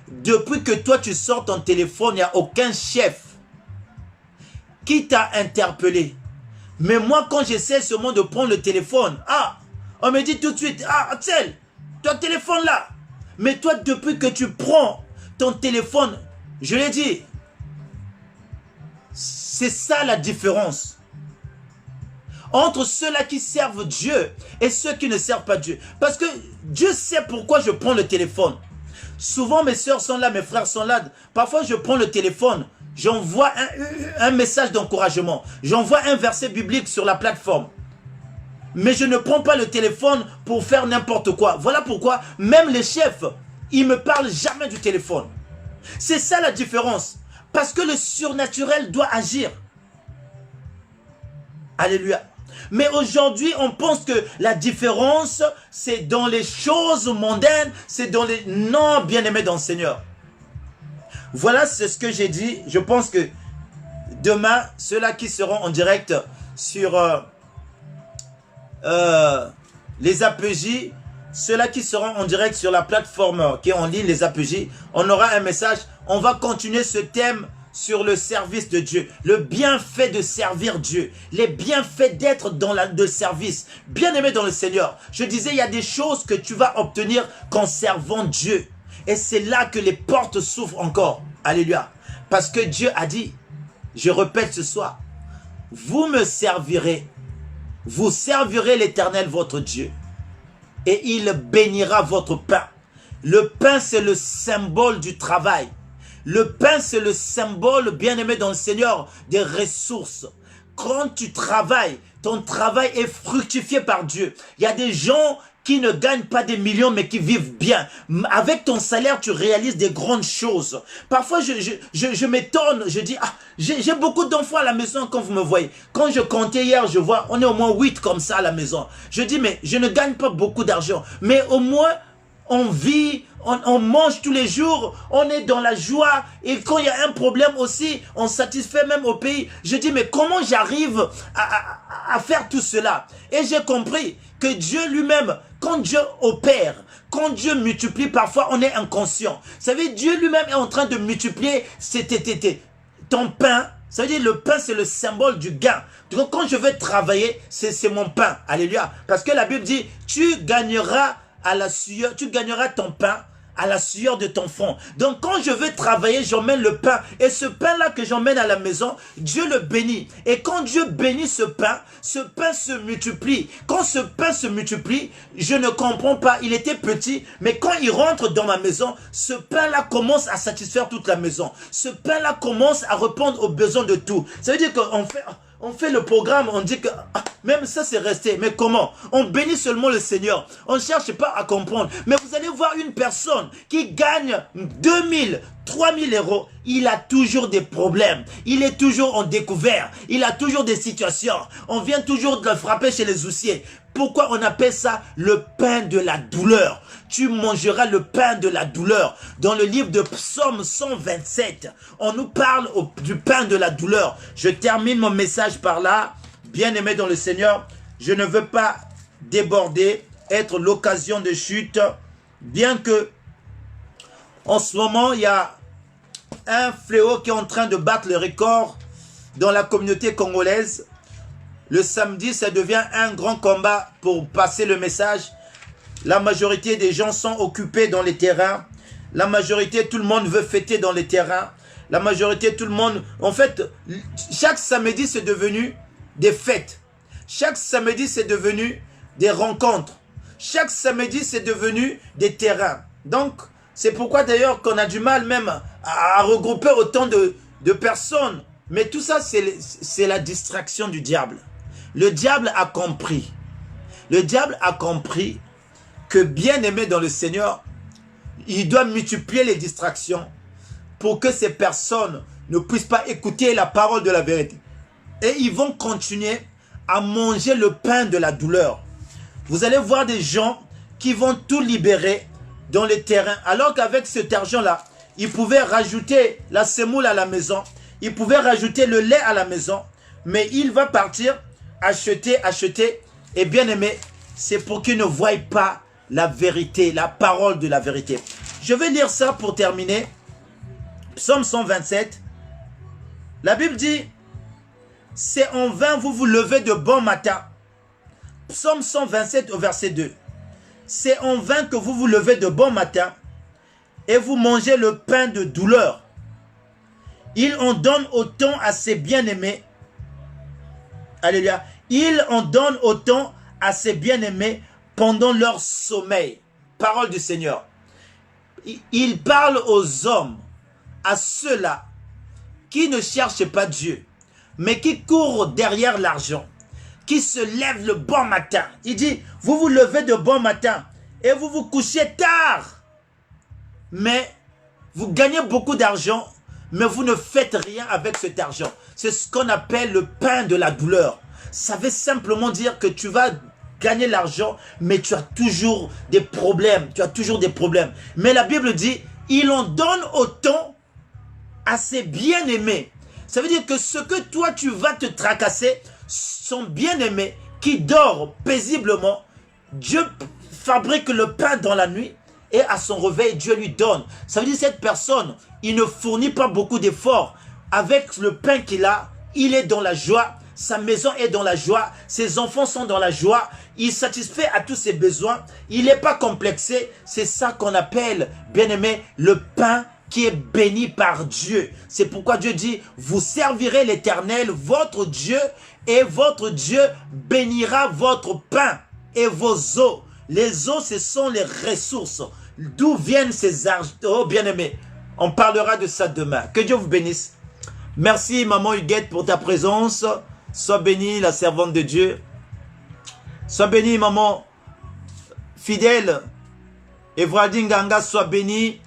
Depuis que toi tu sors ton téléphone, il n'y a aucun chef qui t'a interpellé. Mais moi, quand j'essaie seulement de prendre le téléphone, on me dit tout de suite, Axel, ton téléphone là. Mais toi, depuis que tu prends ton téléphone, je l'ai dit, c'est ça la différence entre ceux-là qui servent Dieu et ceux qui ne servent pas Dieu. Parce que Dieu sait pourquoi je prends le téléphone. Souvent mes soeurs sont là, mes frères sont là. Parfois je prends le téléphone, j'envoie un message d'encouragement. J'envoie un verset biblique sur la plateforme. Mais je ne prends pas le téléphone pour faire n'importe quoi. Voilà pourquoi même les chefs, ils ne me parlent jamais du téléphone. C'est ça la différence. Parce que le surnaturel doit agir. Alléluia. Mais aujourd'hui, on pense que la différence, c'est dans les choses mondaines, c'est dans les... Non, bien-aimés dans le Seigneur. Voilà, c'est ce que j'ai dit. Je pense que demain, ceux-là qui seront en direct sur les APJ, ceux-là qui seront en direct sur la plateforme qui est en ligne, les APJ, on aura un message. On va continuer ce thème sur le service de Dieu, le bienfait de servir Dieu, les bienfaits d'être dans le service. Bien-aimé dans le Seigneur, je disais, il y a des choses que tu vas obtenir qu'en servant Dieu. Et c'est là que les portes s'ouvrent encore. Alléluia. Parce que Dieu a dit, je répète ce soir, vous me servirez, vous servirez l'Éternel votre Dieu, et il bénira votre pain. Le pain, c'est le symbole du travail. Le pain, c'est le symbole, bien-aimé dans le Seigneur, des ressources. Quand tu travailles, ton travail est fructifié par Dieu. Il y a des gens qui ne gagnent pas des millions, mais qui vivent bien. Avec ton salaire, tu réalises des grandes choses. Parfois, je m'étonne, je dis, j'ai beaucoup d'enfants à la maison quand vous me voyez. Quand je comptais hier, je vois, on est au moins 8 comme ça à la maison. Je dis, mais je ne gagne pas beaucoup d'argent. Mais au moins, on vit, on mange tous les jours, on est dans la joie. Et quand il y a un problème aussi, on satisfait même au pays. Je dis, mais comment j'arrive à faire tout cela? Et j'ai compris que Dieu lui-même, quand Dieu opère, quand Dieu multiplie, parfois on est inconscient. Vous savez, Dieu lui-même est en train de multiplier ton pain. Ça veut dire le pain, c'est le symbole du gain. Donc quand je vais travailler, c'est mon pain. Alléluia. Parce que la Bible dit, tu gagneras à la sueur, tu gagneras ton pain à la sueur de ton front. Donc quand je veux travailler, j'emmène le pain. Et ce pain-là que j'emmène à la maison, Dieu le bénit. Et quand Dieu bénit ce pain se multiplie. Quand ce pain se multiplie, je ne comprends pas. Il était petit, mais quand il rentre dans ma maison, ce pain-là commence à satisfaire toute la maison. Ce pain-là commence à répondre aux besoins de tout. Ça veut dire qu'on fait le programme, on dit que Même ça, c'est resté. Mais comment? On bénit seulement le Seigneur. On ne cherche pas à comprendre. Mais vous allez voir une personne qui gagne 2000, 3000 euros. Il a toujours des problèmes. Il est toujours en découvert. Il a toujours des situations. On vient toujours de le frapper chez les huissiers. Pourquoi on appelle ça le pain de la douleur? Tu mangeras le pain de la douleur. Dans le livre de Psaume 127, on nous parle du pain de la douleur. Je termine mon message par là. Bien-aimé dans le Seigneur, je ne veux pas déborder, être l'occasion de chute, bien que en ce moment, il y a un fléau qui est en train de battre le record dans la communauté congolaise. Le samedi, ça devient un grand combat pour passer le message. La majorité des gens sont occupés dans les terrains. La majorité, tout le monde veut fêter dans les terrains. La majorité, tout le monde... En fait, chaque samedi, c'est devenu des fêtes. Chaque samedi, c'est devenu des rencontres. Chaque samedi, c'est devenu des terrains. Donc, c'est pourquoi d'ailleurs qu'on a du mal même à regrouper autant de personnes. Mais tout ça, c'est la distraction du diable. Le diable a compris. Le diable a compris que bien aimé dans le Seigneur, il doit multiplier les distractions pour que ces personnes ne puissent pas écouter la parole de la vérité. Et ils vont continuer à manger le pain de la douleur. Vous allez voir des gens qui vont tout libérer dans les terrains. Alors qu'avec cet argent-là, ils pouvaient rajouter la semoule à la maison. Ils pouvaient rajouter le lait à la maison. Mais il va partir acheter. Et bien aimé, c'est pour qu'ils ne voient pas la vérité, la parole de la vérité. Je vais lire ça pour terminer. Psaume 127. La Bible dit, c'est en vain vous vous levez de bon matin. Psaume 127 au verset 2. C'est en vain que vous vous levez de bon matin et vous mangez le pain de douleur. Il en donne autant à ses bien-aimés. Alléluia. Il en donne autant à ses bien-aimés pendant leur sommeil. Parole du Seigneur. Il parle aux hommes, à ceux-là qui ne cherchent pas Dieu, mais qui courent derrière l'argent, qui se lèvent le bon matin. Il dit, vous vous levez de bon matin et vous vous couchez tard. Mais vous gagnez beaucoup d'argent, mais vous ne faites rien avec cet argent. C'est ce qu'on appelle le pain de la douleur. Ça veut simplement dire que tu vas gagner l'argent, mais tu as toujours des problèmes. Tu as toujours des problèmes. Mais la Bible dit, il en donne autant à ses bien-aimés. Ça veut dire que ce que toi tu vas te tracasser, son bien-aimé qui dort paisiblement, Dieu fabrique le pain dans la nuit et à son réveil, Dieu lui donne. Ça veut dire que cette personne, il ne fournit pas beaucoup d'efforts. Avec le pain qu'il a, il est dans la joie. Sa maison est dans la joie, ses enfants sont dans la joie, il satisfait à tous ses besoins, il n'est pas complexé. C'est ça qu'on appelle, bien-aimé, le pain qui est béni par Dieu. C'est pourquoi Dieu dit, vous servirez l'Éternel, votre Dieu, et votre Dieu bénira votre pain et vos eaux. Les eaux, ce sont les ressources. D'où viennent ces argent? Oh, bien-aimé, on parlera de ça demain. Que Dieu vous bénisse. Merci, maman Huguette, pour ta présence. Sois bénie, la servante de Dieu. Sois bénie, maman fidèle. Evradine Ganga, sois bénie.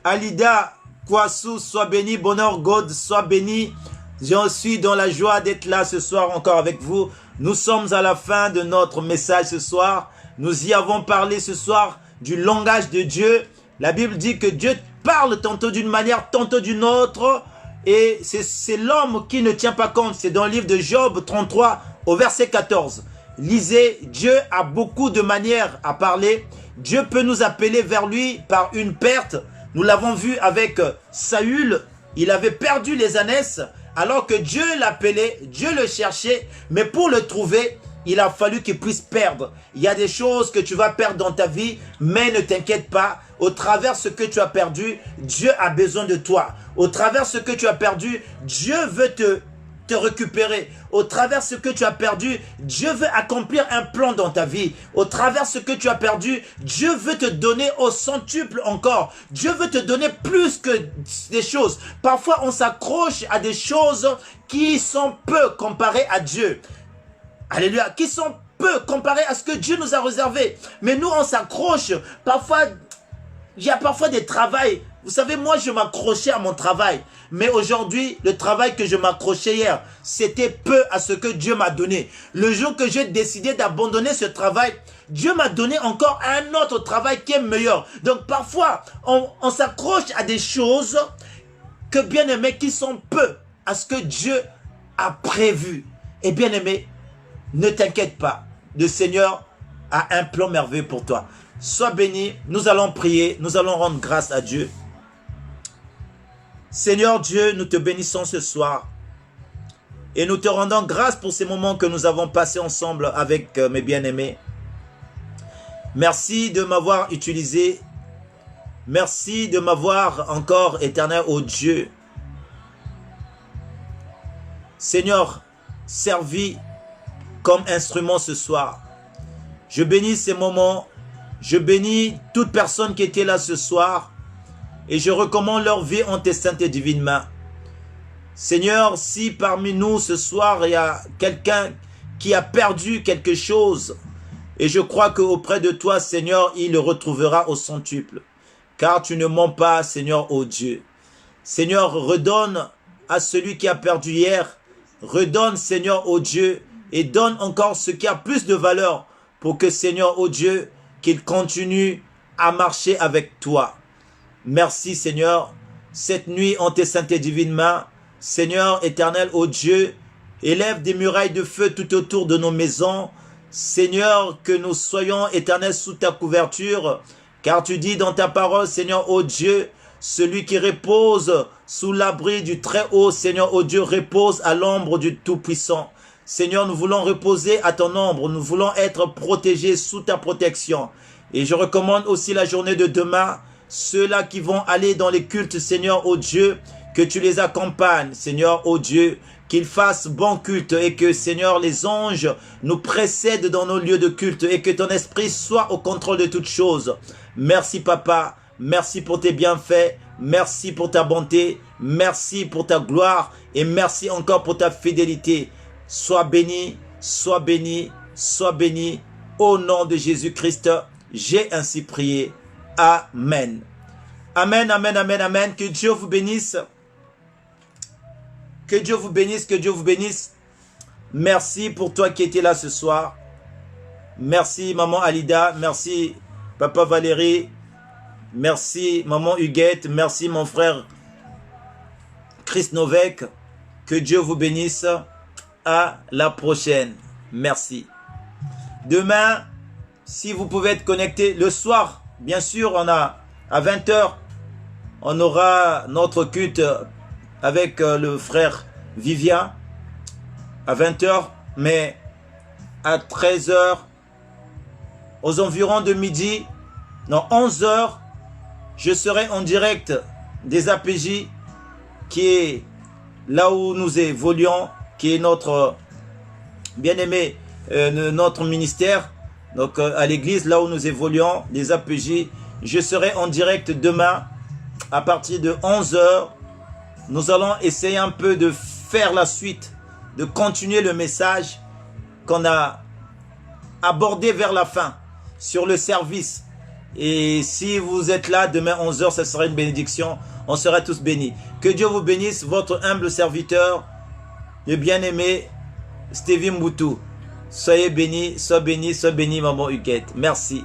Alida Kouassou, sois bénie. Bonheur God, sois bénie. Je suis dans la joie d'être là ce soir encore avec vous. Nous sommes à la fin de notre message ce soir. Nous y avons parlé ce soir du langage de Dieu. La Bible dit que Dieu parle tantôt d'une manière, tantôt d'une autre. Et c'est l'homme qui ne tient pas compte. C'est dans le livre de Job 33 au verset 14. Lisez, Dieu a beaucoup de manières à parler. Dieu peut nous appeler vers lui par une perte. Nous l'avons vu avec Saül. Il avait perdu les ânesses alors que Dieu l'appelait, Dieu le cherchait. Mais pour le trouver, il a fallu qu'il puisse perdre. Il y a des choses que tu vas perdre dans ta vie, mais ne t'inquiète pas. Au travers de ce que tu as perdu, Dieu a besoin de toi. Au travers de ce que tu as perdu, Dieu veut te récupérer. Au travers de ce que tu as perdu, Dieu veut accomplir un plan dans ta vie. Au travers de ce que tu as perdu, Dieu veut te donner au centuple encore. Dieu veut te donner plus que des choses. Parfois, on s'accroche à des choses qui sont peu comparées à Dieu. Alléluia, qui sont peu comparés à ce que Dieu nous a réservé. Mais nous, on s'accroche. Parfois, il y a parfois des travails. Vous savez, moi, je m'accrochais à mon travail. Mais aujourd'hui, le travail que je m'accrochais hier, c'était peu à ce que Dieu m'a donné. Le jour que j'ai décidé d'abandonner ce travail, Dieu m'a donné encore un autre travail qui est meilleur. Donc, parfois, on s'accroche à des choses que, bien aimés, qui sont peu à ce que Dieu a prévu. Et bien aimé, ne t'inquiète pas. Le Seigneur a un plan merveilleux pour toi. Sois béni. Nous allons prier. Nous allons rendre grâce à Dieu. Seigneur Dieu, nous te bénissons ce soir. Et nous te rendons grâce pour ces moments que nous avons passés ensemble avec mes bien-aimés. Merci de m'avoir utilisé. Merci de m'avoir encore, éternel, ô Dieu. Seigneur, servi comme instrument ce soir. Je bénis ces moments. Je bénis toute personne qui était là ce soir. Et je recommande leur vie en tes saintes et divines mains. Seigneur, si parmi nous ce soir, il y a quelqu'un qui a perdu quelque chose, et je crois qu'auprès de toi, Seigneur, il le retrouvera au centuple. Car tu ne mens pas, Seigneur, ô Dieu. Seigneur, redonne à celui qui a perdu hier. Redonne, Seigneur, ô Dieu, et donne encore ce qui a plus de valeur pour que, Seigneur, ô Dieu, qu'il continue à marcher avec toi. Merci Seigneur, cette nuit en tes saintes et divines mains, Seigneur éternel, ô Dieu, élève des murailles de feu tout autour de nos maisons. Seigneur, que nous soyons éternels sous ta couverture, car tu dis dans ta parole, Seigneur, ô Dieu, celui qui repose sous l'abri du Très-Haut, Seigneur, ô Dieu, repose à l'ombre du Tout-Puissant. Seigneur, nous voulons reposer à ton ombre, nous voulons être protégés sous ta protection. Et je recommande aussi la journée de demain, ceux-là qui vont aller dans les cultes, Seigneur, ô Dieu, que tu les accompagnes, Seigneur, ô Dieu, qu'ils fassent bon culte et que, Seigneur, les anges nous précèdent dans nos lieux de culte et que ton esprit soit au contrôle de toutes choses. Merci, Papa. Merci pour tes bienfaits. Merci pour ta bonté. Merci pour ta gloire et merci encore pour ta fidélité. Sois béni, sois béni, sois béni. Au nom de Jésus-Christ, j'ai ainsi prié. Amen. Amen, amen, amen, amen. Que Dieu vous bénisse. Que Dieu vous bénisse, que Dieu vous bénisse. Merci pour toi qui étais là ce soir. Merci maman Alida, merci papa Valérie, merci maman Huguette, merci mon frère Chris Novek. Que Dieu vous bénisse. À la prochaine. Merci. Demain, si vous pouvez être connecté le soir, bien sûr, on a à 20 h, on aura notre culte avec le frère Vivien à 20 h, mais à 13 h, aux environs de midi, non 11 h, je serai en direct des APJ qui est là où nous évoluons, qui est notre bien-aimé, notre ministère, donc à l'église, là où nous évoluons, les APJ. Je serai en direct demain à partir de 11 h. Nous allons essayer un peu de faire la suite, de continuer le message qu'on a abordé vers la fin sur le service. Et si vous êtes là demain 11 h, ça sera une bénédiction. On sera tous bénis. Que Dieu vous bénisse, votre humble serviteur, le bien-aimé Stevie Mboutou. Soyez bénis, sois béni, maman Huguette. Merci.